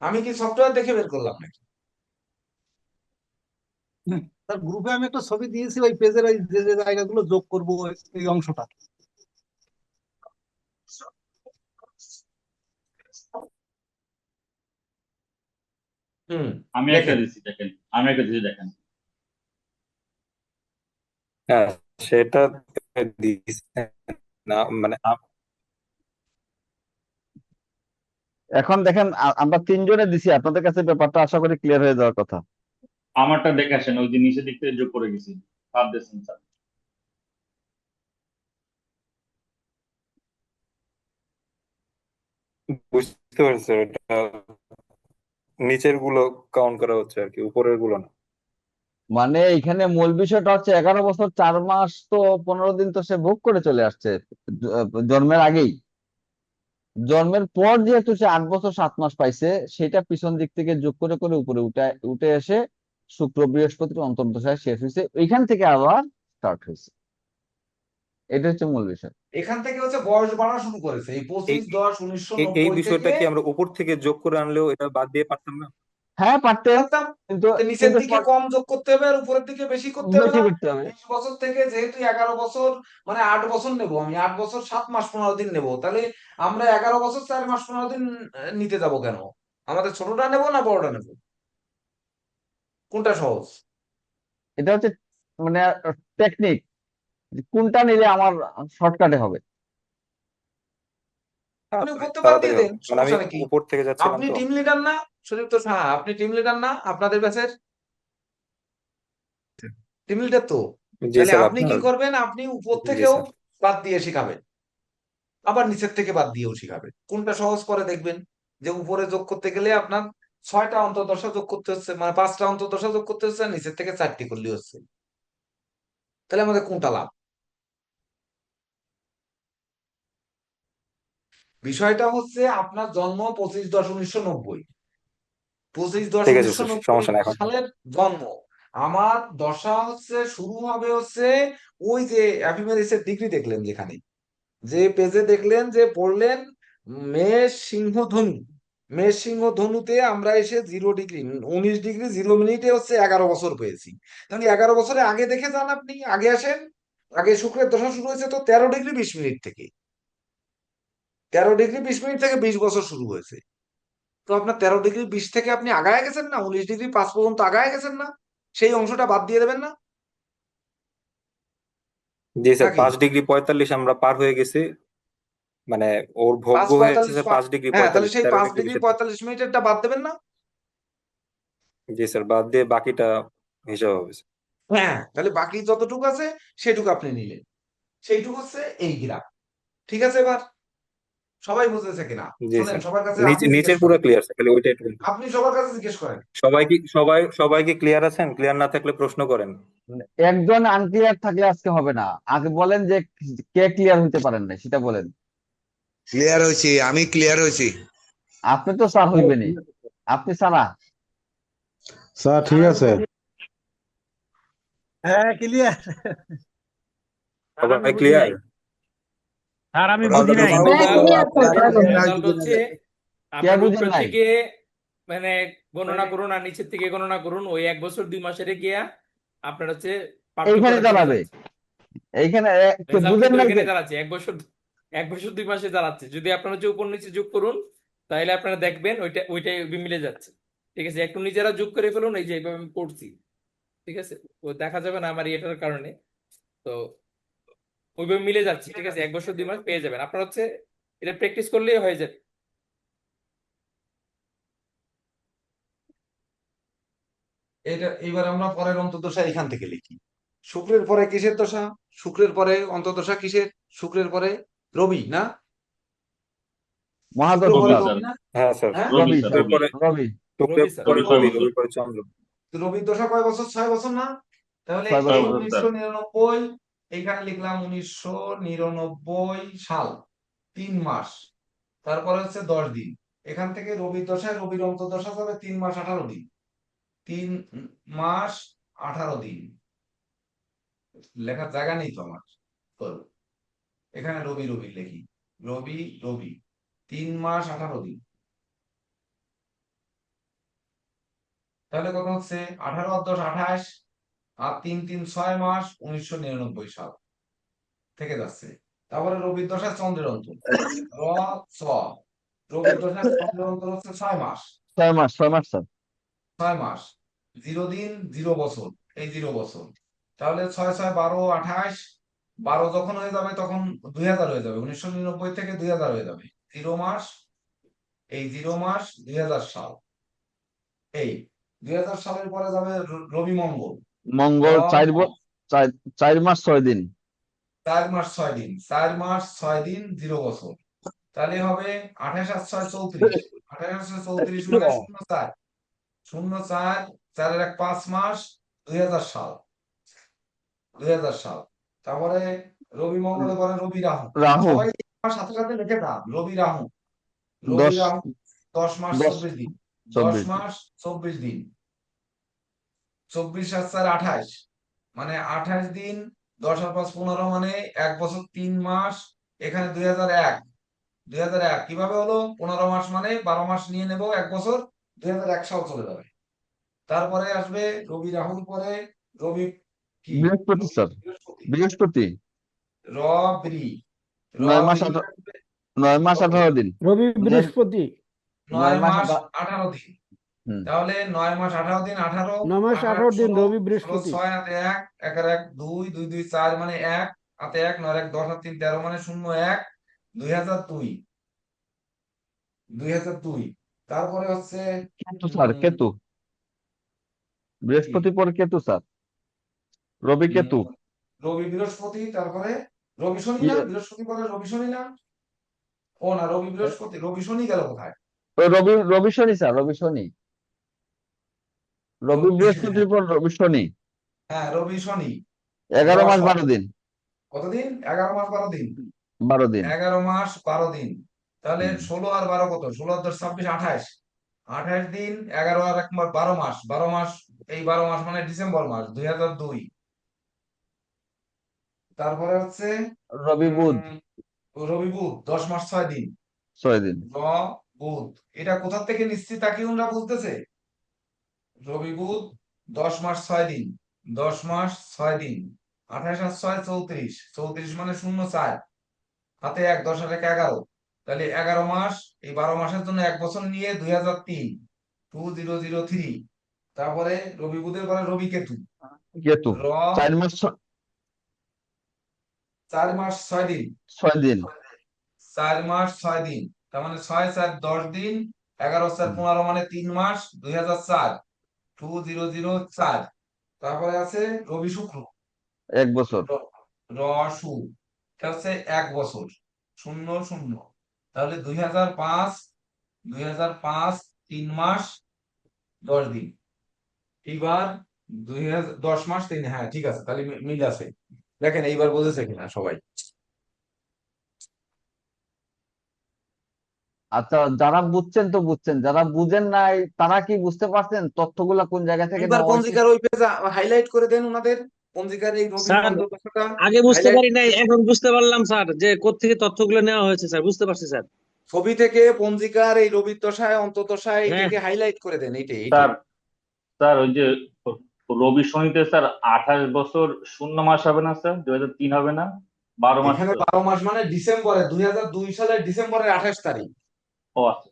S1: আমি কি সফটওয়্যার দেখে বের করলাম নাকি?
S11: তার গ্রুপে আমি একটা ছবি দিয়েছি ওই পেজের ওই যে যে জায়গাগুলো যোগ করবো এই অংশটা।
S1: হুম,
S6: আমি একটা
S1: দেখেন।
S6: দিচ্ছি দেখেন, আমি একটা দিচ্ছি দেখেন।
S3: হ্যাঁ সেটা দিয়েছেন না, মানে
S5: এখন দেখেন আমরা তিনজনে দিছি, আপনাদের কাছে ব্যাপারটা আশা করি ক্লিয়ার হয়ে যাওয়ার কথা।
S6: আমারটা দেখে আসেন, ওই যে নিচের দিক থেকে যোগ করে গেছি। ভাব দিয়েছেন স্যার।
S3: বুঝতে পারছি স্যার, এটা নিচের গুলো কাউন্ট করা হচ্ছে আর কি, উপরের গুলো না।
S5: মানে এখানে মূল বিষয়টা হচ্ছে 11 বছর 4 মাস তো 15 দিন তো সে ভোগ করে চলে আসছে জন্মের আগেই। জন্মের পর যেহেতু সে 8 বছর 7 মাস পাইছে, সেটা পিছন দিক থেকে যোগ করে করে উপরে উঠে উঠে এসে শুক্র বৃহস্পতির অন্তর্দশায় শেষ হয়েছে, ওইখান থেকে আবার স্টার্ট হয়েছে। এটা হচ্ছে মূল বিষয়।
S1: এখান থেকে হচ্ছে বয়স বাড়া শুরু করেছে এই
S3: এই
S1: 25/10/1990
S3: এই বিষয়টা
S1: থেকে
S3: কি আমরা উপর থেকে যোগ করে আনলেও এটা বাদ দিয়ে পারতাম না?
S5: হ্যাঁ পারতেন,
S1: পারতাম।
S5: কিন্তু
S1: তো নিচের দিকে
S5: শর্ট
S1: কম যোগ করতে হবে আর উপরের দিকে বেশি করতে হবে
S5: বেশি
S1: না।
S5: করতে হবে।
S1: 20 বছর থেকে যেহেতু 11 বছর মানে 8 বছর নেব, আমি 8 বছর 7 মাস 15 দিন নেব, তাহলে আমরা 11 বছর 4 মাস 15 দিন নিতে যাব কেন? আমাদের ছোটটা নেব না বড়টা নেব? কোনটা সহজ?
S5: এটা হচ্ছে মানে টেকনিক, কোনটা নিলে আমার শর্টকাটে হবে।
S1: আপনি উপর থেকে বাদ
S3: তাড়াতাড়ি
S1: দিয়ে
S3: হবে,
S1: দেন,
S3: মানে আমি
S1: সমস্যা নাকি?
S3: উপর থেকে যাচ্ছিলাম
S1: আপনি
S3: তো।
S1: টিম লিডার না সুদীপ্ত সাহা? আপনি টিম লিডার না আপনাদের ব্যাচের? টিম লিডার তো।
S3: জি
S1: তাহলে
S3: স্যার,
S1: আপনি কি
S3: আপনার।
S1: করবেন? আপনি উপর
S3: জি
S1: থেকেও
S3: স্যার।
S1: বাদ দিয়ে শিখাবেন, আবার নিচের থেকে বাদ দিয়েও শিখাবেন। কোনটা সহজ করে দেখবেন যে উপরে যোগ করতে গেলে আপনার 6টা অন্তর্দশা যোগ করতে হচ্ছে, মানে 5টা অন্তর্দশা যোগ করতে হচ্ছে, আর নিচের থেকে 4টি করলে হচ্ছে। তাহলে আমাদের কোনটা লাভ? বিষয়টা হচ্ছে আপনার জন্ম 25/10/1990,
S3: ঠিক আছে স্যার,
S1: 25/10/1990
S3: সমস্যা নাই এখন।
S1: সালের জন্ম। আমার দশা হচ্ছে শুরু হবে হচ্ছে ওই যে অ্যাফিমেরিসের ডিগ্রি দেখলেন যেখানে, যে পেজে দেখলেন যে পড়লেন মেষ সিংহ ধনু। মেষ সিংহ ধনুতে আমরা এসে 0 ডিগ্রি 19 ডিগ্রি 0 মিনিটে হচ্ছে 11 বছর পেয়েছি। তাহলে 11 বছরে আগে দেখে যান, আপনি আগে আসেন। আগে শুক্রের দশা শুরু হয়েছে তো 13 ডিগ্রি 20 মিনিট থেকে, 13 ডিগ্রি 20 মিনিট থেকে 20 বছর শুরু হয়েছে। তো আপনার 13 ডিগ্রি 20 থেকে আপনি আগায় গেছেন না, 19 ডিগ্রি 5 পর্যন্ত আগায় গেছেন না? সেই অংশটা বাদ দিয়ে দেবেন না
S3: জি স্যার,
S1: নাকি?
S3: 5 ডিগ্রি 45 আমরা পার হয়ে গেছি, মানে ওর ভোগ্য
S1: 5:45
S3: হয়েছে 5 ডিগ্রি
S1: হ্যাঁ, তাহলে
S3: 45,
S1: সেই
S3: 13
S1: পাঁচ
S3: ডিগ্রি
S1: ডিগ্রি
S3: 20
S1: পঁয়তাল্লিশ মিনিটেরটা বাদ দেবেন না?
S3: জি স্যার, বাদ দিয়ে বাকিটা হিসাব হবে স্যার।
S1: হ্যাঁ, তাহলে বাকি যতটুকু আছে সেটুকু আপনি নিলেন, সেইটুকু হচ্ছে এই গ্রাফ। ঠিক আছে, এবার সবাই বুঝতেছে কিনা?
S3: জি
S1: শোনেন,
S3: স্যার,
S1: সবার কাছে আপনি
S3: নিচের
S1: জিজ্ঞেস
S3: পুরো
S1: করেন,
S3: ক্লিয়ার স্যার, খালি ওইটা একটু বলুন।
S1: আপনি সবার কাছে জিজ্ঞেস করেন।
S3: সবাই কি ক্লিয়ার আছেন? ক্লিয়ার না থাকলে প্রশ্ন করেন।
S5: একজন আনক্লিয়ার থাকলে আজকে হবে না। আগে বলেন যে কে ক্লিয়ার হইতে পারেন না, সেটা বলেন।
S14: ক্লিয়ার হয়েছি, আমি ক্লিয়ার হয়েছি।
S5: আপনি তো স্যার হইবেনই, আপনি ছাড়া।
S4: স্যার ঠিক আছে।
S11: হ্যাঁ ক্লিয়ার।
S3: সবাই ক্লিয়ার?
S8: আর আমি বুঝি নাই।
S12: রেজাল্ট হচ্ছে
S5: কে
S12: আপনার
S5: বুঝেন
S12: উপর
S5: নাই?
S12: থেকে মানে গণনা করুন আর নিচের থেকে গণনা করুন, ওই 1 বছর 2 মাসের গিয়া আপনার হচ্ছে
S5: এইখানে
S12: পার্থক্যটা চলে
S5: দাঁড়াবে,
S12: যাচ্ছে।
S5: এইখানে
S12: রেজাল্ট
S5: বুঝেন
S12: কিন্তু
S5: নাই যে
S12: ওইখানে দাঁড়াচ্ছে 1 বছর 2 মাসে দাঁড়াচ্ছে। যদি আপনারা হচ্ছে উপর নিচে যোগ করুন তাহলে আপনারা দেখবেন ওইটাই মিলে যাচ্ছে। ঠিক আছে, একটু নিজেরা যোগ করে ফেলুন, এই যে এইভাবে আমি করছি। ঠিক আছে, তো দেখা যাবে না আমার এটার কারণে, তো ওইভাবে মিলে যাচ্ছে। ঠিক আছে, 1 বছর 2 মাস পেয়ে যাবেন। আপনার হচ্ছে এটা প্র্যাকটিস করলেই হয়ে যাবে।
S1: এটা এইবার আমরা পরের অন্তর্দশা এখান থেকে লিখি। শুক্রের পরে কিসের দশা? শুক্রের পরে অন্তর্দশা কিসের? শুক্রের পরে রবি না? শুক্র
S5: মহাদশা
S1: পরে
S5: স্যার।
S1: রবি না?
S3: হ্যাঁ স্যার,
S1: হ্যাঁ,
S5: রবি
S12: স্যার,
S5: স্যার,
S3: পরে
S5: রবি
S3: শুক্রের
S12: স্যার,
S3: পরে
S12: 6
S3: রবি,
S12: বছর।
S3: রবির পরে চন্দ্র।
S1: তো রবির দশা কয় বছর? 6 বছর না? তাহলে
S5: 6
S1: এই
S5: বছর।
S1: 1999, এইখানে লিখলাম 1999 সাল, 3 মাস, তারপরে হচ্ছে 10 দিন। এখান থেকে রবির দশায় রবির অন্তর্দশা যাবে 3 মাস 18 দিন, 3 মাস 18 দিন। লেখার জায়গা নেই তো আমার, তো এখানে রবি রবি লিখি, রবি রবি 3 মাস 18 দিন। তাহলে কত হচ্ছে? 18 আর 10 28, আর 3 3 6 মাস, 1999 সাল থেকে যাচ্ছে। তারপরে রবির দশায় চন্দ্রের অন্তর, র চ, রবির দশায় চন্দ্রের অন্তর হচ্ছে 6 মাস।
S5: 6 মাস, 6 মাস স্যার।
S1: 6 মাস, 0 দিন 0 বছর, এই 0 বছর। তাহলে 6 6 12 28, 12 যখন হয়ে যাবে তখন 2000 হয়ে যাবে, 1999 থেকে 2000 হয়ে যাবে। 0 মাস, এই 0 মাস 2000 সাল। এই 2000 সালের পরে যাবে রবি মঙ্গল,
S5: মঙ্গল 4 মাস 6 দিন।
S1: 4 মাস 6 দিন, 4 মাস 6 দিন 0 বছর। তাহলে হবে 28 আর 6 34, 28 আর 6 34 মানে 0 4, 0 4, 4 এর 1 5 মাস, 2000 সাল, 2000 সাল। তারপরে রবি মঙ্গলের পরে রবি রাহু।
S5: রাহু
S1: সবাই আমার সাথে সাথে লিখে দাও, রবি রাহু, রবি
S5: 10
S1: রাহু 10 মাস
S5: 10
S1: 24 দিন, 10
S5: 24 দিন।
S1: মাস 24 দিন, 24 আর 4 28, মানে 28 দিন 10 আর 5 15 মানে 1 বছর 3 মাস, এখানে 2001 কিভাবে হলো? 15 মাস মানে 12 মাস নিয়ে নেব 1 বছর, 2001 সাল চলে যাবে। তারপরে আসবে রবি রাহুর পরে রবি কি?
S5: বৃহস্পতি স্যার,
S1: বৃহস্পতি।
S5: বৃহস্পতি।
S1: রবি
S5: 9 মাস
S1: রবি
S5: 9 মাস 18 দিন।
S7: রবি বৃহস্পতি
S5: 9
S1: 9
S5: মাস
S1: মাস 18 দিন।
S5: হুম।
S1: তাহলে 9 মাস 18 দিন, 18
S7: 9 মাস 18 দিন
S1: 16
S7: রবি
S1: 16
S7: বৃহস্পতি
S1: 6 হাতে 1 1 আর 1 2 2 2 4 মানে 1 হাতে 1 9 1 10 আর 3 13 মানে 0 1 2002। তারপরে হচ্ছে
S5: কেতু স্যার, কেতু। বৃহস্পতি পরে কেতু স্যার, রবি কেতু।
S1: রবি বৃহস্পতি, তারপরে রবি শনি না? বৃহস্পতি পরে রবি শনি না? ও না, রবি বৃহস্পতি, রবি শনি গেল কোথায়?
S5: রবি শনি স্যার, রবি শনি। রবি বৃহস্পতির পর রবি শনি।
S1: হ্যাঁ, রবি শনি
S5: 11 মাস
S1: 10
S5: 12 দিন।
S1: কতদিন? 11 মাস 12 দিন।
S5: 12 দিন।
S1: 11 মাস 12 দিন। তাহলে
S5: হুম।
S1: 16 আর 12 কত? 16 আর 10 26 28 28 দিন, 11 আর 1 মাস 12 মাস, 12 মাস, এই 12 মাস মানে ডিসেম্বর মাস 2002। তারপরে হচ্ছে
S5: রবি বুধ
S1: রবি বুধ 10 মাস 6 দিন।
S5: 6 দিন।
S1: বুধ, এটা কোথা থেকে নিশ্চিত তাকে ওরা বলতেছে? রবি বুধ 10 মাস 6 দিন, 10 মাস 6 দিন, 28 আর 6 34, 34 মানে 0 4 হাতে 1 10 আর 1 11, তাহলে 11 মাস, এই 12 মাসের জন্য 1 বছর নিয়ে 2003 2003। তারপরে রবি বুধের পরে রবি কেতু
S5: কেতু
S1: র
S5: 4 মাস
S1: 4 মাস 6 দিন,
S5: 6 দিন।
S1: 4 মাস 6 দিন, তার মানে 6 4 10 দিন, 11 4 15 মানে 3 মাস 2004 2004। তারপরে আছে রবি শুক্র
S5: 1 বছর।
S1: রসু, এটা হচ্ছে 1 বছর 0 0। তাহলে 2005 3 মাস 10 দিন। এইবার 10 মাস 3, হ্যাঁ ঠিক আছে, তাহলে মিল আছে। দেখেন এইবার বুঝেছে কিনা সবাই?
S5: আচ্ছা, যারা বুঝছেন তো বুঝছেন, যারা বুঝেন নাই তারা কি বুঝতে পারছেন তথ্যগুলা কোন জায়গা থেকে
S1: এইবার
S5: নেওয়া হয়েছে?
S1: পঞ্জিকার ওই পেজে হাইলাইট করে দেন ওনাদের পঞ্জিকার এই রবির
S15: স্যার
S1: অন্তর্দশাটা
S15: আগে বুঝতে
S1: হাইলাইট।
S15: পারি নাই, এখন বুঝতে পারলাম স্যার যে কোত্থেকে তথ্যগুলো নেওয়া হয়েছে। স্যার বুঝতে পারছি স্যার।
S1: ছবি থেকে পঞ্জিকার এই রবির দশায় অন্তর্দশায়
S15: হ্যাঁ
S1: এইটাকে হাইলাইট করে দেন, এইটাই
S6: স্যার স্যার ওই যে রবি শনিতে স্যার 28 বছর 0 মাস হবে না স্যার? 2003 হবে না? 12 মাস
S1: এখানে
S6: তো?
S1: 12 মাস মানে ডিসেম্বরে 2002 সালের ডিসেম্বরের 28 তারিখ।
S6: ও আচ্ছা,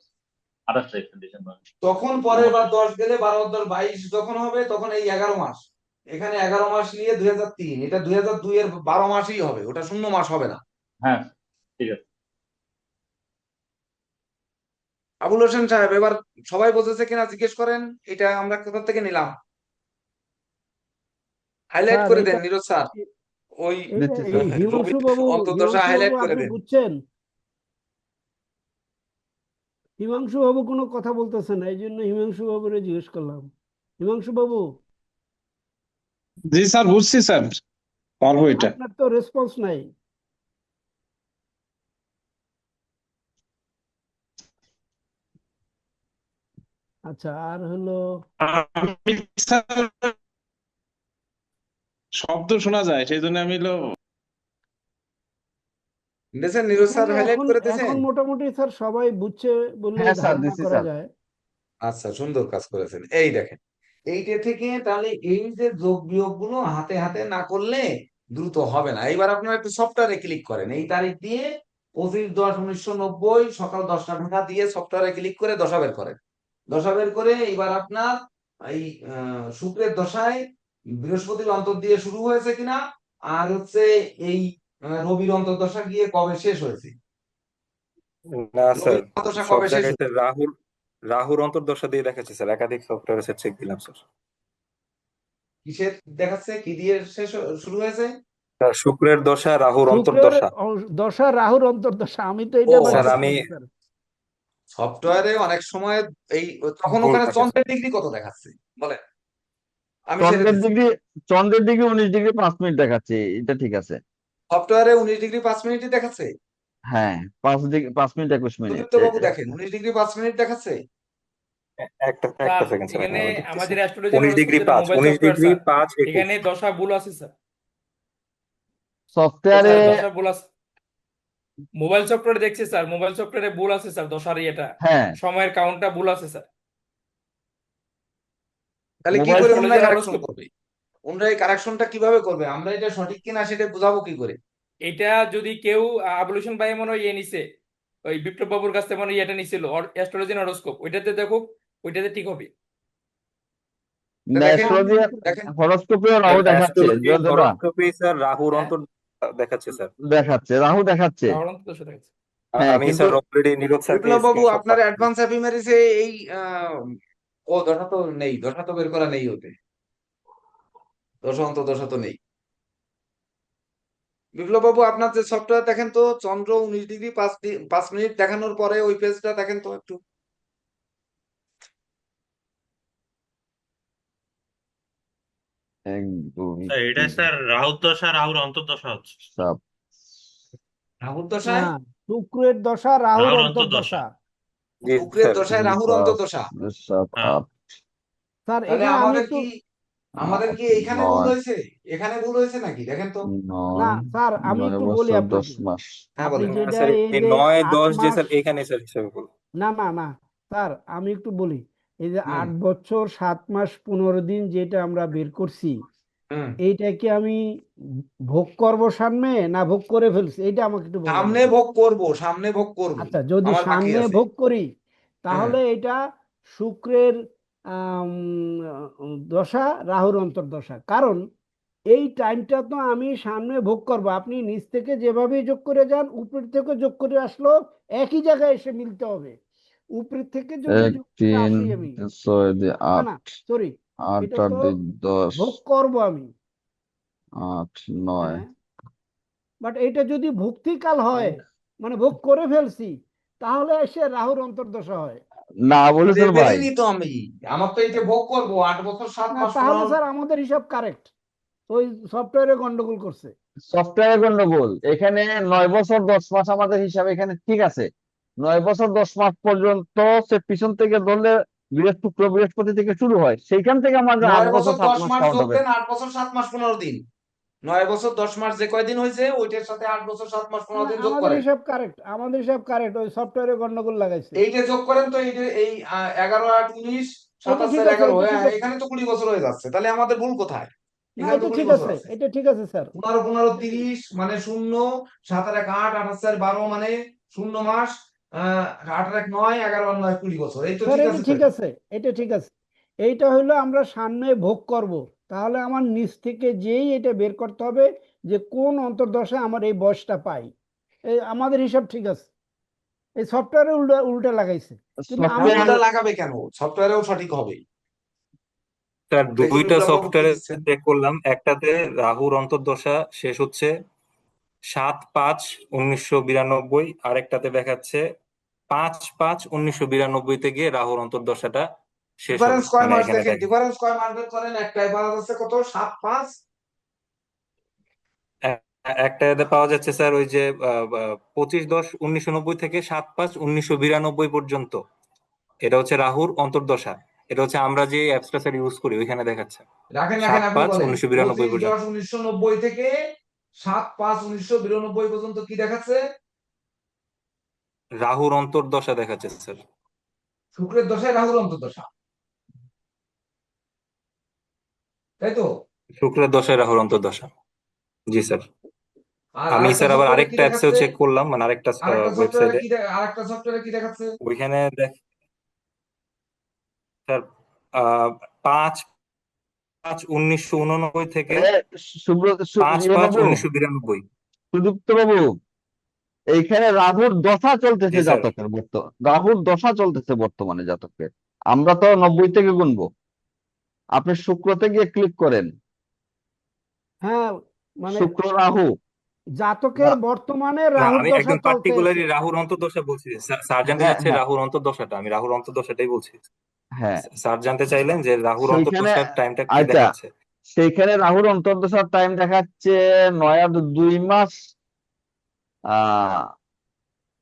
S6: 28 তারিখ ডিসেম্বর।
S1: তখন পরের বার 10 গেলে 12 10 22 যখন হবে তখন এই 11 মাস, এখানে 11 মাস নিয়ে 2003, এটা 2002 এর 12 মাসই হবে, ওটা 0 মাস হবে না।
S6: হ্যাঁ ঠিক আছে।
S1: আবুল হোসেন সাহেব, এবার সবাই বুঝেছে কিনা জিজ্ঞেস করেন, এটা আমরা কোথা থেকে নিলাম? হাইলাইট
S7: স্যার
S1: করে দেন
S7: এটা
S1: নীরজ স্যার, ওই
S7: এই হিমাংশু বাবু
S1: অন্তর্দশা হাইলাইট করে
S7: আপনি
S1: দেন।
S7: বুঝছেন? হিমাংশু বাবু কোনো কথা বলতেছে না, এই জন্য হিমাংশু বাবুরে জিজ্ঞেস করলাম। হিমাংশু বাবু,
S16: জি স্যার, বুঝছি স্যার, পারবো এটা।
S7: আপনার তো রেসপন্স নাই। আচ্ছা, আর হলো
S16: আমি স্যার শব্দ শোনা যায়, সেই জন্য আমি
S1: দেখেন নীরজ স্যার
S7: এখানে
S1: হাইলাইট
S7: এখন
S1: করে দিয়েছেন।
S7: এখন মোটামুটি স্যার সবাই বুঝছে বলে
S5: হ্যাঁ স্যার,
S7: ধারণা
S5: দিছি
S7: করা
S5: স্যার।
S7: যায়।
S1: আচ্ছা, সুন্দর কাজ করেছেন। এই দেখেন, এইটা থেকে তাহলে এই যে যোগ বিয়োগ গুলো হাতে হাতে না করলে দ্রুত হবে না। এবার আপনারা একটু সফটওয়্যারে ক্লিক করেন, এই তারিখ দিয়ে 25/10/1990 সকাল 10টা ঢাকা দিয়ে সফটওয়্যারে ক্লিক করে দশা বের করেন। দশা বের করে এবার আপনার এই শুক্রের দশায় বৃহস্পতির অন্তর দিয়ে শুরু হয়েছে কিনা, আর হচ্ছে এই রবির অন্তর্দশা গিয়ে কবে শেষ হয়েছে,
S3: না স্যার,
S1: রবির অন্তর্দশা
S3: সব
S1: কবে শেষ
S3: জায়গায়
S1: হয়েছে।
S3: স্যার রাহুর অন্তর্দশা দিয়ে দেখাচ্ছে স্যার, একাধিক সফটওয়্যারে স্যার চেক দিলাম স্যার।
S1: কিসের দেখাচ্ছে, কি দিয়ে শেষ শুরু হয়েছে?
S3: স্যার শুক্রের দশা, রাহুর
S7: শুক্রের
S3: অন্তর্দশা।
S7: দশা, রাহুর অন্তর্দশা, আমি তো
S1: ও
S7: এটা
S3: স্যার
S1: আচ্ছা,
S3: আমি
S7: স্যার।
S1: সফটওয়্যারে অনেক সময় এই তখন
S3: ভুল
S1: ওখানে
S3: থাকে
S1: চন্দ্রের
S3: স্যার।
S1: ডিগ্রি কত দেখাচ্ছে বলেন, আমি ছেড়ে
S5: চন্দ্রের
S1: দিচ্ছি।
S5: ডিগ্রি 19 ডিগ্রি 5 মিনিট দেখাচ্ছে, এটা ঠিক আছে।
S1: সফটওয়্যারে 19 ডিগ্রি 5 মিনিটই দেখাচ্ছে।
S5: হ্যাঁ, 5 মিনিট 21 মিনিট।
S1: সুদীপ্ত বাবু দেখেন 19 ডিগ্রি 5 মিনিট দেখাচ্ছে।
S3: একটা
S12: স্যার
S3: সেকেন্ড স্যার,
S12: এখানে
S3: আমি দেখতেছি।
S12: আমাদের astrology
S3: 19 degree 5,
S12: mobile
S3: 19
S12: software
S3: degree
S12: sir,
S3: 5 21।
S12: এখানে দশা ভুল আছে স্যার।
S5: সফটওয়্যারে
S12: স্যার দশার ভুল আছে, মোবাইল সফটওয়্যারে দেখছি স্যার, মোবাইল সফটওয়্যারে ভুল আছে স্যার, দশার ইয়েটা
S5: হ্যাঁ
S12: সময়ের কাউন্টটা ভুল আছে স্যার।
S1: তাহলে কি
S5: মোবাইল
S1: করে
S12: কলেজে
S1: ওনারা কারেকশন
S12: হরোস্কোপ,
S1: করবে? ওনারা এই কারেকশনটা কিভাবে করবে? আমরা এটা সঠিক কিনা সেটা বোঝাবো কি করে?
S12: এটা যদি কেউ আবুলেশন ভাই মনে হয় ইয়ে নিছে, ওই বিপ্লব বাবুর কাছ থেকে মনে হয় ইয়েটা নিছিল অ্যাস্ট্রোলজি হরোস্কোপ, ওইটাতে দেখো, ওইটাতে ঠিক হবে।
S1: তা দেখেন
S5: অ্যাস্ট্রোলজি
S1: দেখেন
S5: হরোস্কোপেও
S3: স্যার
S5: রাহু দেখাচ্ছে
S3: অ্যাস্ট্রোলজি
S5: যতটা
S3: হরোস্কোপে স্যার রাহুর
S12: হ্যাঁ,
S3: অন্তর দেখাচ্ছে স্যার।
S5: দেখাচ্ছে, রাহু দেখাচ্ছে।
S12: রাহুল অন্তত দেখাচ্ছে।
S5: হ্যাঁ
S3: আমি
S5: কিন্তু
S3: স্যার অলরেডি নীরব স্যারকে
S1: বিপ্লব বাবু
S3: স্ক্রিনশট
S1: আপনার
S3: পাঠিয়েছি।
S1: অ্যাডভান্স এফিমেরিসে এই ও দশা তো নেই, দশা তো বের করা নেই ওতে, দশা অন্তর্দশা তো নেই। বিপ্লব বাবু আপনার যে সফটওয়্যার দেখেন তো, চন্দ্র 19 ডিগ্রি 5 মিনিট দেখানোর পরে ওই পেজটা দেখেন তো একটু।
S5: এক দুই
S17: স্যার এটা
S5: তিন
S17: স্যার রাহুর দশা রাহুর অন্তর্দশা হচ্ছে।
S5: সাত
S1: রাহুর দশায়,
S7: না, শুক্রের দশা রাহুর
S17: রাহুর
S7: অন্তর্দশা।
S17: অন্তর্দশা।
S3: জি
S1: শুক্রের
S3: স্যার।
S1: দশায় রাহুর
S5: পাঁচ
S1: অন্তর্দশা।
S5: সাত
S17: হ্যাঁ
S5: আট
S7: স্যার
S1: তাহলে
S7: এখানে আমি
S1: আমাদের
S7: একটু,
S1: কি আমাদের কি এইখানে ভুল
S5: নয়
S1: হয়েছে? এখানে ভুল হয়েছে নাকি দেখেন তো।
S7: না
S5: নয়
S7: স্যার আমি
S5: 9
S7: একটু বলি
S5: বছর 10
S7: আপনাকে,
S5: মাস।
S1: হ্যাঁ
S7: আপনি
S1: বলেন।
S3: না
S7: যেটা
S3: স্যার,
S7: এই
S3: এই
S7: যে
S3: 9 10 যে
S7: 8 মাস,
S3: স্যার এখানে স্যার হিসাবে বলুন।
S7: না স্যার আমি একটু বলি, এই যে
S1: হুম
S7: 8 বছর 7 মাস 15 দিন যেটা আমরা বের করছি,
S1: হুম
S7: এইটাকে আমি ভোগ করব সামনে না ভোগ করে ফেলছি, এইটা আমাকে একটু বলবেন
S1: সামনে
S7: আপনি।
S1: ভোগ করব, সামনে ভোগ করব,
S7: আচ্ছা, যদি
S1: আমার বাকি
S7: সামনে
S1: আছে।
S7: ভোগ করি
S1: হ্যাঁ,
S7: তাহলে এটা শুক্রের দশা, রাহুর অন্তর্দশা। কারণ এই টাইমটা তো আমি সামনে ভোগ করব, আপনি নিচ থেকে যেভাবে যোগ করে যান, উপর থেকে যোগ করে আসলো একই জায়গায় এসে মিলতে হবে। উপর থেকে যদি
S5: এক
S7: যোগ করে
S5: তিন
S7: আসি আমি,
S5: 6 দিয়ে
S7: না
S5: 8
S7: সরি,
S5: 8
S7: এটা
S5: 8
S7: তো
S5: দিয়ে 10
S7: ভোগ করব আমি,
S5: 8 9
S7: হ্যাঁ, বাট এটা যদি ভুক্তিকাল হয়, মানে ভোগ করে ফেলছি, তাহলে এসে রাহুর অন্তর্দশা হয়।
S5: না বলেছেন ভাই,
S1: বলিনি তো আমি, আমার তো এই যে ভোগ করব 8 বছর 7
S7: না
S1: মাস
S7: তাহলে
S1: 15।
S7: স্যার আমাদের হিসাব কারেক্ট, ওই সফটওয়্যারে গন্ডগোল করছে।
S5: সফটওয়্যারে গন্ডগোল। এখানে 9 বছর 10 মাস আমাদের হিসাবে এখানে ঠিক আছে। 9 বছর 10 মাস পর্যন্ত সে পিছন থেকে ধরলে বৃহস্পতি থেকে শুরু হয়, সেইখান থেকে আমাদের 8
S1: 9
S5: বছর
S1: বছর
S5: 7
S1: 10
S5: মাস
S1: মাস
S5: কাউন্ট
S1: যোগ
S5: হবে।
S1: দেন, 8 বছর 7 মাস 15 দিন। 9 বছর 10 মাস যে কয়দিন হয়েছে ওইটার সাথে 8 বছর 7 মাস 15
S7: না
S1: দিন যোগ
S7: আমাদের
S1: করেন।
S7: হিসাব কারেক্ট, আমাদের হিসাব কারেক্ট, ওই সফটওয়্যারে গন্ডগোল লাগাইছে।
S1: এইটা যোগ করেন তো, এই যে এই 11 8 19
S7: এটা
S1: 27
S7: ঠিক
S1: 4
S7: আছে,
S1: 11,
S7: এটা ঠিক
S1: হ্যাঁ
S7: আছে,
S1: এখানে তো 20 বছর হয়ে যাচ্ছে, তাহলে আমাদের ভুল কোথায়?
S7: না
S1: এখানে তো
S7: এটা
S1: 20
S7: ঠিক
S1: বছর
S7: আছে,
S1: আছে।
S7: এটা ঠিক আছে স্যার।
S1: 15 15 30 মানে 0, 7 আর 1 8, 8 আর 4 12 মানে 0 মাস, 8 আর 1 9, 11 আর 9 20 বছর, এই তো
S7: স্যার
S1: ঠিক
S7: এটা
S1: আছে তো।
S7: ঠিক আছে, এটা ঠিক আছে। এইটা হলো আমরা সামনে ভোগ করব, তাহলে আমার নিচ থেকে যেই এটা বের করতে হবে যে কোন অন্তর্দশা আমার এই বয়সটা পাই। এই আমাদের হিসাব ঠিক আছে, এই সফটওয়্যারে উল্টা উল্টা লাগাইছে, কিন্তু
S1: না
S7: আমি
S1: উল্টা লাগাবে কেন? সফটওয়্যারেও সঠিক হবে।
S3: স্যার
S1: এই যে
S3: দুইটা
S1: বিপ্লব বাবু কি
S3: সফটওয়্যারে
S1: দিচ্ছেন,
S3: চেক করলাম, একটাতে রাহুর অন্তর্দশা শেষ হচ্ছে 7/5/1992, আরেকটাতে দেখাচ্ছে 5/5/1992 গিয়ে রাহুর অন্তর্দশাটা শেষ হবে,
S1: ডিফারেন্স কয়
S3: মানে
S1: মাস
S3: এখানে
S1: দেখেন,
S3: দেখেন
S1: ডিফারেন্স কয় মাস বের করেন, একটাই পাওয়া যাচ্ছে কত, 7 5।
S3: একটাতে পাওয়া যাচ্ছে স্যার ওই যে 25/10/1990 থেকে 7/5/1992 পর্যন্ত। এটা হচ্ছে রাহুর অন্তর্দশা। এটা হচ্ছে আমরা যে অ্যাপসটা স্যার ইউজ করি ওইখানে দেখাচ্ছে
S1: রাখেন
S3: সাত
S1: রাখেন, আপনি
S3: পাঁচ
S1: বলেন
S3: উনিশশো বিরানব্বই
S1: 25
S3: পর্যন্ত
S1: 10 1990 থেকে 7 5 1992 পর্যন্ত কি দেখাচ্ছে?
S3: রাহুর অন্তর্দশা দেখাচ্ছে স্যার।
S1: শুক্রের দশায় রাহুর অন্তর্দশা, তাই তো?
S3: শুক্রের দশায় রাহুর অন্তর্দশা, জি স্যার।
S1: আর
S3: আমি
S1: আরেকটা
S3: স্যার আবার
S1: সফটওয়্যারে কি
S3: আরেকটা অ্যাপসেও
S1: দেখাচ্ছে?
S3: চেক করলাম, মানে আরেকটা
S1: আরেকটা সফটওয়্যারে
S3: ওয়েবসাইটে,
S1: কি আরেকটা সফটওয়্যারে কি দেখাচ্ছে?
S3: ওইখানে স্যার 5/5/1989 থেকে
S5: এ, সুব্রত
S3: পাঁচ
S5: বাবু,
S3: 1992।
S5: সুদীপ্ত বাবু, এইখানে রাহুর দশা চলতেছে
S3: জি স্যার।
S5: জাতকের, রাহুর দশা চলতেছে বর্তমানে জাতকের। আমরা তো 90 থেকে গুনবো। আপনি শুক্রতে গিয়ে ক্লিক করেন,
S7: হ্যাঁ, মানে
S5: শুক্র রাহু।
S7: জাতকের বর্তমানে
S3: না,
S7: রাহুর
S3: আমি
S7: দশা
S3: একদম
S7: চলতেছে।
S3: পার্টিকুলারলি রাহুর অন্তর্দশা বলছি। স্যার জানতে
S5: হ্যাঁ
S3: চাচ্ছে
S5: হ্যাঁ
S3: রাহুর অন্তর্দশাটা, আমি রাহুর অন্তর্দশাটাই বলছি।
S5: হ্যাঁ,
S3: স্যার জানতে চাইলেন যে রাহুর
S5: সেইখানে
S3: অন্তর্দশার টাইমটা কি
S5: আচ্ছা,
S3: দেখাচ্ছে।
S5: সেইখানে রাহুর অন্তর্দশার টাইম দেখাচ্ছে 9 আর 2 মাস,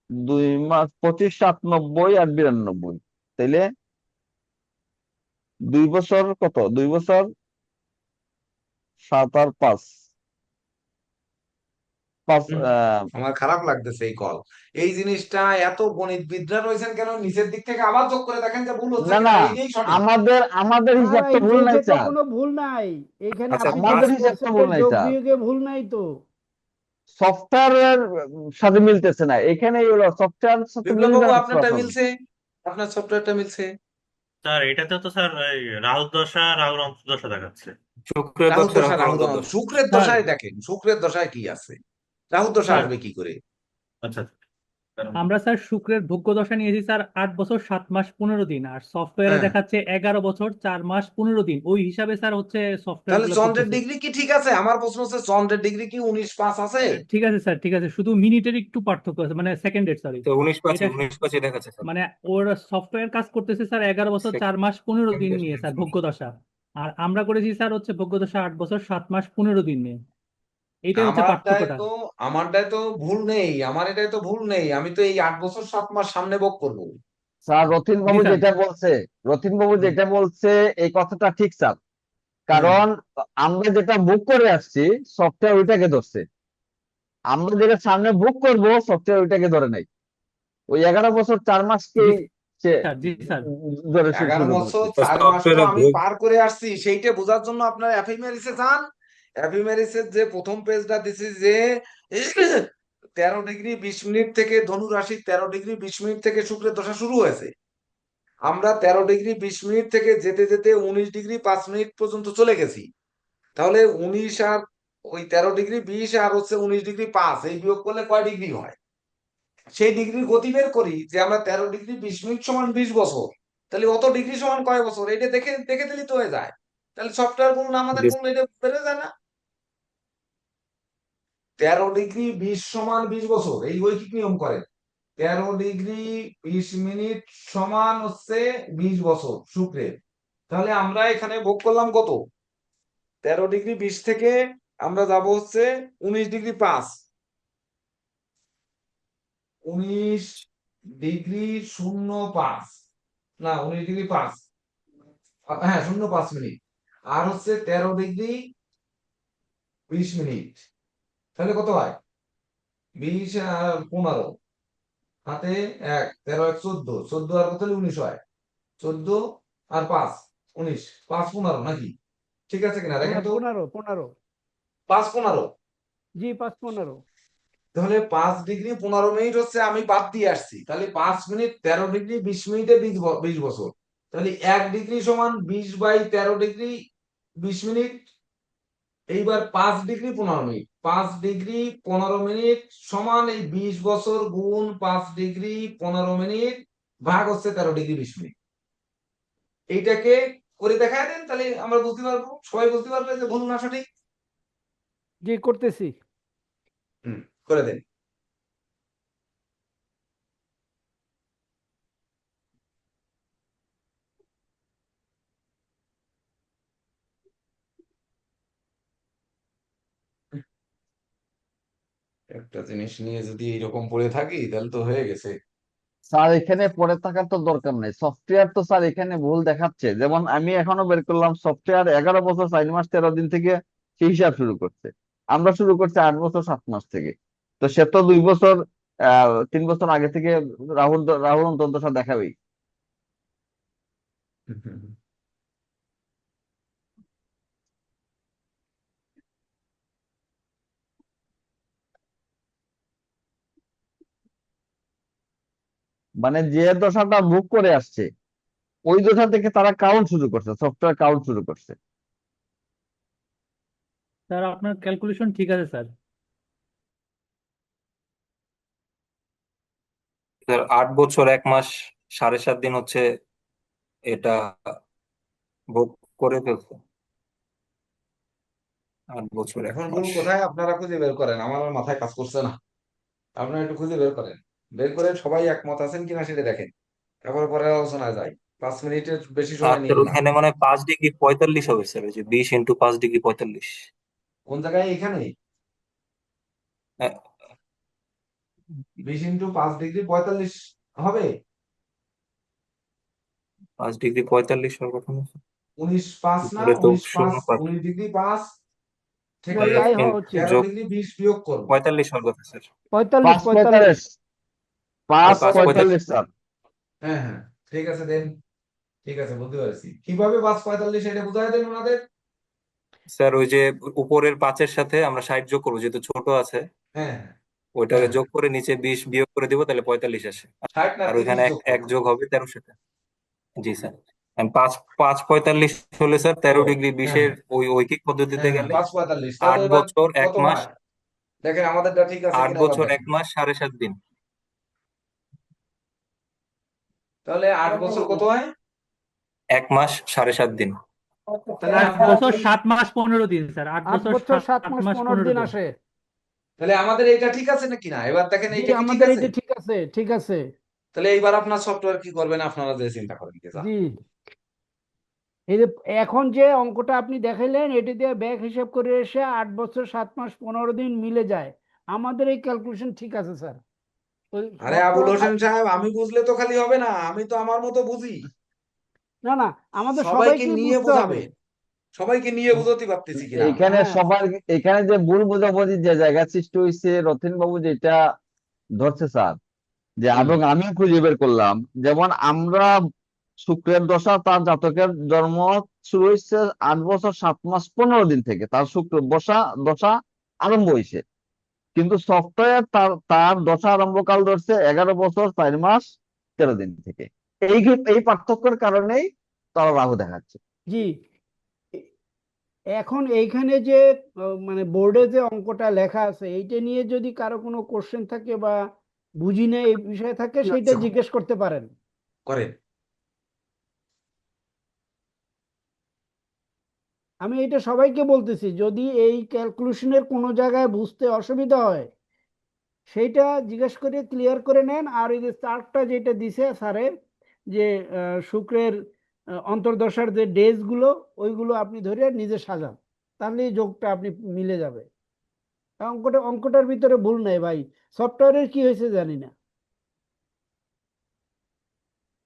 S5: 2 মাস 25 7 90 আর 92, তাইলে 2 বছর কত, 2 বছর 7 আর 5, পাঁচ
S1: আমার খারাপ লাগতেছে এই কল। এই জিনিসটা এত গণিতবিদরা রয়েছেন কেন, নিচের দিক থেকে আবার যোগ করে দেখেন যে ভুল হচ্ছে
S5: না
S1: কিনা,
S5: না
S1: এইটাই সঠিক।
S5: আমাদের
S7: স্যার
S5: হিসাব তো ভুল নাই
S7: এইখানে তো
S5: স্যার,
S7: কোনো ভুল নাই, এইখানে
S3: আচ্ছা
S7: আপনি
S5: আমাদের
S7: কাজ
S5: হিসাব তো
S7: করছেন
S5: ভুল
S7: যে
S5: নাই
S7: যোগ
S5: স্যার,
S7: বিয়োগে ভুল নাই তো।
S5: সফটওয়্যারের সাথে মিলতেছে না, এখানে হলো সফটওয়্যার সাথে
S1: বিপ্লব
S5: মিলবে
S1: বাবু
S5: না
S1: আপনারটা মিলছে, আপনার সফটওয়্যারটা মিলছে।
S17: স্যার এটাতে তো স্যার এই রাহুর দশা রাহুর অন্তর্দশা দেখাচ্ছে।
S3: শুক্রের
S1: রাহুর
S3: দশা
S1: দশা
S3: রাহুর
S1: রাহুর
S3: অন্তর্দশা।
S1: শুক্রের
S12: স্যার
S1: দশায় দেখেন, শুক্রের দশায় কি আছে, রাহুর দশা
S12: স্যার
S1: আসবে কি করে?
S17: আচ্ছা
S12: আমরা স্যার শুক্রের ভোগ্য দশা নিয়েছি স্যার 8 বছর 7 মাস 15 দিন, আর সফটওয়্যারে
S1: হ্যাঁ,
S12: দেখাচ্ছে 11 বছর 4 মাস 15 দিন। ওই হিসাবে স্যার হচ্ছে সফটওয়্যার
S1: তাহলে
S12: গুলো
S1: চন্দ্রের
S12: করতেছে।
S1: ডিগ্রি কি ঠিক আছে? আমার প্রশ্ন হচ্ছে চন্দ্রের ডিগ্রি কি 19 5 আছে?
S12: ঠিক আছে স্যার, ঠিক আছে, শুধু মিনিটের একটু পার্থক্য আছে, মানে সেকেন্ডের, সরি।
S3: তো 19 5
S12: এটা
S3: 19 5 দেখাচ্ছে স্যার।
S12: মানে ওর সফটওয়্যার কাজ করতেছে স্যার 11 বছর 4 মাস 15 দিন
S3: সেকেন্ডের
S12: নিয়ে
S3: সাথে
S12: স্যার
S3: মিল।
S12: ভোগ্য দশা। আর আমরা করেছি স্যার হচ্ছে ভোগ্য দশা 8 বছর 7 মাস 15 দিন নিয়ে। এইটাই হচ্ছে
S1: আমারটায়
S12: পার্থক্যটা।
S1: তো আমারটায় তো ভুল নেই, আমার এটাই তো ভুল নেই, আমি তো এই 8 বছর 7 মাস সামনে ভোগ করবো।
S5: স্যার। রতিন
S12: জি
S5: বাবু
S12: স্যার।
S5: যেটা বলছে এই কথাটা ঠিক স্যার,
S1: হুম।
S5: কারণ আমরা যেটা বুক করে আসছি সফটওয়্যার ওইটাকে ধরছে, আমরা যেটা সামনে বুক করব সফটওয়্যার ওইটাকে ধরে নাই, ওই 11 বছর 4 মাসকেই
S12: জি
S5: সে
S12: স্যার। জি স্যার।
S5: ধরে
S1: 11 বছর
S5: করছে।
S1: 4 মাস তো
S3: সফটওয়্যারে
S1: আমি
S3: ভোগ।
S1: পার করে আসছি, সেইটা বোঝার জন্য আপনার এফএমআরিসে যান। এফএমআরিসের যে প্রথম পেজটা দিছি যে 13 ডিগ্রি 20 মিনিট থেকে ধনু রাশি 13 ডিগ্রি 20 মিনিট থেকে শুক্রের দশা শুরু হয়েছে। আমরা 13 ডিগ্রি 20 মিনিট থেকে যেতে যেতে 19 ডিগ্রি 5 মিনিট পর্যন্ত চলে গেছি। তাহলে 19 আর ওই 13 ডিগ্রি 20 আর হচ্ছে 19 ডিগ্রি 5, এই বিয়োগ করলে কয় ডিগ্রি হয়? সেই ডিগ্রির গতি বের করি যে আমরা 13 ডিগ্রি 20 মিনিট সমান 20 বছর, তাহলে অত ডিগ্রি সমান কয় বছর, এটা দেখে দেখে দিলেই তো হয়ে যায়। তাহলে সফটওয়্যার বলুন আমাদের
S3: জি
S1: বলুন, এটা বেড়ে যায় না? 13 ডিগ্রি 20 সমান 20 বছর, এই ঐকিক নিয়ম করেন। 13 ডিগ্রি 20 মিনিট সমান হচ্ছে 20 বছর শুক্রের। তাহলে আমরা এখানে ভোগ করলাম কত? 13 ডিগ্রি 20 থেকে আমরা যাব হচ্ছে 19 ডিগ্রি 5, 19 ডিগ্রি 05, না 19 ডিগ্রি 5, হ্যাঁ 05 মিনিট, আর হচ্ছে 13 ডিগ্রি 20 মিনিট। তাহলে কত হয়? 20 আর 15 হাতে 1, 13 1 14, 14 আর কত হলে 19 হয়, 14 আর 5 19, 5 15 নাকি? ঠিক আছে কিনা দেখেন তো,
S7: 15
S1: 5 15।
S7: জি 5 15।
S1: তাহলে 5 ডিগ্রি 15 মিনিট হচ্ছে আমি বাদ দিয়ে আসছি, তাহলে 5 মিনিট 13 ডিগ্রি 20 মিনিটে 20 বছর, তাহলে 1 ডিগ্রি সমান 20/13 ডিগ্রি 20 মিনিট। এইবার 5 ডিগ্রি 15 মিনিট, 5 ডিগ্রি 15 মিনিট সমান এই 20 বছর গুণ 5 ডিগ্রি 15 মিনিট ভাগ হচ্ছে 13 ডিগ্রি 20 মিনিট। এইটাকে করে দেখায় দেন, তাহলে আমরা বুঝতে পারবো, সবাই বুঝতে পারবে যে ভুল না সঠিক।
S7: জি করতেছি।
S1: হুম, করে দেন। একটা জিনিস নিয়ে যদি এইরকম পড়ে থাকি তাহলে তো হয়ে গেছে।
S5: স্যার এখানে পড়ে থাকার তো দরকার নাই, সফটওয়্যার তো স্যার এখানে ভুল দেখাচ্ছে, যেমন আমি এখনো বের করলাম সফটওয়্যার 11 বছর 4 মাস 13 দিন থেকে সে হিসাব শুরু করছে, আমরা শুরু করছি 8 বছর 7 মাস থেকে। তো সে তো 2 বছর 3 বছর আগে থেকে রাহুল অন্তর্দশা দেখাবেই। মানে যে দশাটা বুক করে আসছে ওই দশা থেকে তারা কাউন্ট শুরু করছে, সফটওয়্যার কাউন্ট শুরু করছে।
S12: স্যার আপনার ক্যালকুলেশন ঠিক আছে স্যার।
S3: স্যার 8 বছর 1 মাস 7.5 দিন হচ্ছে এটা ভোগ করে ফেলছে। 8 বছর 1
S1: এখন ভুল
S3: মাস।
S1: কোথায় আপনারা খুঁজে বের করেন, আমার আর মাথায় কাজ করছে না। আপনারা একটু খুঁজে বের করেন, বের করে সবাই একমত আছেন কিনা সেটা দেখেন, তারপরে পরে আলোচনায় যাই। 5 মিনিটের বেশি সময়
S3: আচ্ছা
S1: নিন না।
S3: ওইখানে মানে 5 ডিগ্রি 45 হবে স্যার, ওই যে 20 × 5 ডিগ্রি 45।
S1: কোন জায়গায়? এখানে
S3: হ্যাঁ,
S1: 20 × 5 ডিগ্রি 45 হবে।
S3: 5 ডিগ্রি 45 হবে কখনো?
S1: 19 5 না,
S3: উপরে তো
S1: 19 5
S3: 0 পাচ্ছি।
S1: 19 ডিগ্রি 5 থেকে
S7: না, তাই হওয়া উচিত।
S1: 13
S3: যোগ
S1: ডিগ্রি 20 বিয়োগ করব
S3: 45 হওয়ার কথা স্যার।
S7: 45
S5: 5:45 5:45 স্যার।
S1: হ্যাঁ হ্যাঁ, ঠিক আছে দেন, ঠিক আছে, বুঝতে পারছি। কিভাবে 5:45 এটা বুঝাই দেন ওনাদের।
S3: স্যার ওই যে উপরের 5-এর সাথে আমরা 60 যোগ করবো, যেহেতু ছোট আছে
S1: হ্যাঁ
S3: ওইটাকে
S1: হ্যাঁ,
S3: যোগ করে নিচে 20 বিয়োগ করে দিব, তাহলে 45 আসে।
S1: 60 না
S3: আর
S1: 30
S3: ওইখানে
S1: যোগ
S3: এক
S1: করব।
S3: যোগ হবে 13 সাথে। জি স্যার। 5:45 হলে স্যার 13
S1: ও,
S3: ডিগ্রি
S1: হ্যাঁ
S3: 20-এর ওই ঐকিক পদ্ধতিতে
S1: হ্যাঁ হ্যাঁ,
S3: গেলে
S1: 5:45 তাহলে
S3: 8
S1: এবার
S3: বছর 1
S1: কত
S3: মাস
S1: হয় দেখেন, আমাদেরটা ঠিক আছে
S3: 8
S1: কিনা এবার
S3: বছর 1
S1: দেখেন।
S3: মাস 7.5 দিন।
S1: তাহলে 8 বছর কত হয়?
S3: 1 মাস 7.5 দিন।
S1: তাহলে
S8: 8
S1: আমরা
S8: বছর 7 মাস 15 দিন স্যার, 8
S7: 8
S8: বছর
S7: বছর 7
S8: 7
S7: মাস
S8: মাস
S7: 15
S8: 15
S7: দিন
S8: দিন।
S7: আসে।
S1: তাহলে আমাদের এটা ঠিক আছে নাকি না, এবার দেখেন
S7: জি,
S1: এইটা কি ঠিক
S7: আমাদের
S1: আছে?
S7: এইটা ঠিক আছে, ঠিক আছে।
S1: তাহলে এইবার আপনার সফটওয়্যার কি করবেন আপনারা যে চিন্তা করেন কি যা।
S7: জি, এই যে এখন যে অঙ্কটা আপনি দেখাইলেন এটি দিয়ে ব্যাক হিসাব করে এসে 8 বছর 7 মাস 15 দিন মিলে যায়। আমাদের এই ক্যালকুলেশন ঠিক আছে স্যার। ওই
S1: আরে আবুল
S7: সফটওয়্যার
S1: হোসেন সাহেব, আমি বুঝলে তো খালি হবে না, আমি তো আমার মতো বুঝি।
S7: না না, আমাদের
S1: সবাইকে
S7: সবাইকে
S1: নিয়ে
S7: বুঝতে হবে।
S1: বোঝাবেন, সবাইকে নিয়ে বোঝাতে পারতেছি কিনা আমি।
S5: এখানে
S7: হ্যাঁ,
S5: সবার এখানে যে ভুল বোঝাবুঝি যে জায়গা সৃষ্টি হয়েছে, রথিন বাবু যেটা ধরছে স্যার, যে
S1: হুম,
S5: এবং আমিও খুঁজে বের করলাম, যেমন আমরা শুক্রের দশা তার জাতকের জন্ম শুরু হয়েছে 8 বছর 7 মাস 15 দিন থেকে, তার শুক্র দশা দশা আরম্ভ হয়েছে, কিন্তু সফটওয়্যার তার তার দশা আরম্ভকাল ধরছে 11 বছর 4 মাস 13 দিন থেকে। এই পার্থক্যের কারণেই তারা রাহু দেখাচ্ছে।
S7: জি। এ- এখন এইখানে যে মানে বোর্ডে যে অঙ্কটা লেখা আছে এইটা নিয়ে যদি কারো কোনো কোশ্চেন থাকে বা বুঝি না এই বিষয়ে থাকে সেইটা জিজ্ঞেস করতে পারেন।
S1: করেন।
S7: আমি এটা সবাইকে বলতেছি, যদি এই ক্যালকুলেশনের কোনো জায়গায় বুঝতে অসুবিধা হয় সেইটা জিজ্ঞেস করে ক্লিয়ার করে নেন। আর এই যে চার্টটা যেটা দিছে স্যারের, যে শুক্রের অন্তর্দশার যে ডেজ গুলো ওইগুলো আপনি ধরে নিজে সাজান, তাহলে এই যোগটা আপনি মিলে যাবে। অঙ্কটার ভিতরে ভুল নাই ভাই, সফটওয়্যারের কি হয়েছে জানি না।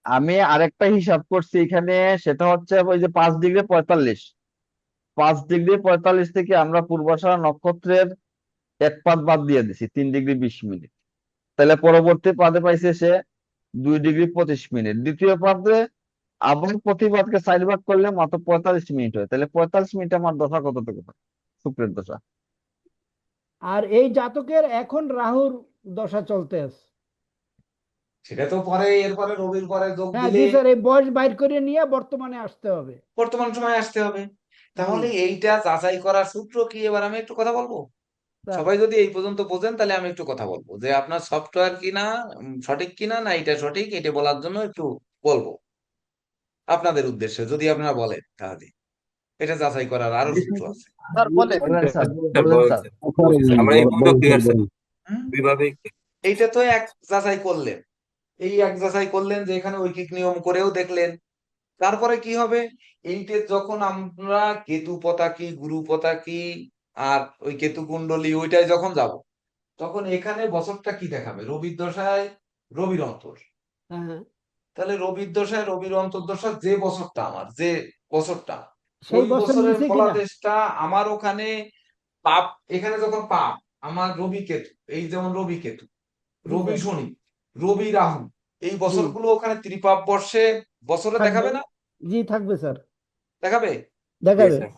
S5: আমি আরেকটা হিসাব করছি এখানে, সেটা হচ্ছে ওই যে 5 ডিগ্রি 45 থেকে আমরা পূর্বাষাঢ়া নক্ষত্রের এক পাদ বাদ দিয়ে দিছি 3 ডিগ্রি 20 মিনিট, তাহলে পরবর্তী পাদে পাইছে সে 2 ডিগ্রি 25 মিনিট। দ্বিতীয় পাদে আবার প্রতিবাদকে 4 ভাগ করলে মাত্র 45 মিনিট হয়, তাহলে 45 মিনিট আমার দশা কতটুকু হয়, শুক্রের দশা।
S7: আর এই জাতকের এখন রাহুর দশা চলতে আছে।
S1: সেটা তো পরে, এরপরে রবির পরে যোগ
S7: হ্যাঁ
S1: দিলে
S7: জি স্যার, এই বয়স বাইর করে নিয়ে বর্তমানে আসতে হবে।
S1: বর্তমান সময় আসতে হবে।
S7: জি
S1: তাহলে এইটা যাচাই করার সূত্র কি, এবার আমি একটু কথা বলবো।
S7: স্যার।
S1: সবাই যদি এই পর্যন্ত বোঝেন তাহলে আমি একটু কথা বলবো যে আপনার সফটওয়্যার কিনা সঠিক কিনা, না এটা সঠিক, এটা বলার জন্য একটু বলবো আপনাদের উদ্দেশ্যে, যদি আপনারা বলেন তাহলে এটা যাচাই করার আরো সূত্র আছে।
S11: স্যার বলে
S5: বলেন স্যার,
S3: স্যার
S5: বলেন স্যার।
S3: বলছি স্যার, আমরা এই পর্যন্ত ক্লিয়ার স্যার,
S1: হুম?
S3: দুইভাবে।
S1: এইটা তো এক যাচাই করলেন, এই এক যাচাই করলেন যে এখানে ঐকিক নিয়ম করেও দেখলেন। তারপরে কি হবে, এইটা যখন আমরা কেতু পতাকি গুরু পতাকি আর ওই কেতু কুণ্ডলী ওইটাই যখন যাব, তখন এখানে বছরটা কি দেখাবে, রবির দশায় রবির অন্তর।
S7: হ্যাঁ হ্যাঁ,
S1: তাহলে রবির দশায় রবির অন্তর্দশা যে বছরটা আমার, যে বছরটা,
S7: সেই
S1: ওই
S7: বছর
S1: বছরের
S7: নিচে কিনা।
S1: ফলাদেশটা আমার ওখানে পাপ, এখানে যখন পাপ আমার রবি কেতু, এই যেমন রবি কেতু,
S7: জি
S1: রবি
S7: স্যার।
S1: শনি, রবি রাহু, এই
S7: জি
S1: বছরগুলো ওখানে ত্রিপাপ বর্ষে বছরে
S7: থাকবে।
S1: দেখাবে না,
S7: জি থাকবে স্যার,
S1: দেখাবে।
S3: জি
S7: দেখাবে।
S3: স্যার।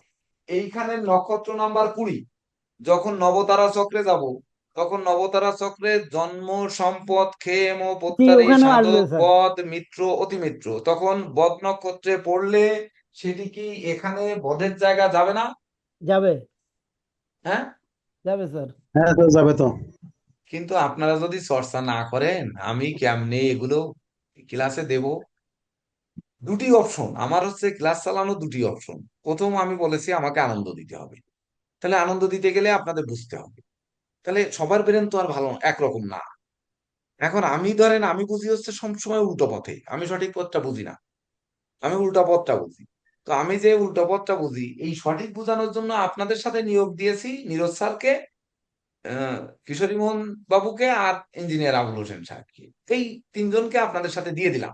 S1: এইখানে নক্ষত্র নাম্বার 20 যখন নবতারা চক্রে যাব, তখন নবতারা চক্রে জন্ম, সম্পদ, ক্ষেম,
S7: জি
S1: প্রত্যারী,
S7: ওখানেও আসবে
S1: সাধক,
S7: স্যার।
S1: বদ, মিত্র, অতিমিত্র, তখন বদ নক্ষত্রে পড়লে সেটি কি এখানে বধের জায়গা যাবে না?
S7: যাবে,
S1: হ্যাঁ,
S7: যাবে স্যার।
S16: হ্যাঁ তো যাবে তো।
S1: কিন্তু আপনারা যদি চর্চা না করেন আমি কেমনে এগুলো ক্লাসে দেব? দুটি অপশন আমার হচ্ছে, ক্লাস চালানো দুটি অপশন। প্রথম আমি বলেছি আমাকে আনন্দ দিতে হবে, তাহলে আনন্দ দিতে গেলে আপনাদের বুঝতে হবে, তাহলে সবার ব্রেন তো আর ভালো একরকম না। এখন আমি ধরেন আমি বুঝি হচ্ছে সবসময় উল্টো পথে, আমি সঠিক পথটা বুঝি না, আমি উল্টা পথটা বুঝি। তো আমি যে উল্টো পথটা বুঝি এই সঠিক বোঝানোর জন্য আপনাদের সাথে নিয়োগ দিয়েছি নীরজ স্যারকে, কিশোরী মোহন বাবুকে আর ইঞ্জিনিয়ার আবুল হোসেন সাহেবকে, এই তিনজনকে আপনাদের সাথে দিয়ে দিলাম।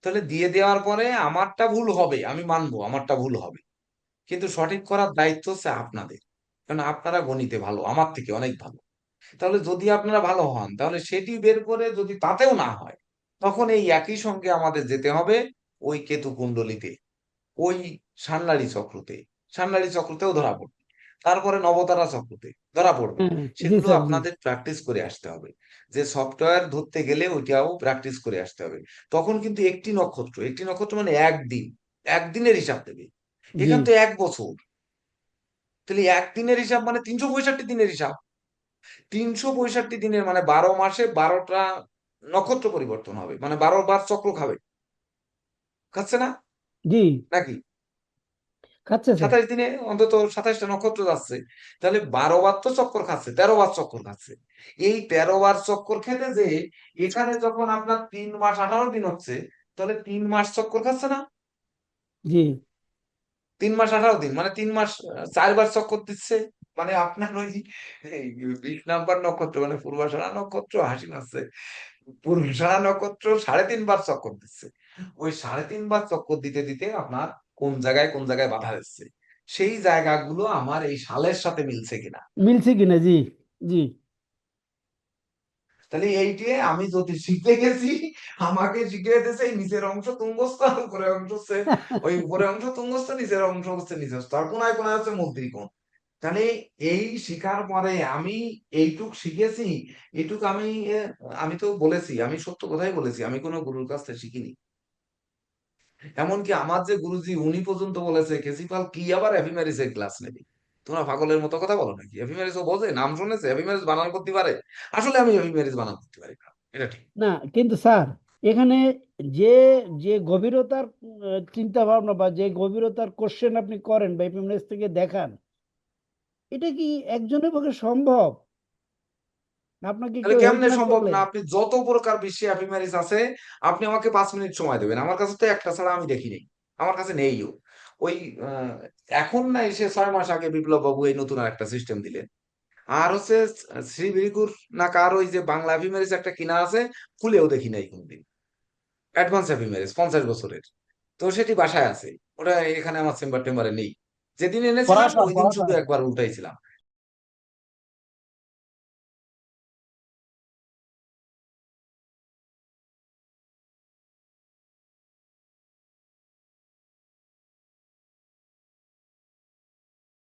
S1: তাহলে দিয়ে দেওয়ার পরে আমারটা ভুল হবে, আমি মানবো আমারটা ভুল হবে, কিন্তু সঠিক করার দায়িত্ব হচ্ছে আপনাদের। কারণ আপনারা গণিতে ভালো, আমার থেকে অনেক ভালো। তাহলে যদি আপনারা ভালো হন, তাহলে সেটি বের করে যদি তাতেও না হয়, তখন এই একই সঙ্গে আমাদের যেতে হবে ওই কেতু কুণ্ডলিতে, ওই সান্নাড়ি চক্রতে। সান্নাড়ি চক্রতেও ধরা পড়বে, তারপরে নবতারা চক্রতে ধরা পড়বে।
S7: হ্যাঁ, জি
S1: সেগুলো
S7: স্যার, জি।
S1: আপনাদের প্র্যাকটিস করে আসতে হবে। যে সফটওয়্যার ধরতে গেলে ওইটাও প্র্যাকটিস করে আসতে হবে। তখন কিন্তু একটি নক্ষত্র মানে একদিন, একদিনের হিসাব দেবে।
S7: জি,
S1: এখান তো 1 বছর, তাহলে একদিনের হিসাব মানে 365 দিনের হিসাব। 365 দিনের মানে 12 মাসে 12টা নক্ষত্র পরিবর্তন হবে, মানে 12 বার চক্র খাবে, খাচ্ছে না
S7: জি,
S1: নাকি?
S7: খাচ্ছে স্যার।
S1: 27 দিনে অন্তত 27টা নক্ষত্র যাচ্ছে, তাহলে 12 বার তো চক্কর খাচ্ছে, 13 বার চক্কর খাচ্ছে। এই 13 বার চক্কর খেতে যে এখানে যখন আপনার 3 মাস 18 দিন হচ্ছে, তাহলে 3 মাস চক্কর খাচ্ছে না?
S7: জি,
S1: 3 মাস 18 দিন মানে 3 মাস 4 বার চক্কর দিচ্ছে। মানে আপনার ওই এই 20 নাম্বার নক্ষত্র মানে পূর্বাষাঢ়া নক্ষত্র হাসি মারছে, পূর্বাষাঢ়া নক্ষত্র 3.5 বার চক্কর দিচ্ছে। ওই 3.5 বার চক্কর দিতে দিতে আপনার কোন জায়গায় বাধা দিচ্ছে, সেই জায়গাগুলো আমার এই সালের সাথে মিলছে কিনা।
S7: মিলছে কিনা, জি, জি।
S1: তাহলে এইটি আমি যদি শিখে গেছি, আমাকে শিখিয়ে দিয়েছে এই নিচের অংশ তুঙ্গস্থ আর উপরের অংশ হচ্ছে, ওই উপরের অংশ তুঙ্গস্থ, নিচের অংশ হচ্ছে নিচস্থ, আর কোনায় কোনায় হচ্ছে মূর্তিকোণ। তাহলে এই শিখার পরে আমি এইটুক শিখেছি, এইটুক আমি তো বলেছি, আমি সত্য কথাই বলেছি, আমি কোনো গুরুর কাছ থেকে শিখিনি। এমনকি আমার যে গুরুজি উনি পর্যন্ত বলেছে কেসিপাল কি আবার এফিমেরিসের ক্লাস নেবে, তোমরা পাগলের মতো কথা বলো নাকি? এফিমেরিস ও বোঝে, নাম শুনেছে, এফিমেরিস বানান করতে পারে? আসলে আমি এফিমেরিস বানান করতে পারি না, এটা ঠিক।
S7: না, কিন্তু স্যার, এখানে যে যে গভীরতার চিন্তা ভাবনা বা যে গভীরতার কোশ্চেন আপনি করেন বা এপিএমএস থেকে দেখান, এটা কি একজনের পক্ষে সম্ভব? আপনাকে
S1: তাহলে
S7: কেউ হেল্প
S1: কেমনে
S7: না
S1: সম্ভব
S7: করলে?
S1: না? আপনি যত প্রকার বিশ্বে এফিমেরিস আছে, আপনি আমাকে 5 মিনিট সময় দেবেন, আমার কাছে তো একটা ছাড়া আমি দেখিনি, আমার কাছে নেইও। ওই আহ, এখন না এসে 6 মাস আগে বিপ্লব বাবু এই নতুন আর একটা সিস্টেম দিলেন। আর হচ্ছে শ্রী বিরিকুর না কার ওই যে বাংলা এফিমেরিস একটা কিনা আছে, খুলেও দেখি নাই কোনদিন। অ্যাডভান্স এফিমেরিস 50 বছরের, তো সেটি বাসায় আছে, ওটা এখানে আমার চেম্বারে নেই। যেদিন এনেছিলাম
S11: ফরাসা
S1: ওই দিন
S11: ফরাসা
S1: শুধু একবার উল্টাইছিলাম।